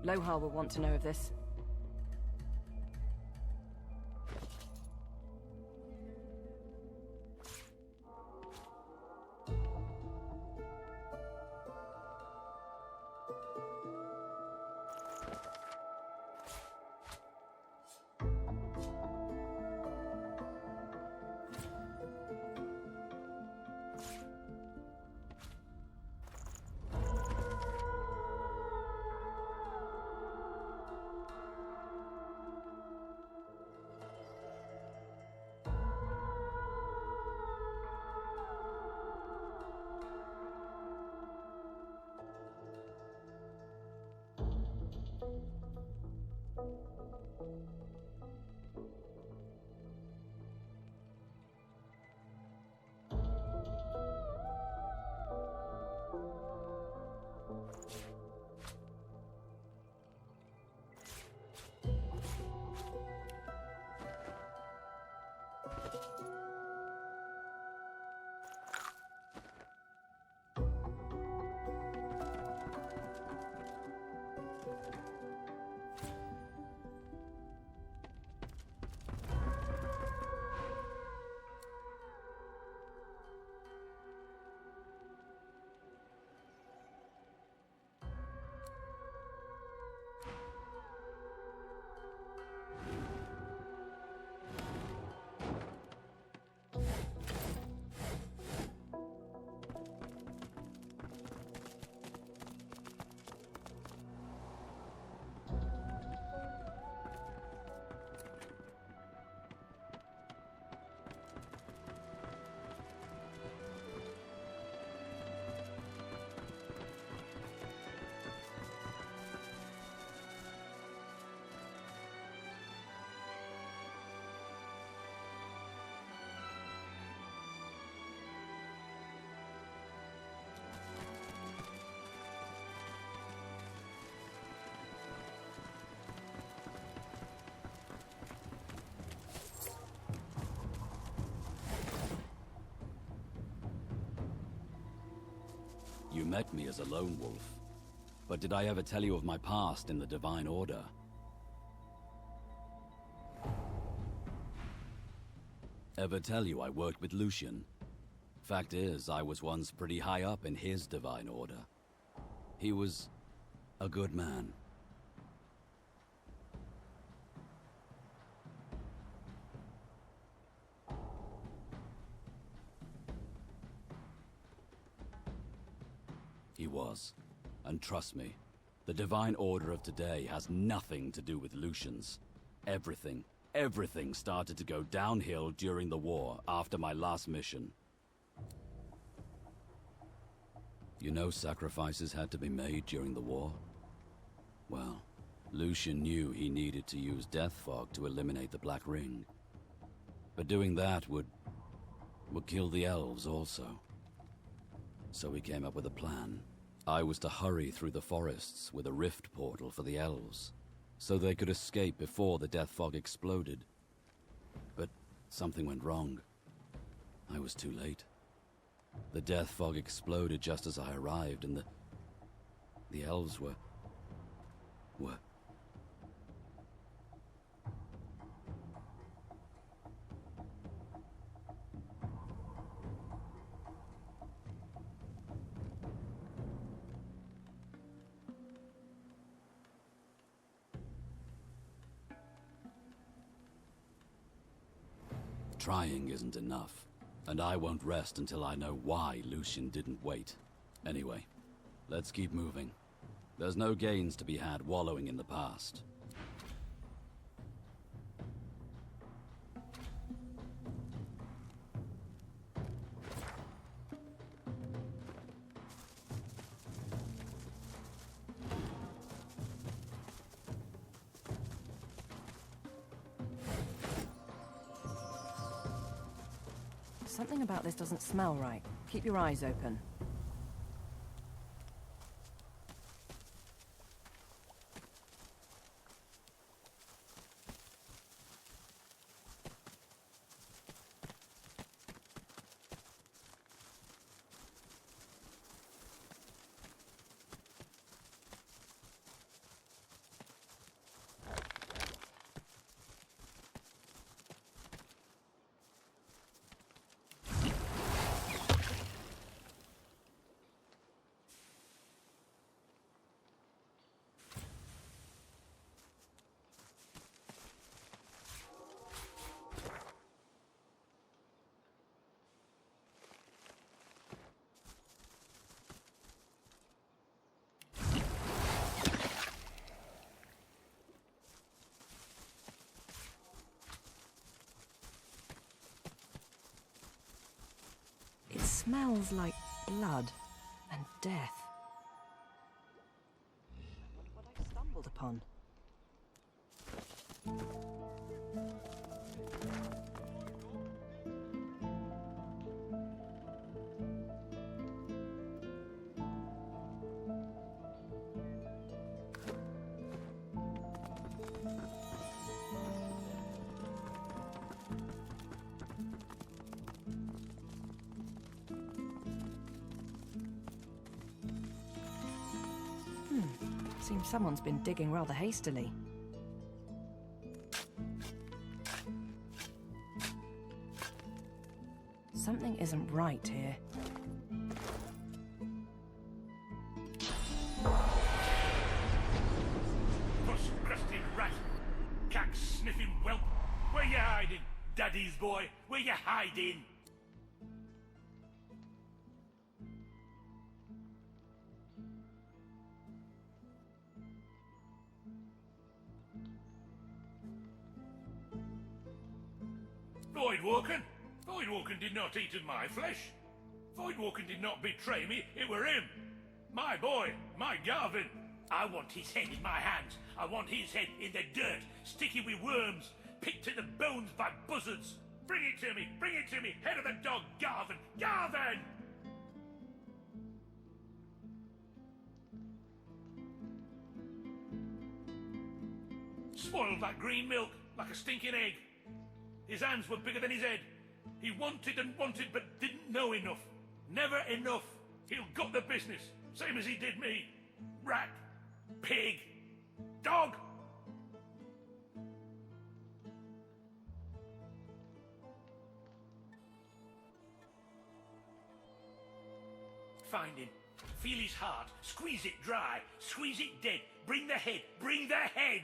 Lohar will want to know of this. You met me as a lone wolf. But did I ever tell you of my past in the Divine Order? Ever tell you I worked with Lucian? Fact is, I was once pretty high up in his Divine Order. He was a good man. He was. And trust me, the Divine Order of today has nothing to do with Lucian's. Everything started to go downhill during the war after my last mission. You know sacrifices had to be made during the war? Well, Lucian knew he needed to use death fog to eliminate the Black Ring. But doing that would kill the elves also. So he came up with a plan. I was to hurry through the forests with a rift portal for the elves, so they could escape before the death fog exploded. But something went wrong. I was too late. The death fog exploded just as I arrived, and the elves were... Trying isn't enough, and I won't rest until I know why Lucian didn't wait. Anyway, let's keep moving. There's no gains to be had wallowing in the past. Something about this doesn't smell right. Keep your eyes open. smells like blood and death. What I've stumbled upon. Seems someone's been digging rather hastily. Something isn't right here. Puss-crusted rat! Cack-sniffing whelp! Where you hiding, Daddy's boy? Where you hiding? Voidwalken? Voidwalken did not eat of my flesh. Voidwalken did not betray me, it were him. My boy, my Garvin. I want his head in my hands. I want his head in the dirt, sticky with worms, picked to the bones by buzzards. Bring it to me, bring it to me, head of the dog, Garvin, Garvin! Spoiled like green milk, like a stinking egg. His hands were bigger than his head. He wanted and wanted, but didn't know enough. Never enough. He'll got the business, same as he did me. Rat, pig, dog. Find him. Feel his heart. Squeeze it dry. Squeeze it dead. Bring the head. Bring the head.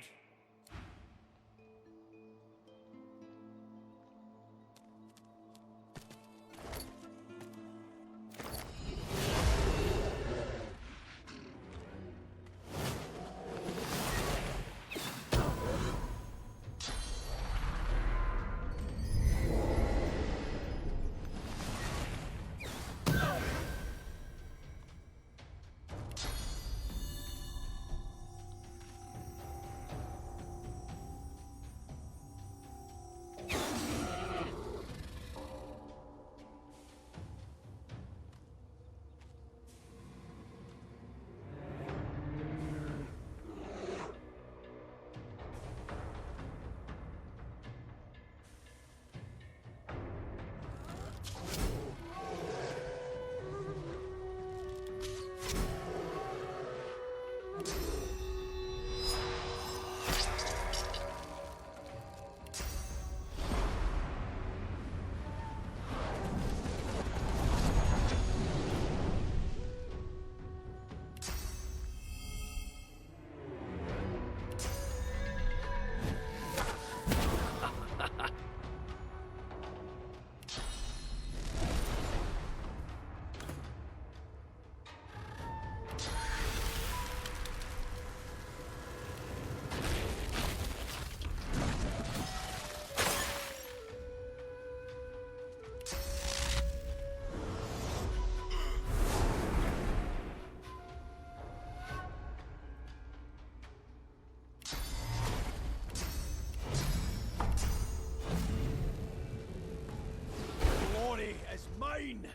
Mine!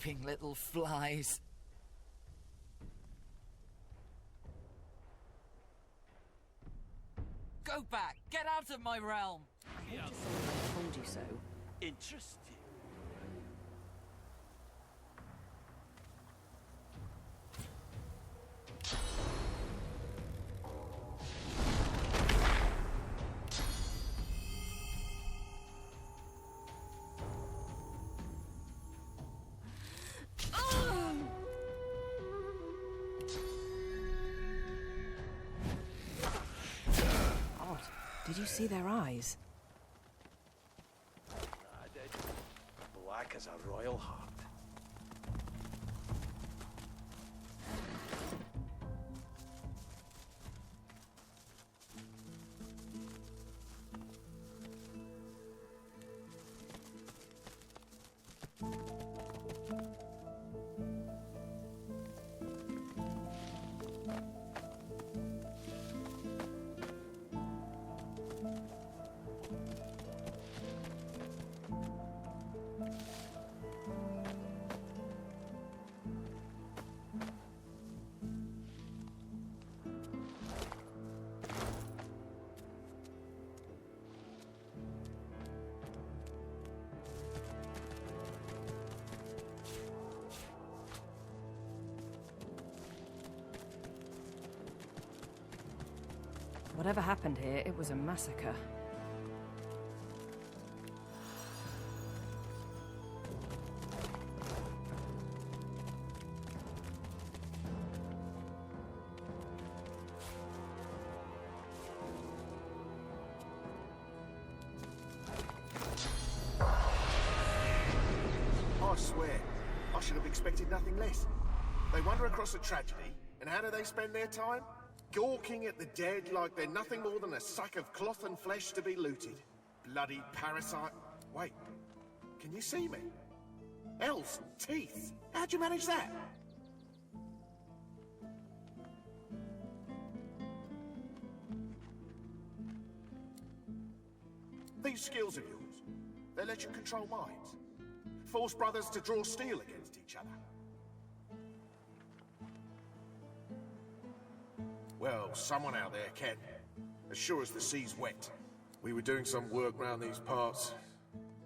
Creeping little flies. Go back! Get out of my realm! I hate to say I told you so. Interesting. Odd. Did you see their eyes? Black as a royal heart. Whatever happened here, it was a massacre. I swear, I should have expected nothing less. They wander across a tragedy, and how do they spend their time? Gawking at the dead like they're nothing more than a sack of cloth and flesh to be looted. Bloody parasite. Wait, can you see me? Elves, teeth. How'd you manage that? These skills of yours, they let you control minds. Force brothers to draw steel against each other. Well, someone out there can. As sure as the sea's wet. We were doing some work round these parts.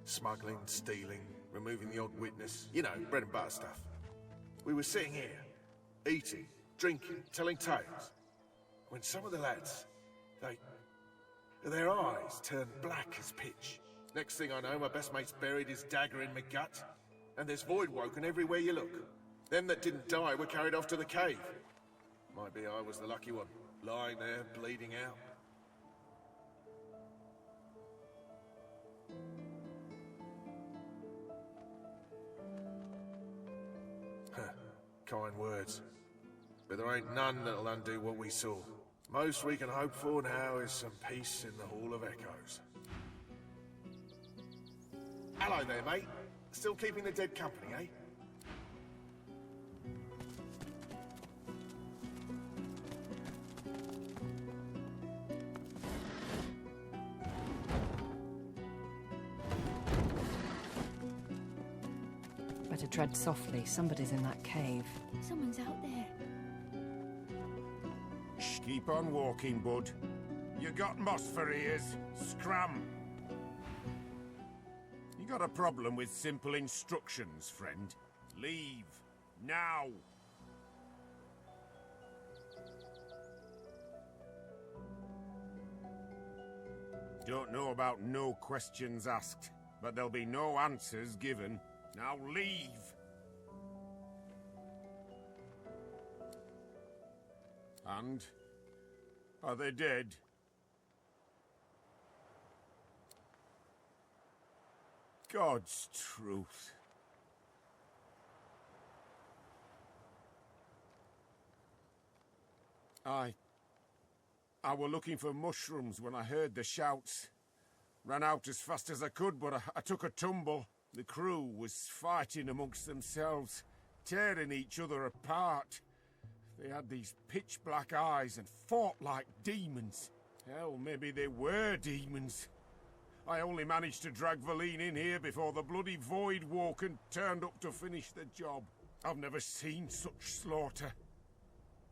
Smuggling, stealing, removing the odd witness. You know, bread and butter stuff. We were sitting here, eating, drinking, telling tales. When some of the lads, their eyes turned black as pitch. Next thing I know, my best mate's buried his dagger in my gut. And there's void woken everywhere you look. Them that didn't die were carried off to the cave. Might be I was the lucky one, lying there, bleeding out. Kind words. But there ain't none that'll undo what we saw. Most we can hope for now is some peace in the Hall of Echoes. Hello there, mate. Still keeping the dead company, eh? Better tread softly. Somebody's in that cave. Someone's out there. Keep on walking, bud. You got moss for ears. Scram. You got a problem with simple instructions, friend. Leave. Now. Don't know about no questions asked, but there'll be no answers given. Now leave! And? Are they dead? God's truth. I were looking for mushrooms when I heard the shouts. Ran out as fast as I could, but I took a tumble. The crew was fighting amongst themselves, tearing each other apart. They had these pitch-black eyes and fought like demons. Hell, maybe they were demons. I only managed to drag Valine in here before the bloody Void Woken turned up to finish the job. I've never seen such slaughter.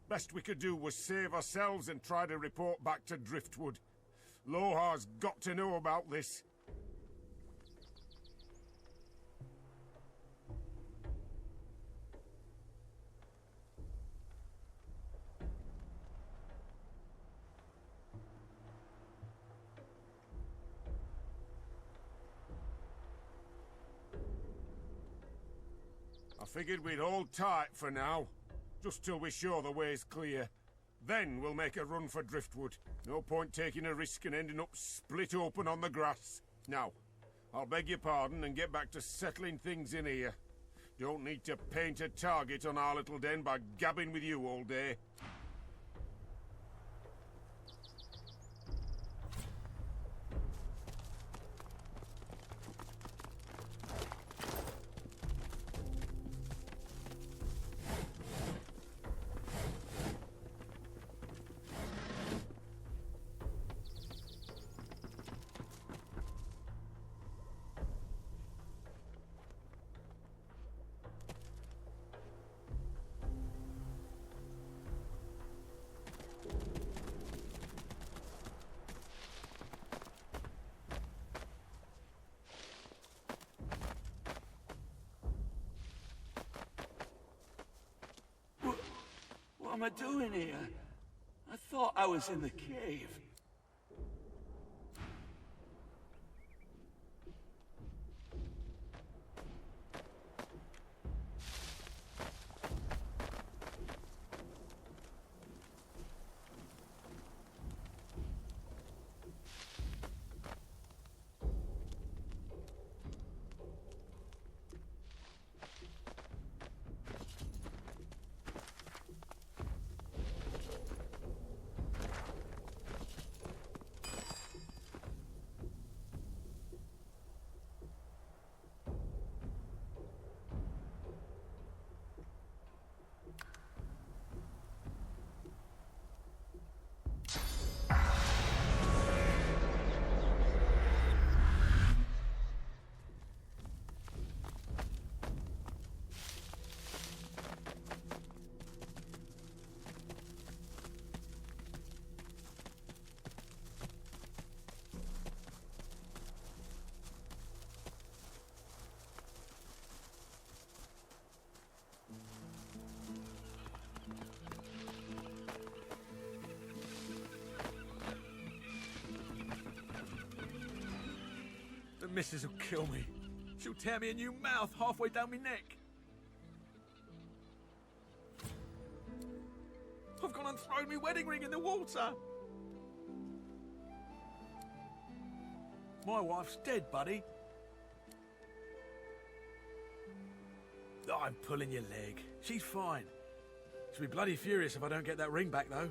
Best we could do was save ourselves and try to report back to Driftwood. Lohar's got to know about this. I figured we'd hold tight for now, just till we're sure the way's clear. Then we'll make a run for Driftwood. No point taking a risk and ending up split open on the grass. Now, I'll beg your pardon and get back to settling things in here. Don't need to paint a target on our little den by gabbing with you all day. What am I doing here? I thought I was in the cave. The missus will kill me. She'll tear me a new mouth halfway down my neck. I've gone and thrown my wedding ring in the water. My wife's dead, buddy. I'm pulling your leg. She's fine. She'll be bloody furious if I don't get that ring back, though.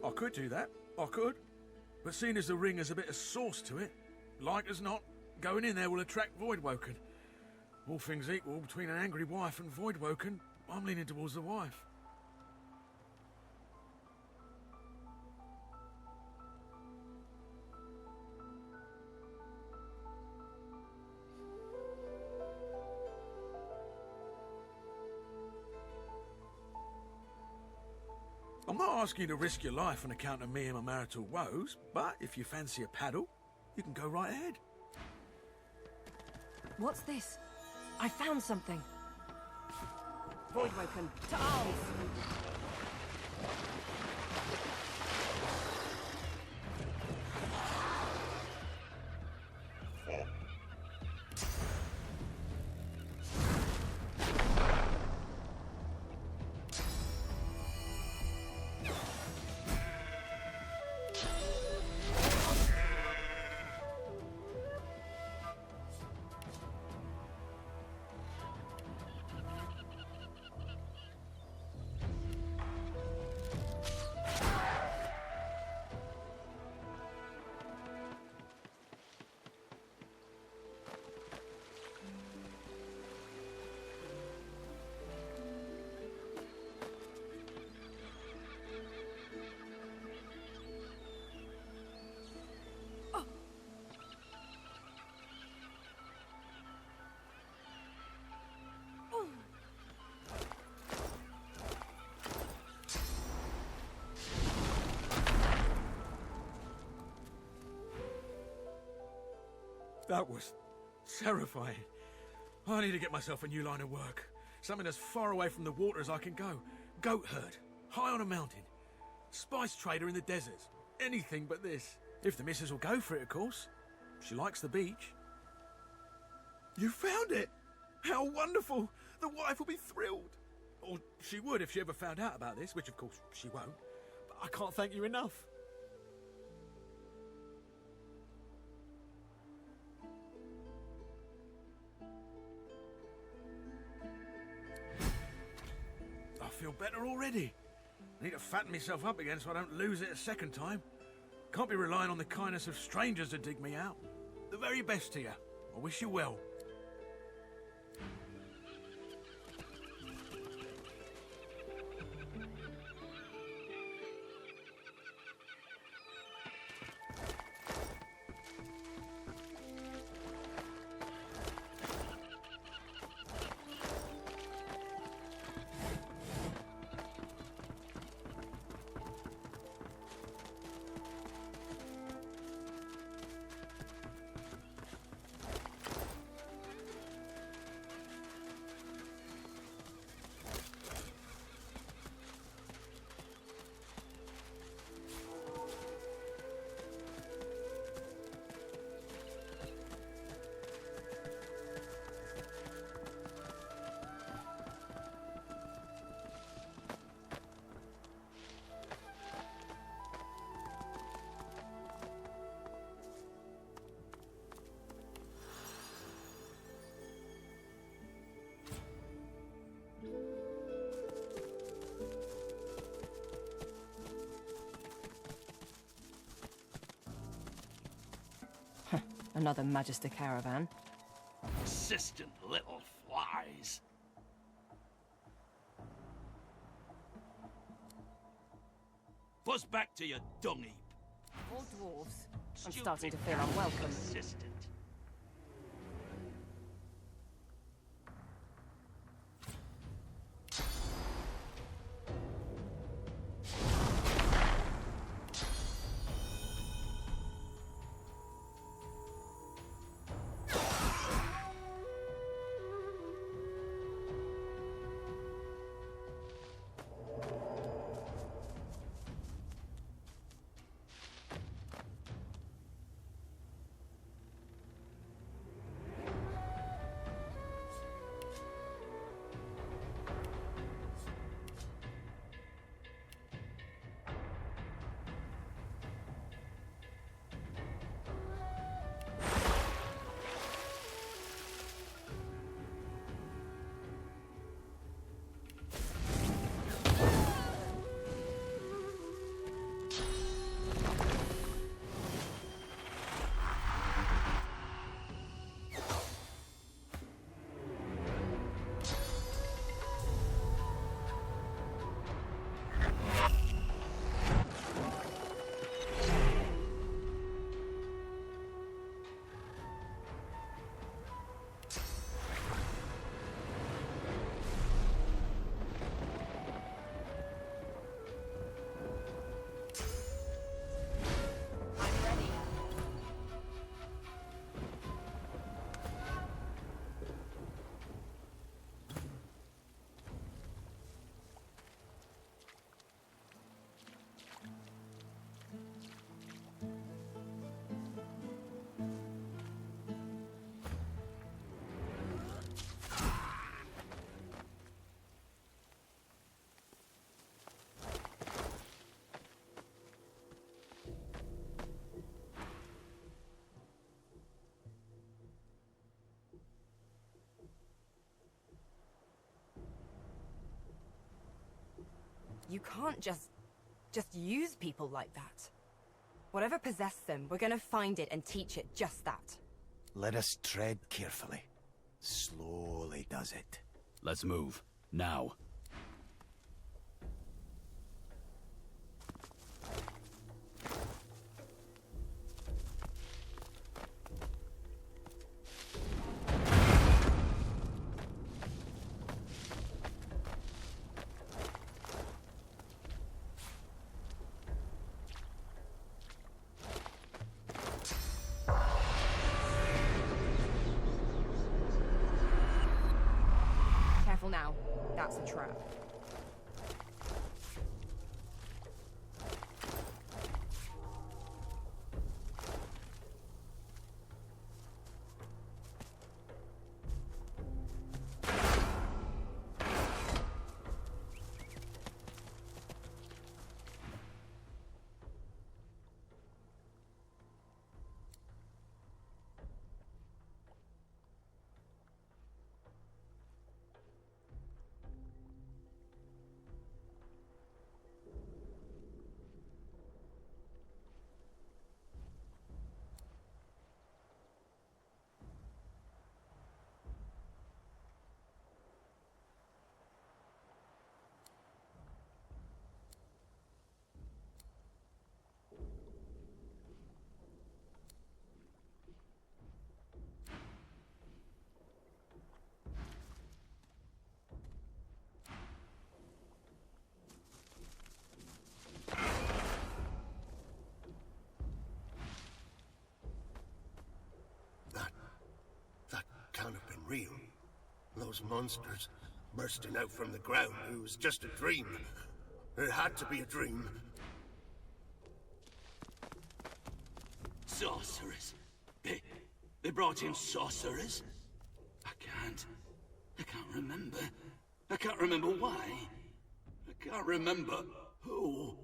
I could do that. I could. But seeing as the ring has a bit of sauce to it, like as not, going in there will attract Voidwoken. All things equal, between an angry wife and Voidwoken, I'm leaning towards the wife. I'm not asking you to risk your life on account of me and my marital woes, but if you fancy a paddle, you can go right ahead. What's this? I found something. Voidwoken, to arms! That was terrifying. I need to get myself a new line of work. Something as far away from the water as I can go. Goat herd, high on a mountain. Spice trader in the desert. Anything but this. If the missus will go for it, of course. She likes the beach. You found it! How wonderful! The wife will be thrilled. Or she would if she ever found out about this, which of course she won't. But I can't thank you enough. I feel better already. I need to fatten myself up again so I don't lose it a second time. Can't be relying on the kindness of strangers to dig me out. The very best to you. I wish you well. Another Magister caravan. Persistent little flies. Buzz back to your dung heap. More dwarves. I'm starting to feel unwelcome. Persistent. You can't just use people like that. Whatever possessed them, we're gonna find it and teach it just that. Let us tread carefully. Slowly does it. Let's move. Now. that's a trap. Can't have been real. Those monsters bursting out from the ground, it was just a dream. It had to be a dream. Sorcerers. They brought in sorcerers? I can't remember. I can't remember why. I can't remember who.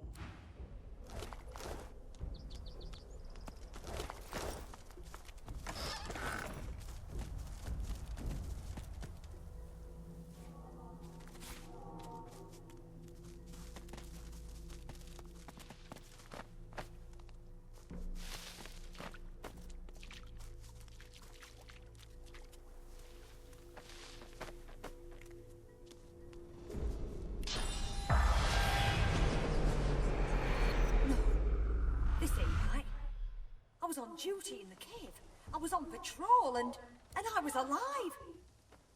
I was on duty in the cave. I was on patrol and I was alive.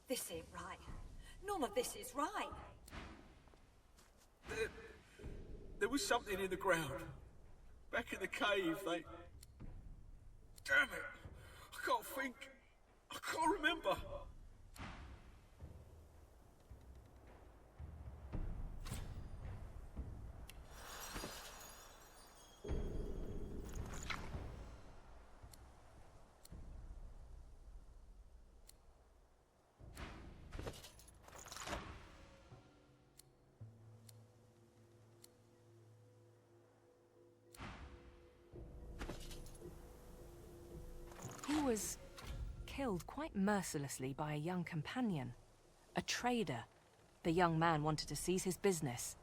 This ain't right. None of this is right. There was something in the ground. Back in the cave, they... Damn it! I can't think. I can't remember. He was killed quite mercilessly by a young companion, a trader. The young man wanted to seize his business.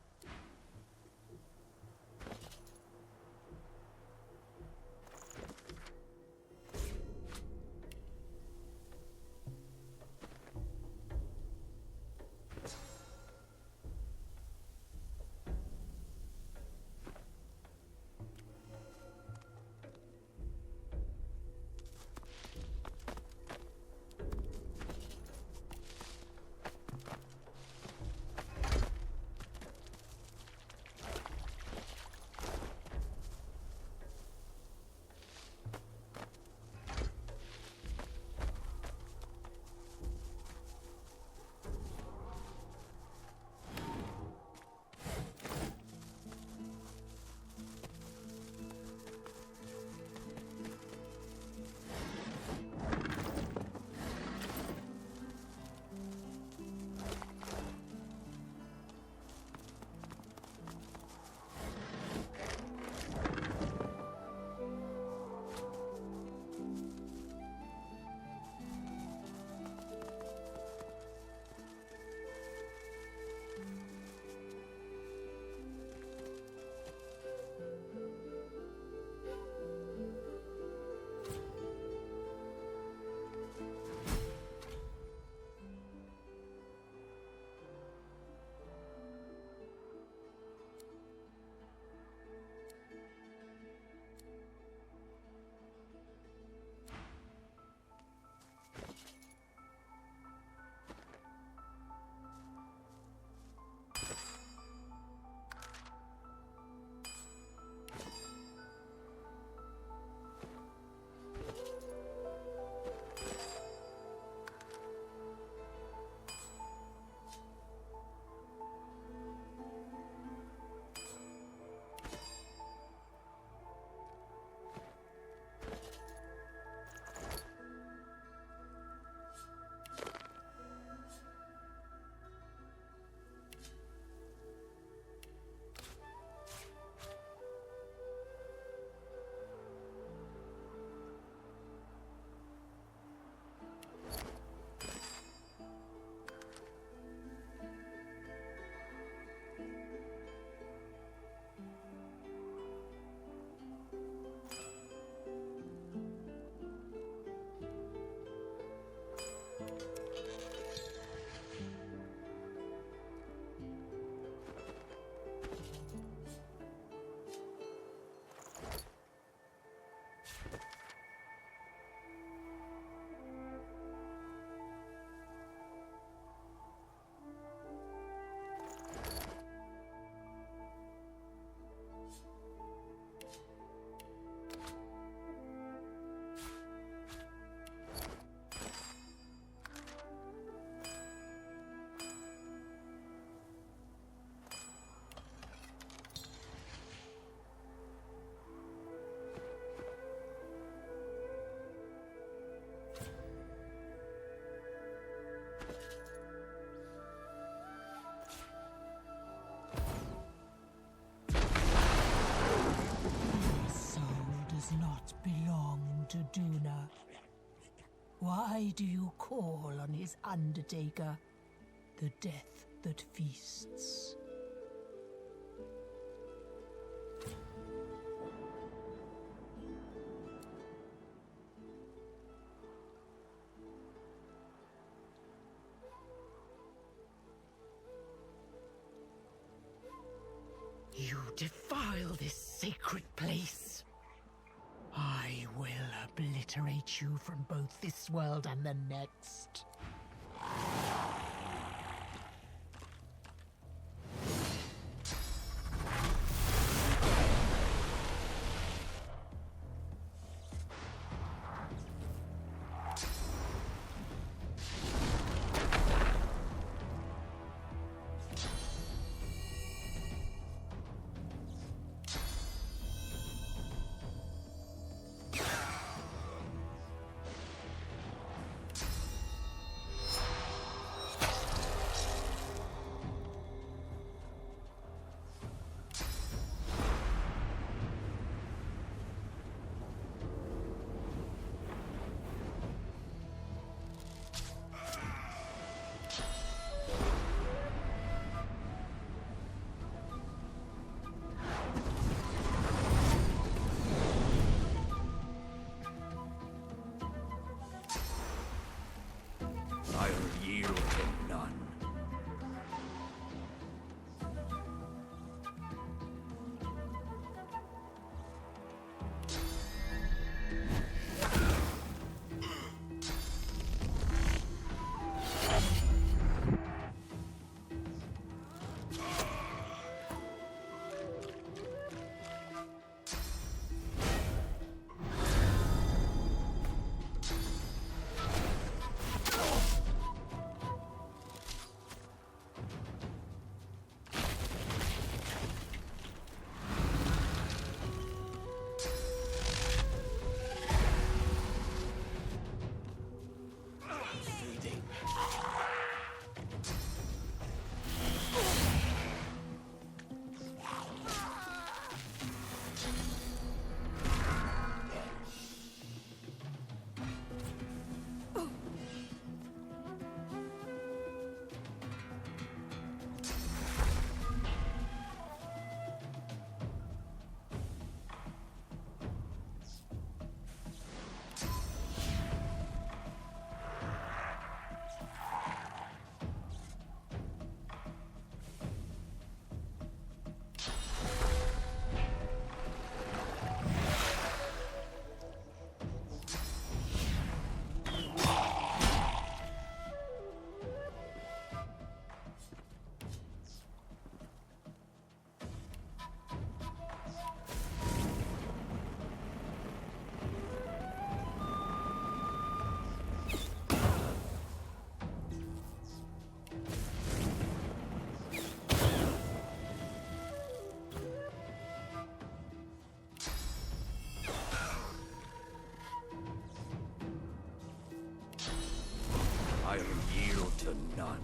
Why do you call on his undertaker? The death that feasts. You defile this sacred place. I will obliterate you from both this world and the next. I'll yield to none. I'll yield to none.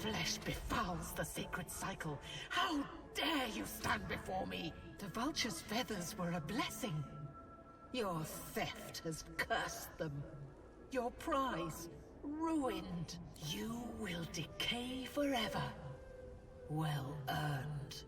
flesh befouls the sacred cycle. How dare you stand before me? The vulture's feathers were a blessing. Your theft has cursed them. Your prize ruined. You will decay forever. Well earned.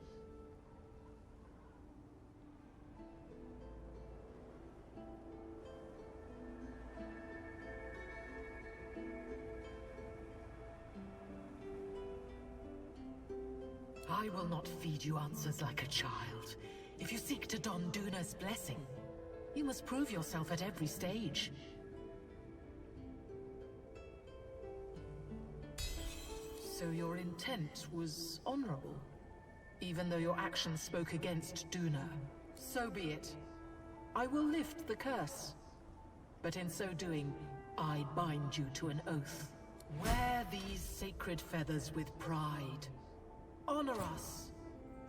I will not feed you answers like a child. If you seek to don Duna's blessing, you must prove yourself at every stage. So your intent was honorable, even though your actions spoke against Duna. So be it. I will lift the curse. But in so doing, I bind you to an oath. Wear these sacred feathers with pride. Honor us,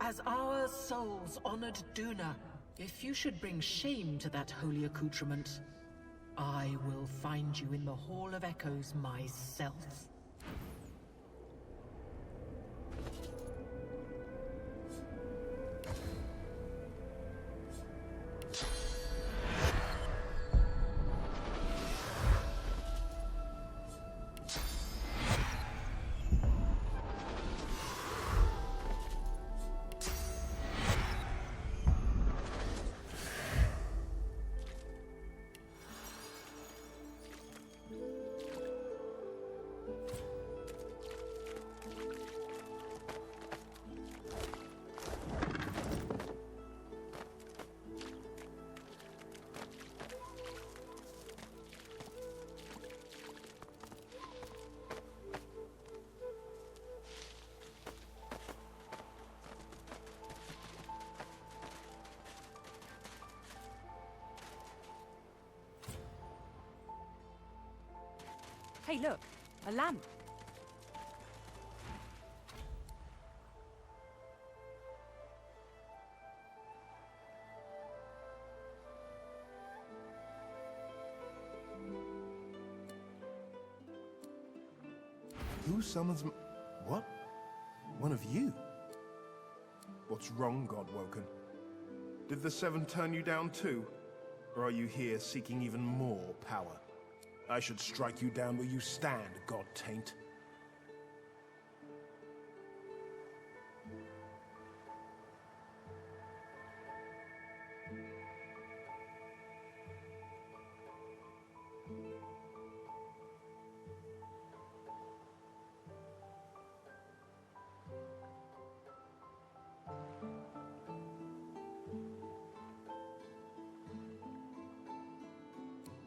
as our souls honored Duna. If you should bring shame to that holy accoutrement, I will find you in the Hall of Echoes myself. Hey, look, a lamp. Who summons m- What? One of you? What's wrong, Godwoken? Did the Seven turn you down too? Or are you here seeking even more power? I should strike you down where you stand, God Taint.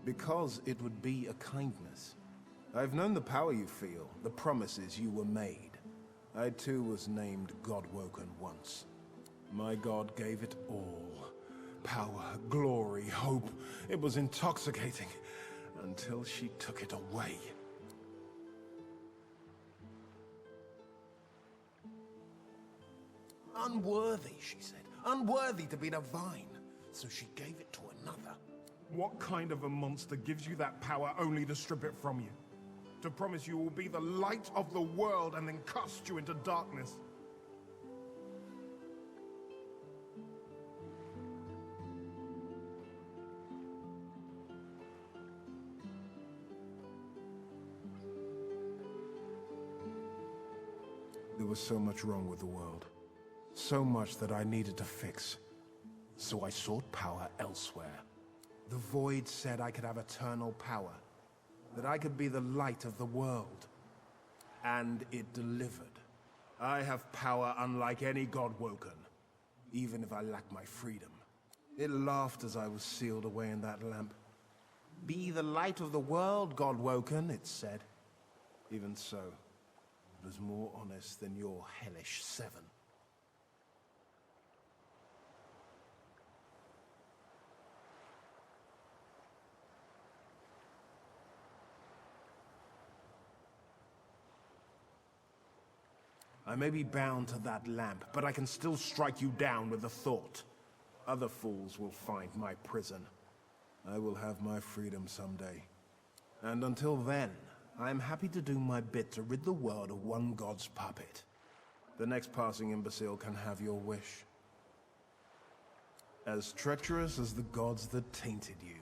Because it would be a kindness. I've known the power you feel, the promises you were made. I too was named Godwoken once. My god gave it all. Power, glory, hope. It was intoxicating. Until she took it away. Unworthy, she said. Unworthy to be divine. So she gave it to another. What kind of a monster gives you that power only to strip it from you? To promise you will be the light of the world and then cast you into darkness? There was so much wrong with the world. So much that I needed to fix. So I sought power elsewhere. The Void said I could have eternal power. That I could be the light of the world. And it delivered. I have power unlike any Godwoken. Even if I lack my freedom. It laughed as I was sealed away in that lamp. Be the light of the world, Godwoken, it said. Even so, it was more honest than your hellish Seven. I may be bound to that lamp, but I can still strike you down with the thought. Other fools will find my prison. I will have my freedom someday. And until then, I am happy to do my bit to rid the world of one god's puppet. The next passing imbecile can have your wish. As treacherous as the gods that tainted you.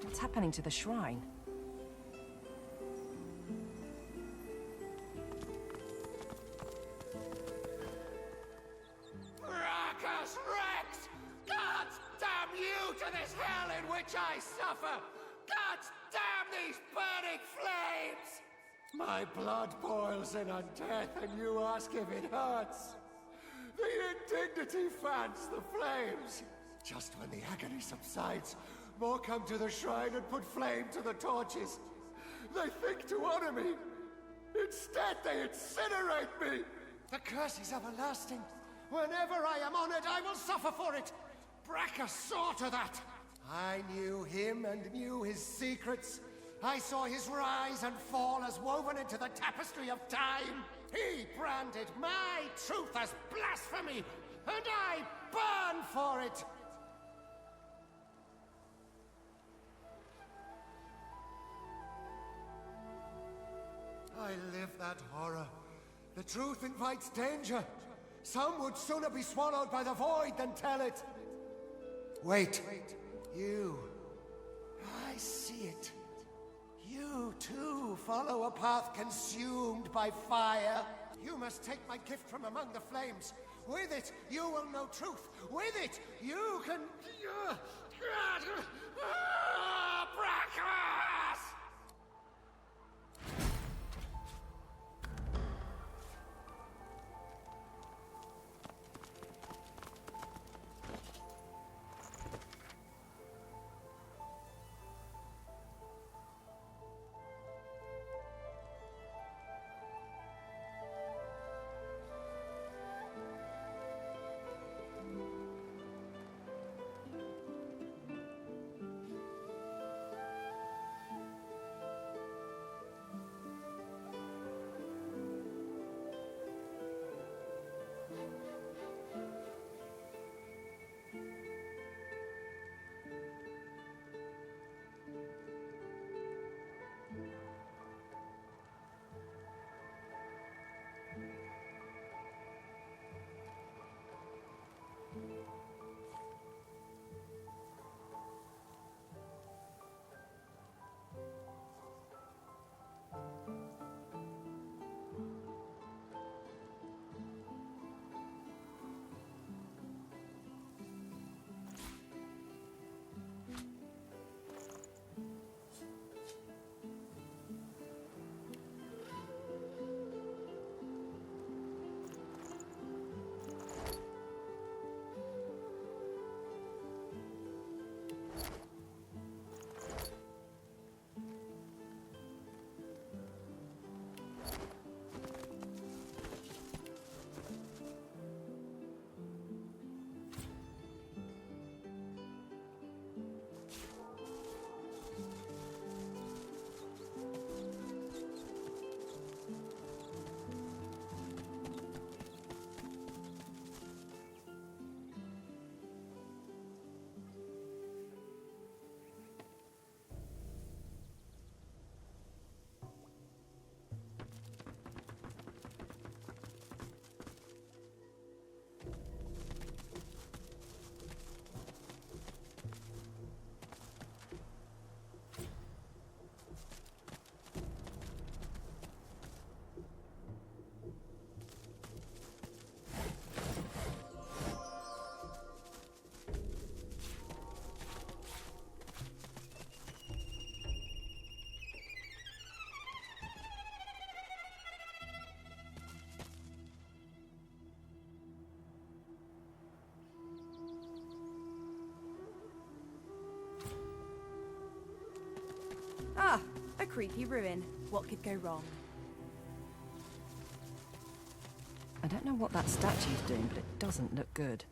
What's happening to the shrine? Rackus Rex! Gods damn you to this hell in which I suffer! Gods damn these burning flames! My blood boils in on death, and you ask if it hurts. The indignity fans the flames. Just when the agony subsides, more come to the shrine and put flame to the torches. They think to honor me. Instead, they incinerate me. The curse is everlasting. Whenever I am honored, I will suffer for it. Bracca saw to that. I knew him and knew his secrets. I saw his rise and fall as woven into the tapestry of time. He branded my truth as blasphemy, and I burn for it. I live that horror. The truth invites danger. Some would sooner be swallowed by the void than tell it. Wait. You. I see it. You, too, follow a path consumed by fire. You must take my gift from among the flames. With it, you will know truth. With it, you can... Bracchus! creepy ruin. What could go wrong? I don't know what that statue's doing, but it doesn't look good.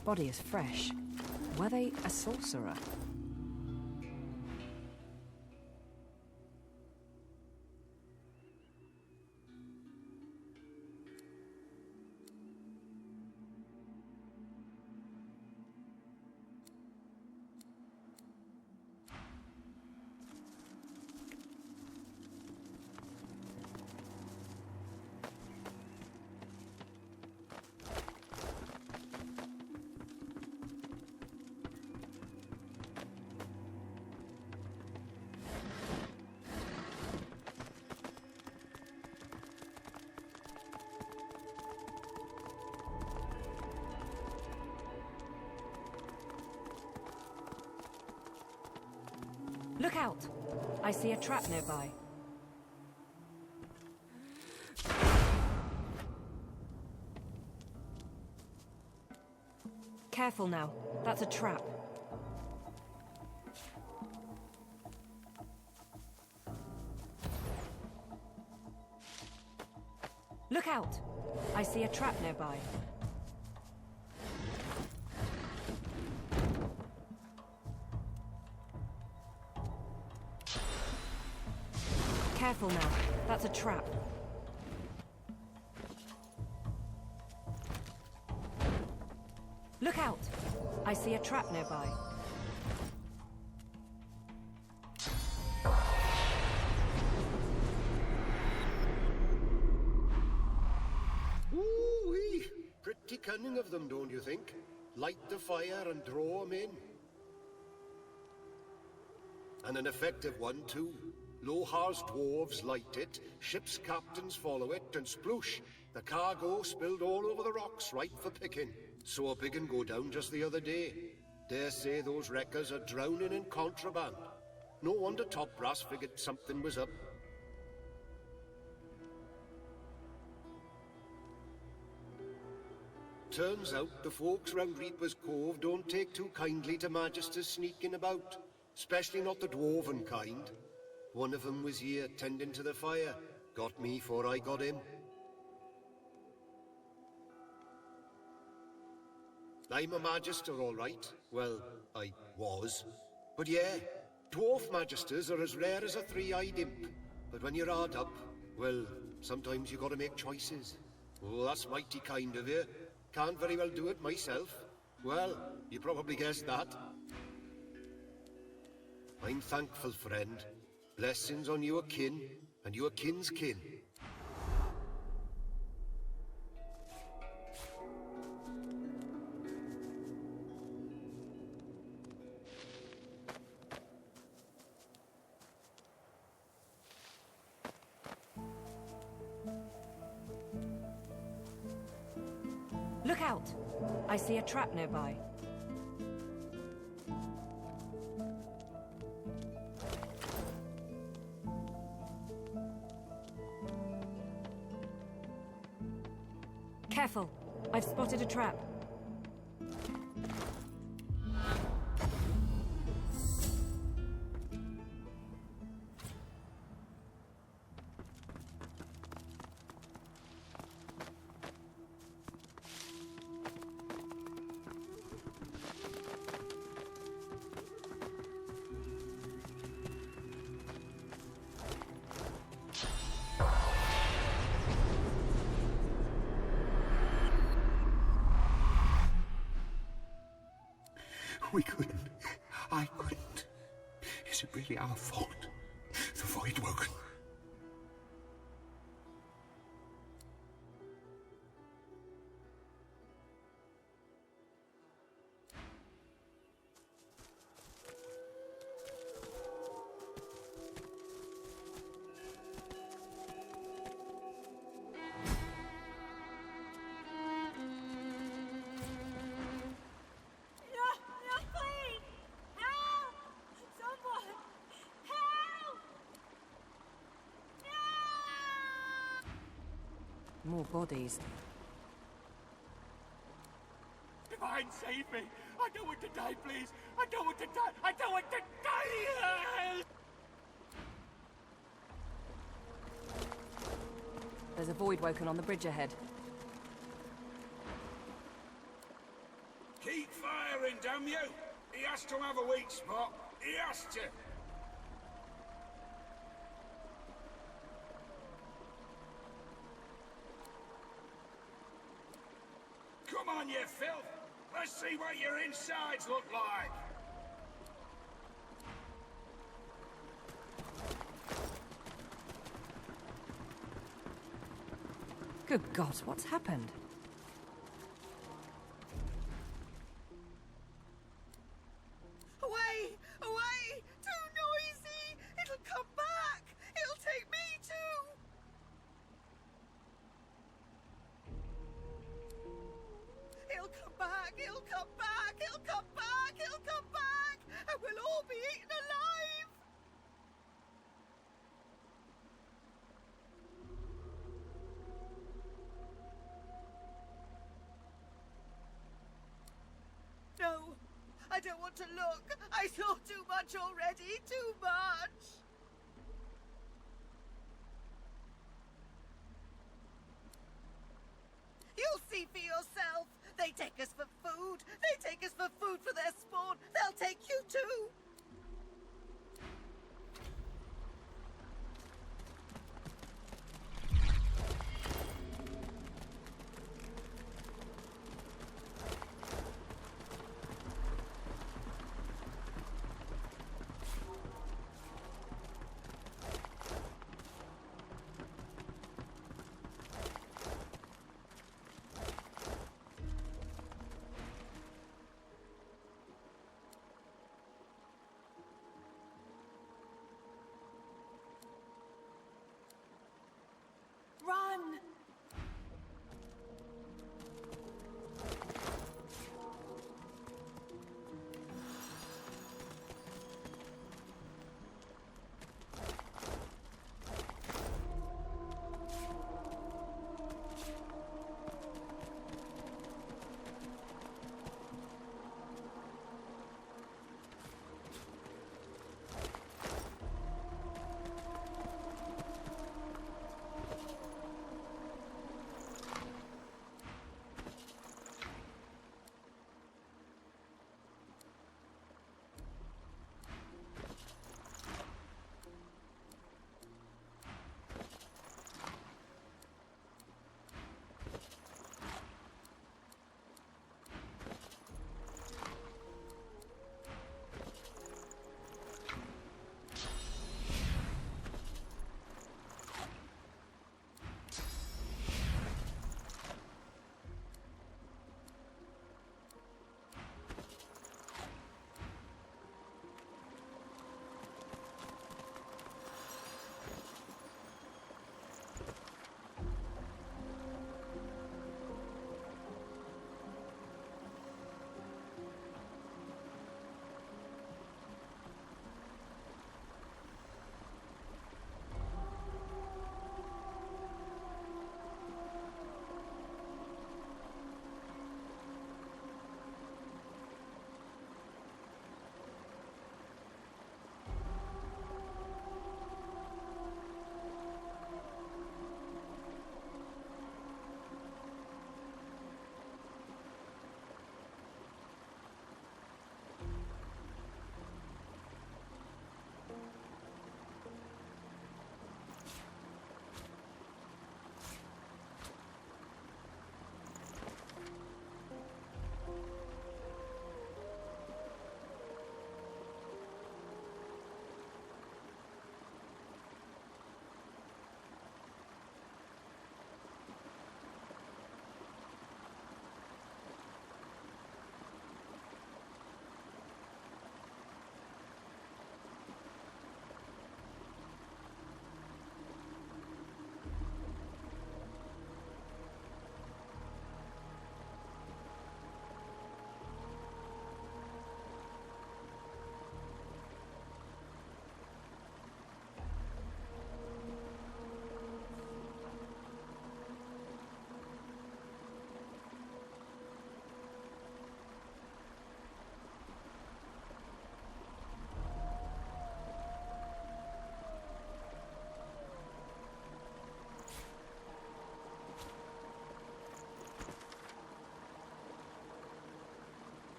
This body is fresh. Were they a sorcerer? Look out! I see a trap nearby. Careful now. That's a trap. Look out! I see a trap nearby. Careful now. That's a trap. Look out! I see a trap nearby. Ooh-wee! Pretty cunning of them, don't you think? Light the fire and draw them in. And an effective one, too. Lohar's dwarves light it, ship's captains follow it, and sploosh, the cargo spilled all over the rocks, ripe for picking. Saw a big un go down just the other day. Dare say those wreckers are drowning in contraband. No wonder Top Brass figured something was up. Turns out the folks round Reaper's Cove don't take too kindly to Magisters sneaking about, especially not the dwarven kind. One of them was here, tending to the fire. Got me before I got him. I'm a Magister, all right. Well, I was. But yeah, dwarf Magisters are as rare as a three-eyed imp. But when you're hard up, well, sometimes you gotta make choices. Oh, that's mighty kind of you. Can't very well do it myself. Well, you probably guessed that. I'm thankful, friend. Blessings on your kin, and your kin's kin. Look out! I see a trap nearby. Careful! I've spotted a trap. We couldn't. I couldn't. Is it really our fault? The Void Woken. More bodies. Divine, save me! I don't want to die, please! I don't want to die! I don't want to die! There's a Void Woken on the bridge ahead. Keep damn you! He has to have a weak spot. He has to. Come on, you filth! Let's see what your insides look like! Good God, what's happened? Away! Away! Too noisy! It'll come back! It'll take me too! It'll come back! It'll come back! It'll come back! It'll come back! And we'll all be eaten alive! No, I don't want to look. I saw too much already, too much. You'll see for yourself. They take us for food. They take us for food for their spawn. They'll take you too.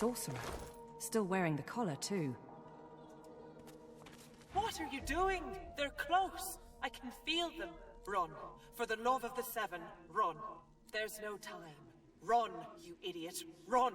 sorcerer. Still wearing the collar, too. What are you doing? They're close. I can feel them. Run. For the love of the Seven, run. There's no time. Run, you idiot. Run!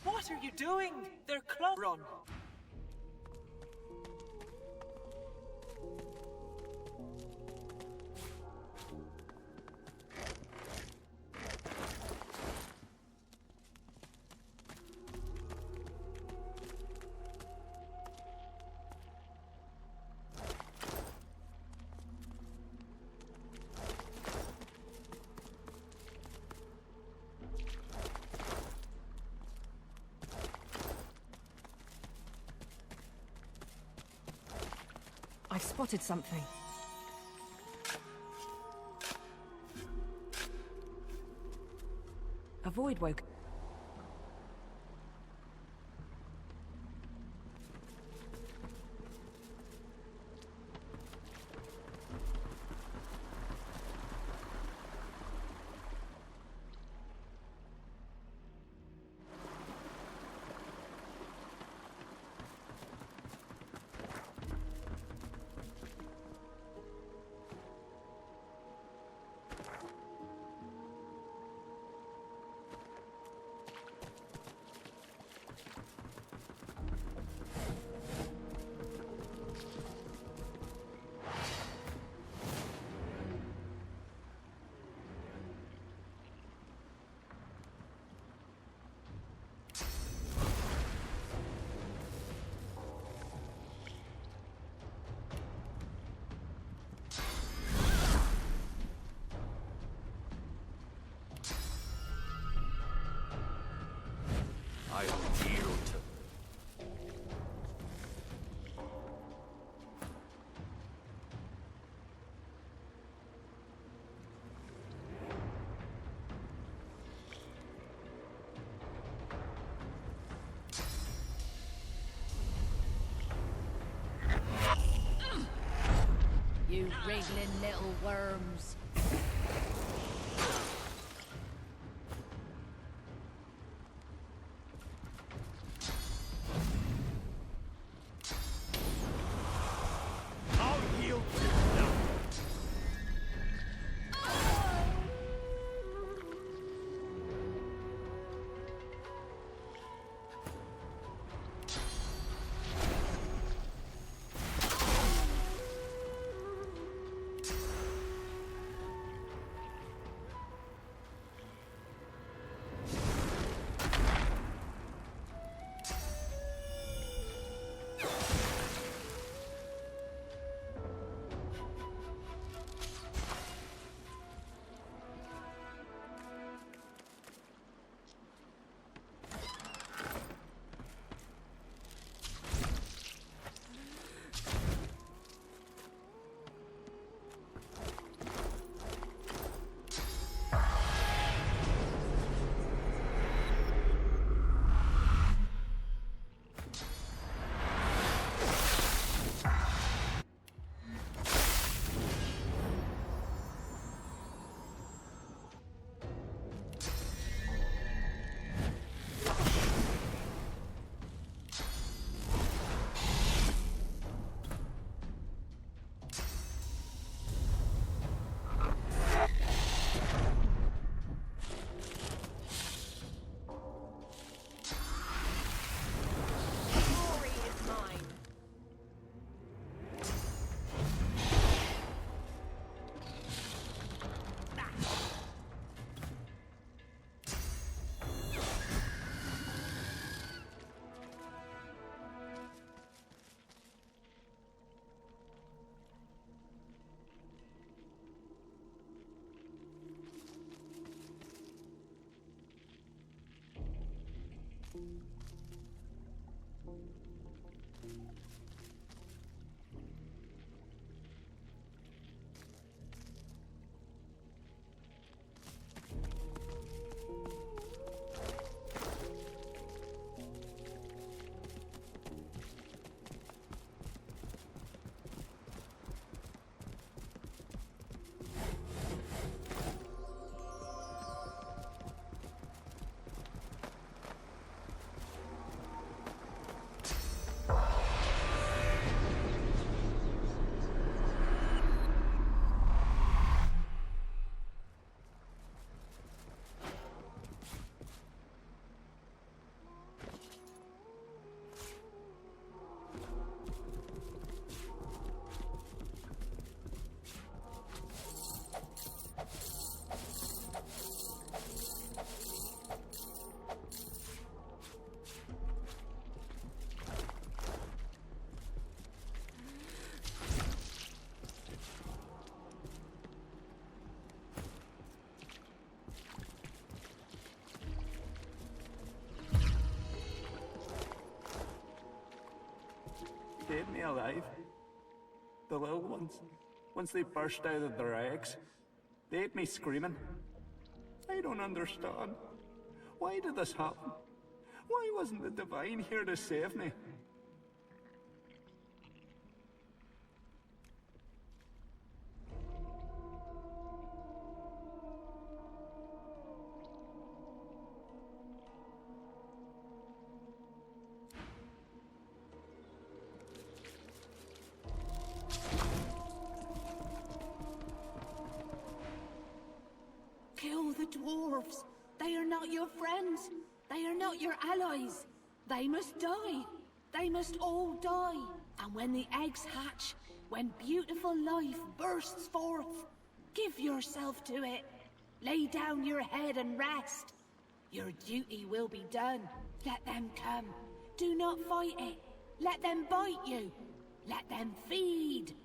What are you doing? They're close. Run. I've spotted something. A void woke. I will yield to... You wriggling little worms. They ate me alive. The little ones. Once they burst out of their eggs, they ate me screaming. I don't understand. Why did this happen? Why wasn't the Divine here to save me? Kill the dwarves. They are not your friends. They are not your allies. They must die. They must all die. And when the eggs hatch, when beautiful life bursts forth, give yourself to it. Lay down your head and rest. Your duty will be done. Let them come. Do not fight it. Let them bite you. Let them feed.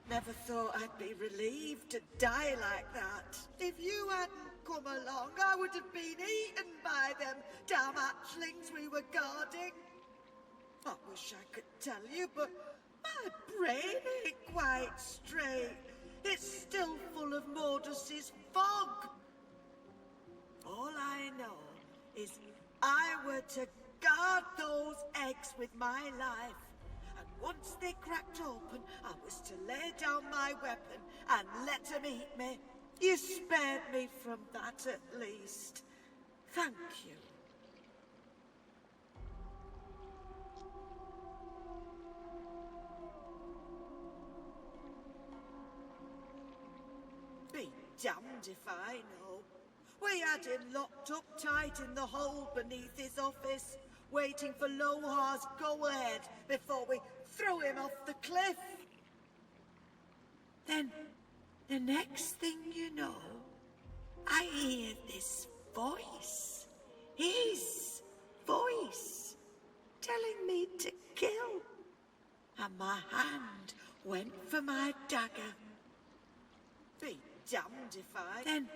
Never thought I'd be relieved to die like that. If you hadn't come along, I would have been eaten by them damn hatchlings we were guarding. I wish I could tell you, but my brain ain't quite straight. It's still full of Mordus's fog. All I know is I were to guard those eggs with my life. Once they cracked open, I was to lay down my weapon and let them eat me. You spared me from that at least. Thank you. Be damned if I know. We had him locked up tight in the hole beneath his office, waiting for Lohar's go-ahead before we threw him off the cliff. Then, the next thing you know, I hear this voice. His voice. Telling me to kill. And my hand went for my dagger. Be damned if I... Then...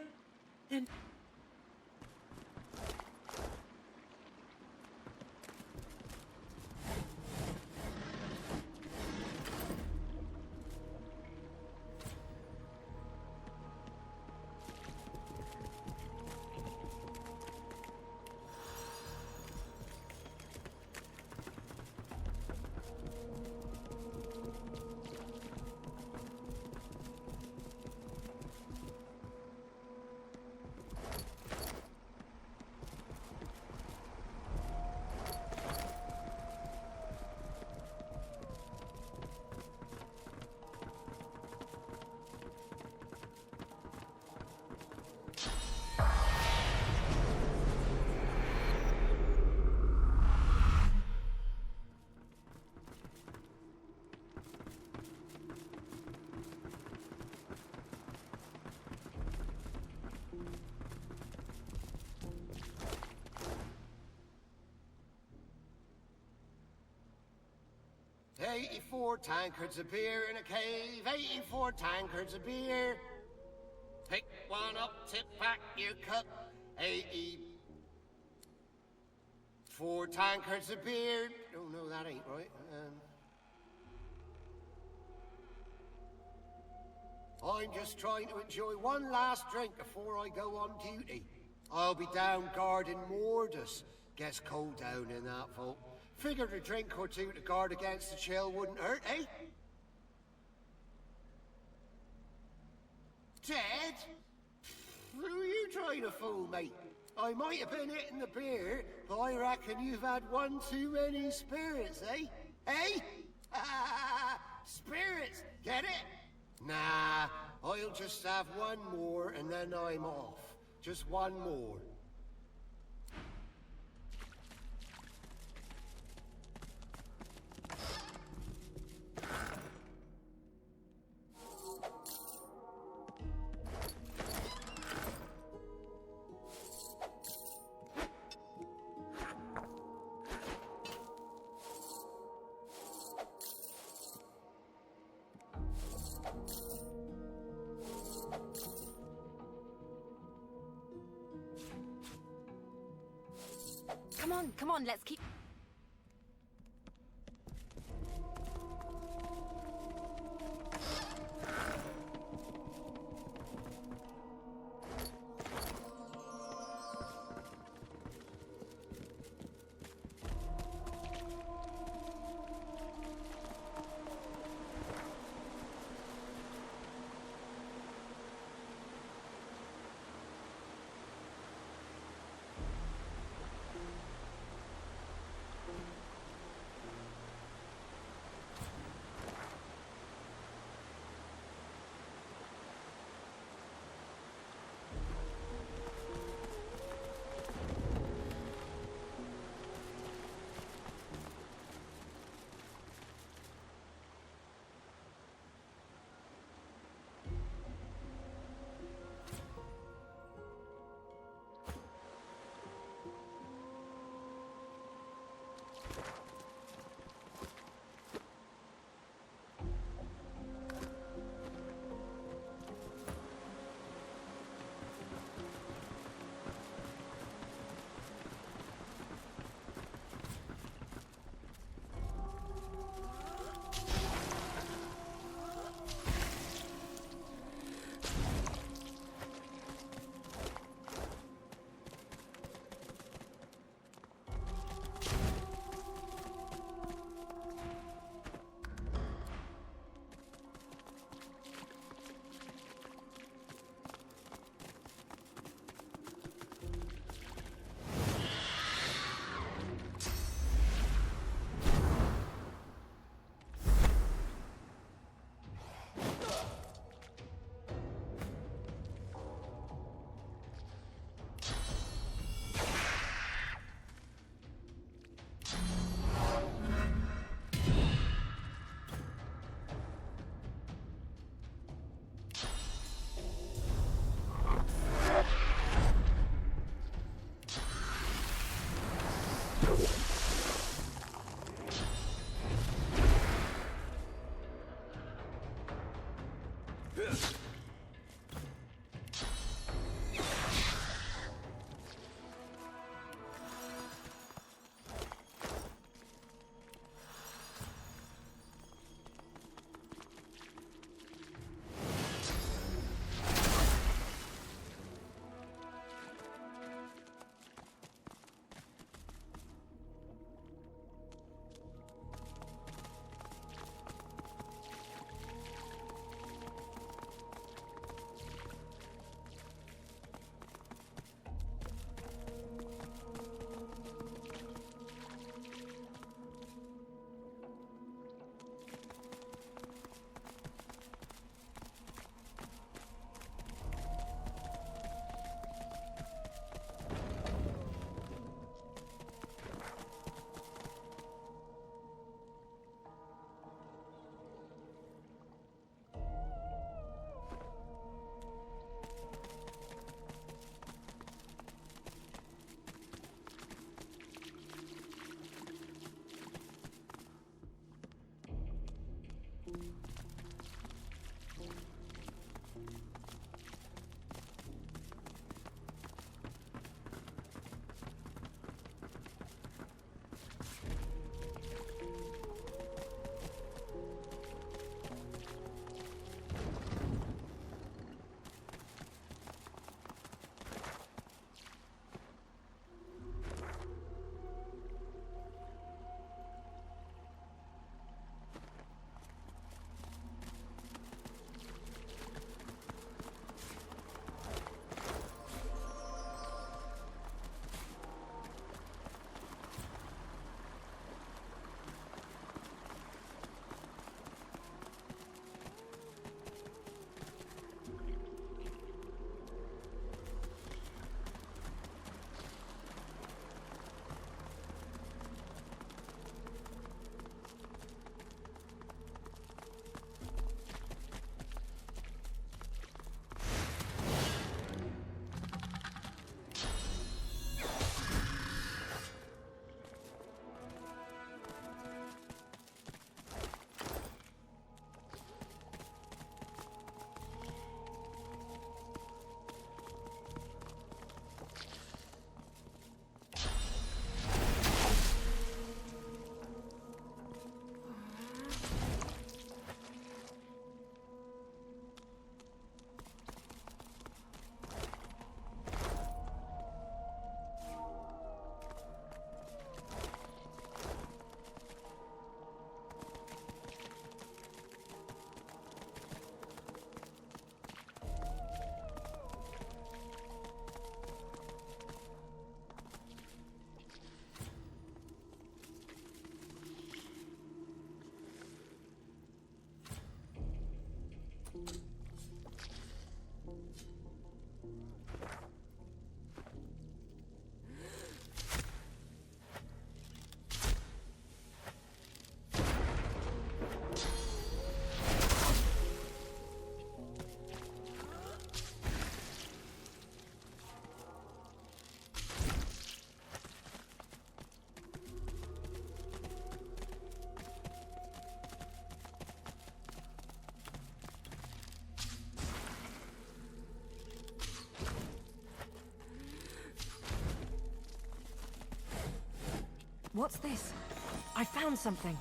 "84 tankards of beer in a cave, 84 tankards of beer." Pick one up, tip back your cup. 4 tankards of beer. Oh no, that ain't right. I'm just trying to enjoy one last drink before I go on duty. I'll be down guarding Mordus. Gets cold down in that vault. Figured a drink or two to guard against the chill wouldn't hurt, eh? Dead? Who are you trying to fool, mate? I might have been hitting the beer, but I reckon you've had one too many spirits, eh? Eh? Spirits, get it? Nah, I'll just have one more and then I'm off. Just one more. Come on, let's keep... What's this? I found something.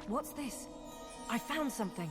What's this? I found something.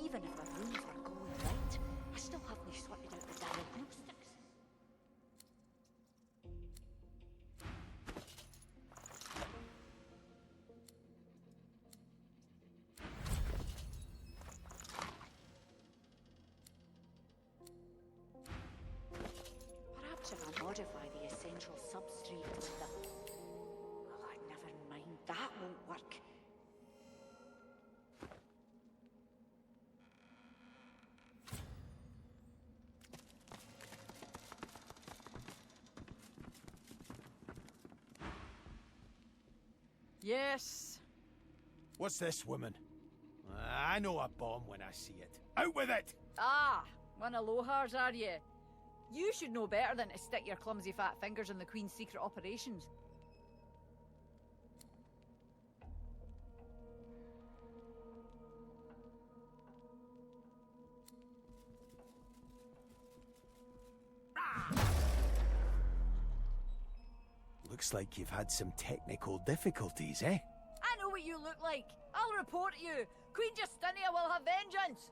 Even if the runes were going right, I still haven't sorted out the damn glue sticks. Perhaps if I modify the essential substrate with the... Oh, never mind, that won't work. Yes. What's this, woman? I know a bomb when I see it. Out with it! Ah, one of Lohar's, are you? You should know better than to stick your clumsy fat fingers in the Queen's secret operations. Looks like you've had some technical difficulties, eh? I know what you look like. I'll report you. Queen Justinia will have vengeance.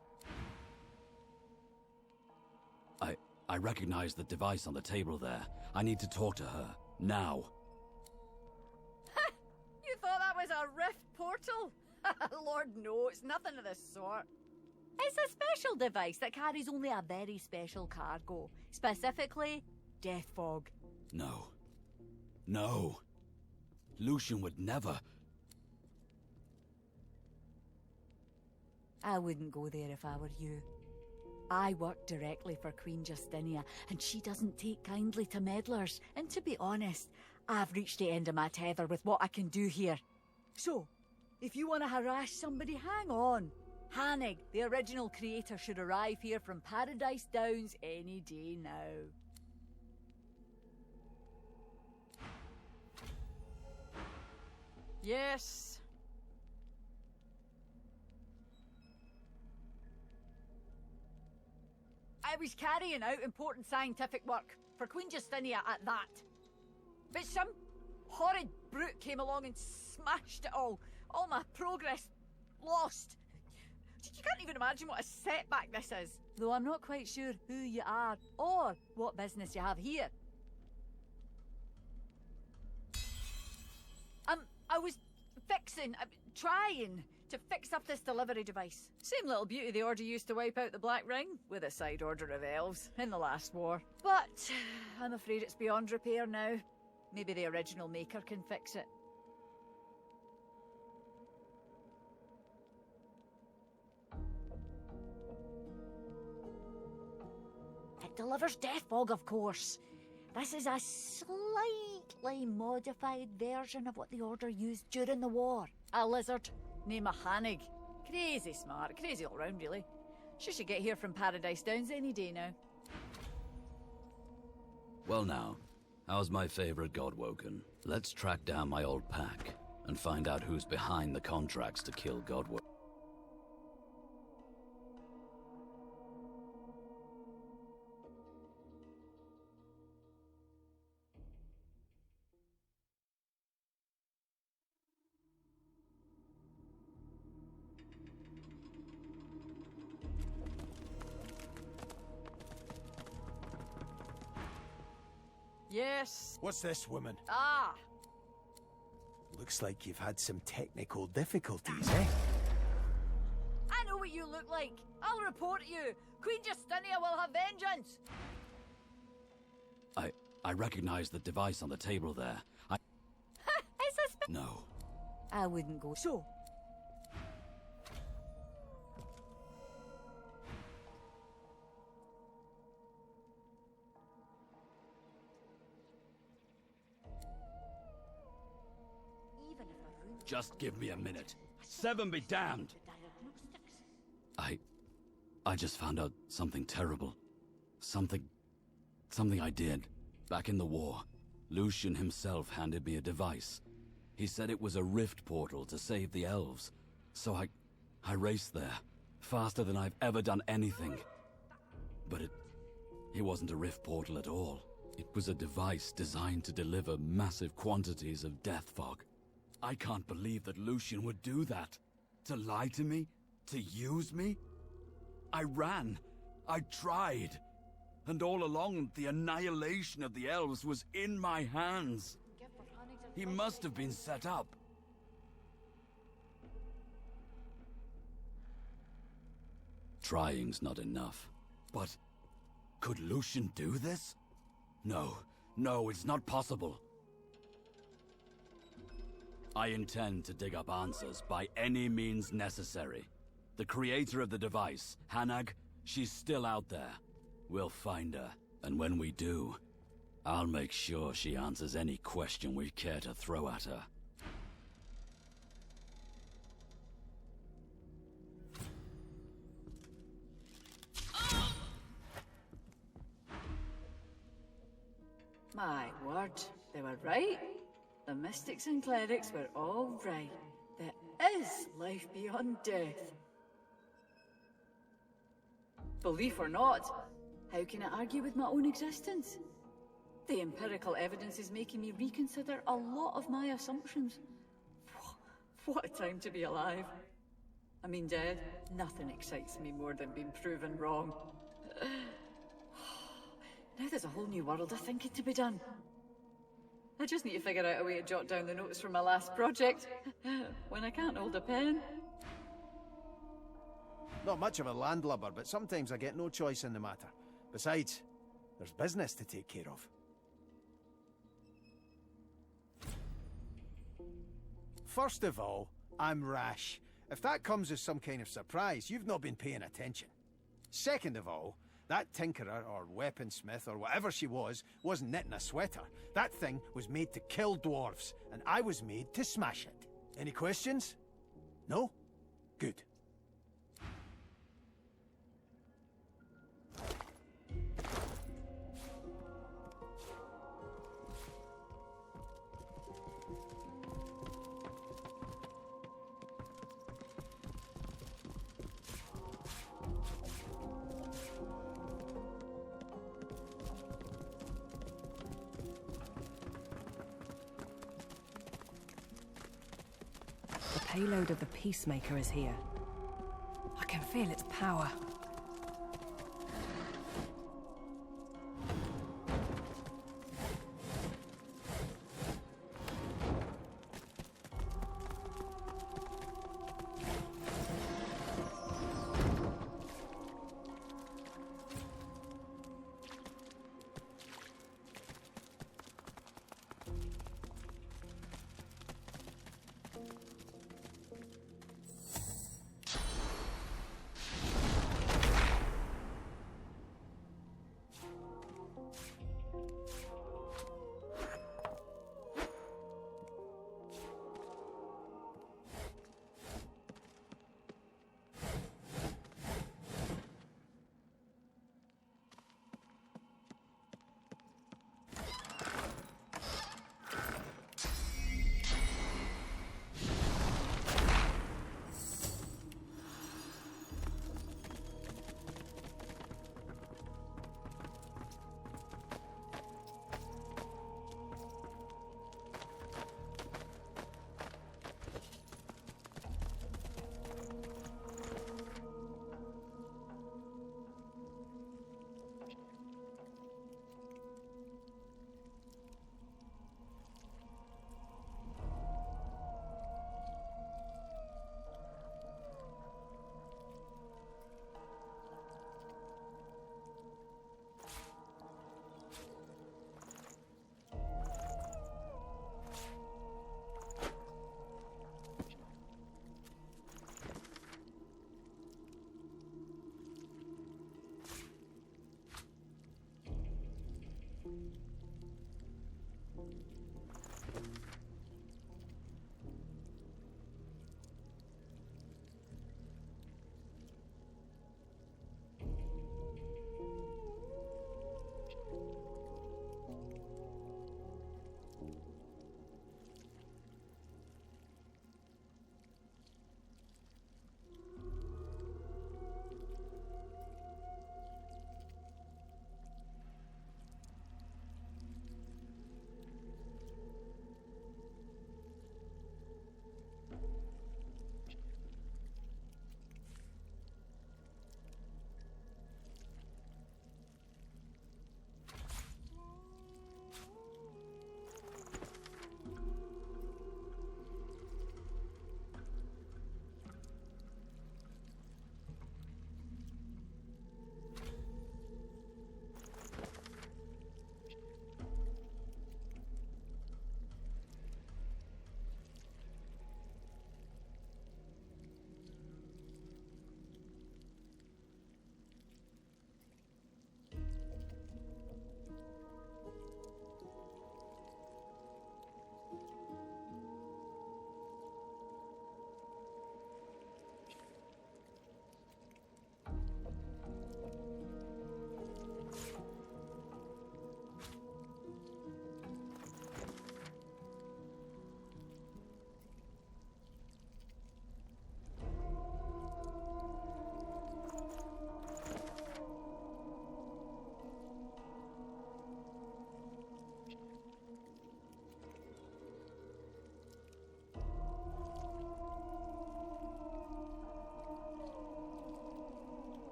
I recognize the device on the table there. I need to talk to her. Now. You thought that was a rift portal? Lord, no, it's nothing of the sort. It's a special device that carries only a very special cargo. Specifically, death fog. No. No. Lucian would never... I wouldn't go there if I were you. I work directly for Queen Justinia, and she doesn't take kindly to meddlers. And to be honest, I've reached the end of my tether with what I can do here. So, if you want to harass somebody, hang on. Hanig, the original creator, should arrive here from Paradise Downs any day now. Yes. I was carrying out important scientific work for Queen Justinia at that. But some horrid brute came along and smashed it all. All my progress lost. You can't even imagine what a setback this is. Though I'm not quite sure who you are or what business you have here. I was trying to fix up this delivery device. Same little beauty the Order used to wipe out the Black Ring, with a side order of elves, in the last war. But I'm afraid it's beyond repair now. Maybe the original maker can fix it. It delivers death fog, of course. This is a slightly modified version of what the Order used during the war. A lizard, named a Hanig. Crazy smart, crazy all round, really. She should get here from Paradise Downs any day now. Well now, how's my favorite Godwoken? Let's track down my old pack and find out who's behind the contracts to kill Godwoken. Yes. What's this, woman? Ah! Looks like you've had some technical difficulties, eh? I know what you look like. I'll report you. Queen Justinia will have vengeance. I recognize the device on the table there. Is this... No. I wouldn't go so. Just give me a minute. Seven be damned! I just found out something terrible. Something I did. Back in the war, Lucian himself handed me a device. He said it was a rift portal to save the elves. So I raced there, faster than I've ever done anything. But it wasn't a rift portal at all. It was a device designed to deliver massive quantities of death fog. I can't believe that Lucian would do that. To lie to me? To use me? I ran. I tried. And all along, the annihilation of the elves was in my hands. He must have been set up. Trying's not enough. But could Lucian do this? No, it's not possible. I intend to dig up answers by any means necessary. The creator of the device, Hanag, she's still out there. We'll find her, and when we do, I'll make sure she answers any question we care to throw at her. My word, they were right. The mystics and clerics were all right. There is life beyond death. Belief or not, how can I argue with my own existence? The empirical evidence is making me reconsider a lot of my assumptions. What a time to be alive. I mean, dead, nothing excites me more than being proven wrong. Now there's a whole new world of thinking to be done. I just need to figure out a way to jot down the notes from my last project, when I can't hold a pen. Not much of a landlubber, but sometimes I get no choice in the matter. Besides, there's business to take care of. First of all, I'm rash. If that comes as some kind of surprise, you've not been paying attention. Second of all, that tinkerer, or weaponsmith, or whatever she was, wasn't knitting a sweater. That thing was made to kill dwarves, and I was made to smash it. Any questions? No? Good. The payload of the Peacemaker is here. I can feel its power.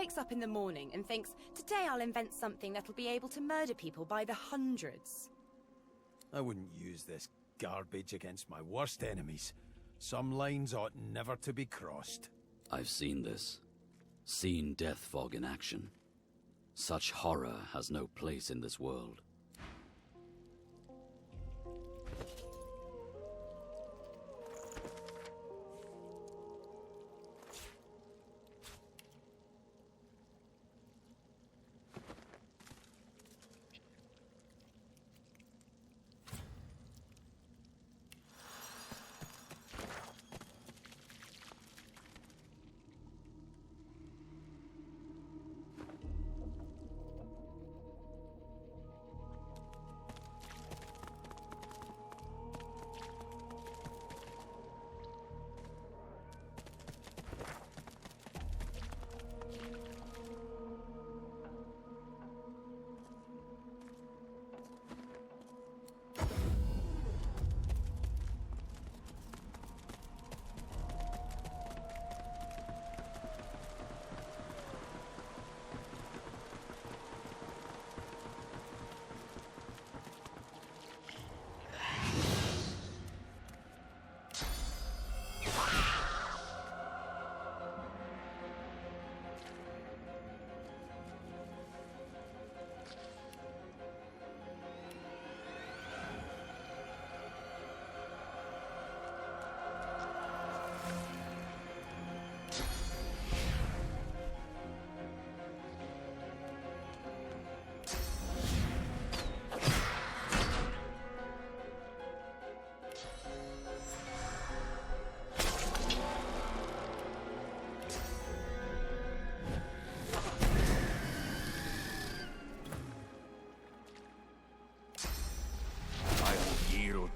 wakes up in the morning and thinks, today I'll invent something that'll be able to murder people by the hundreds. I wouldn't use this garbage against my worst enemies. Some lines ought never to be crossed. I've seen this. Seen death fog in action. Such horror has no place in this world.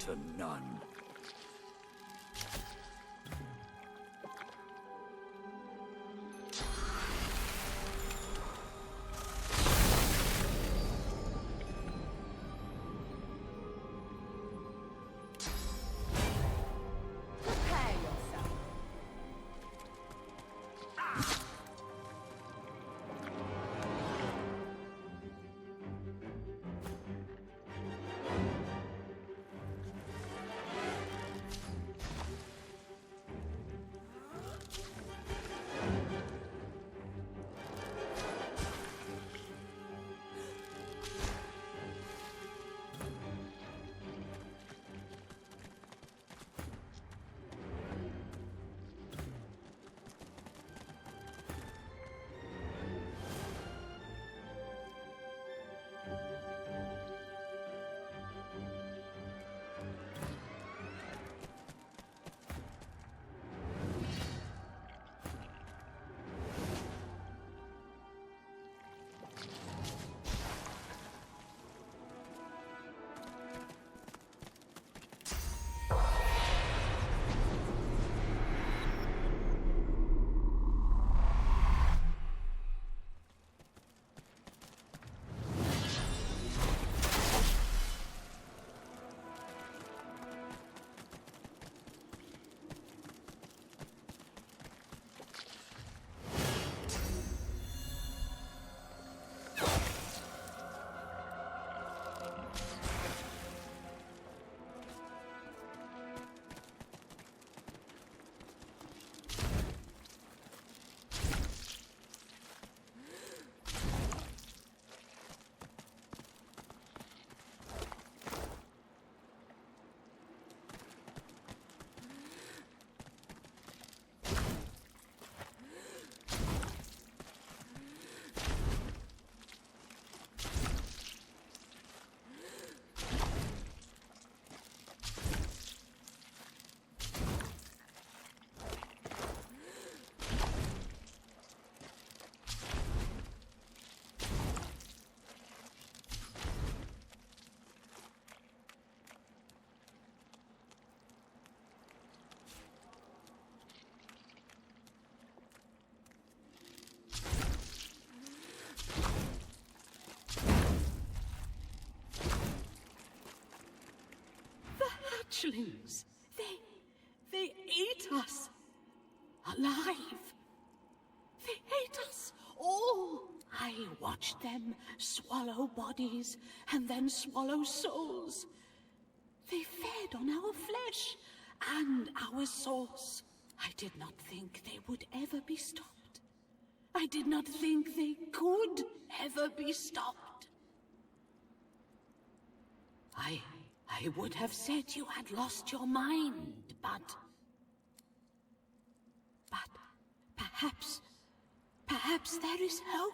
To none. Prepare yourself. hatchlings. They ate us. Alive. They ate us all them swallow bodies and then swallow souls. They fed on our flesh and our souls. I did not think they would ever be stopped. I did not think they could ever be stopped. I would have said you had lost your mind, but perhaps there is hope.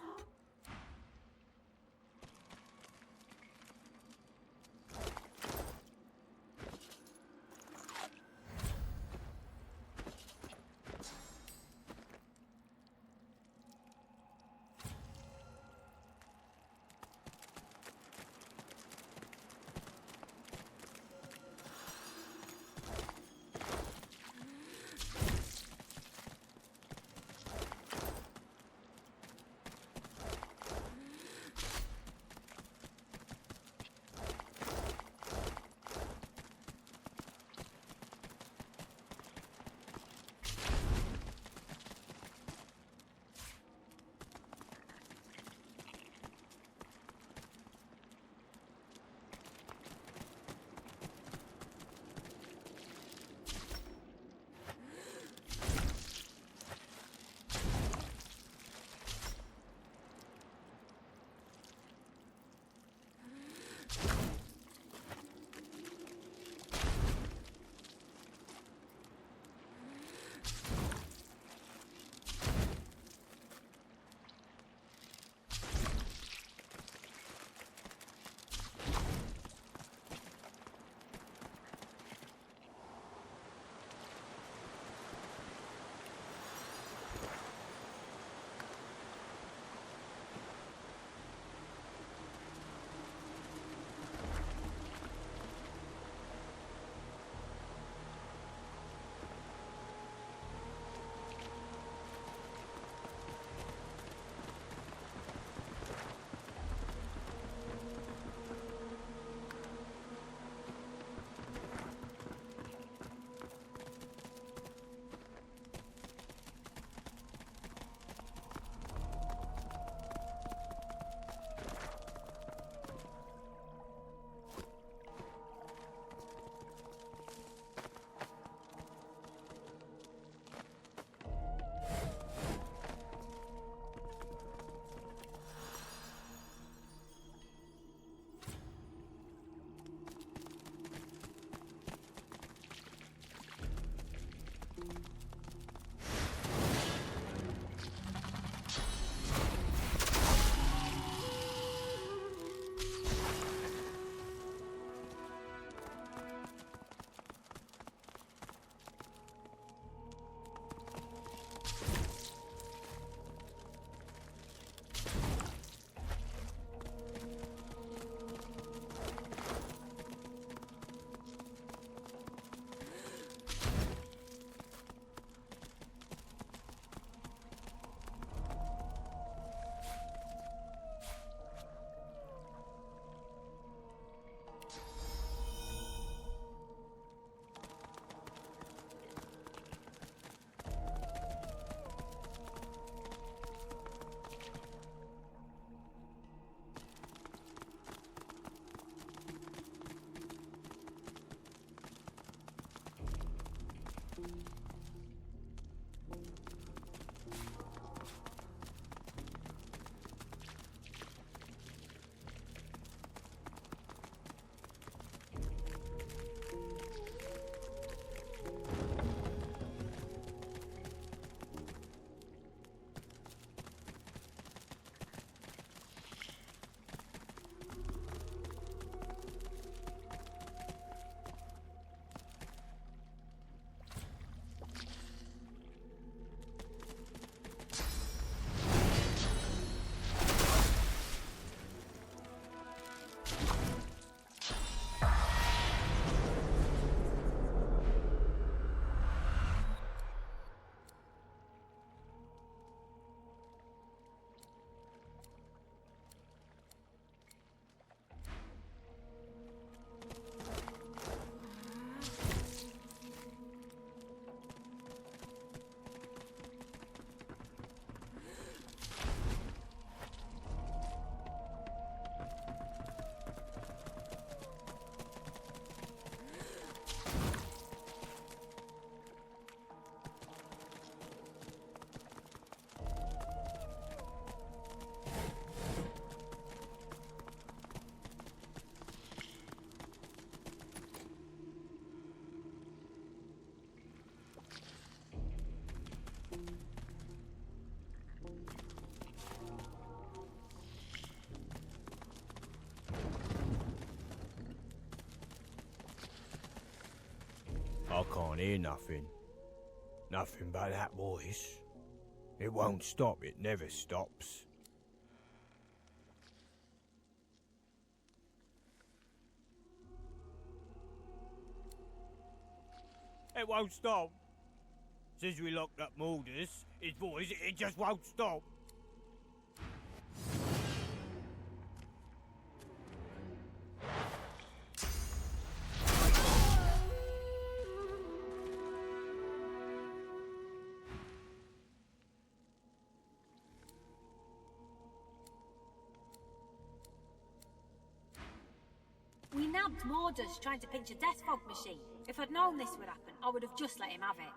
I can't hear nothing. Nothing but that voice. It won't stop, it never stops. It won't stop. Since we locked up Maldus, his voice, it just won't stop. We nabbed Mordus trying to pinch a death fog machine. If I'd known this would happen, I would have just let him have it.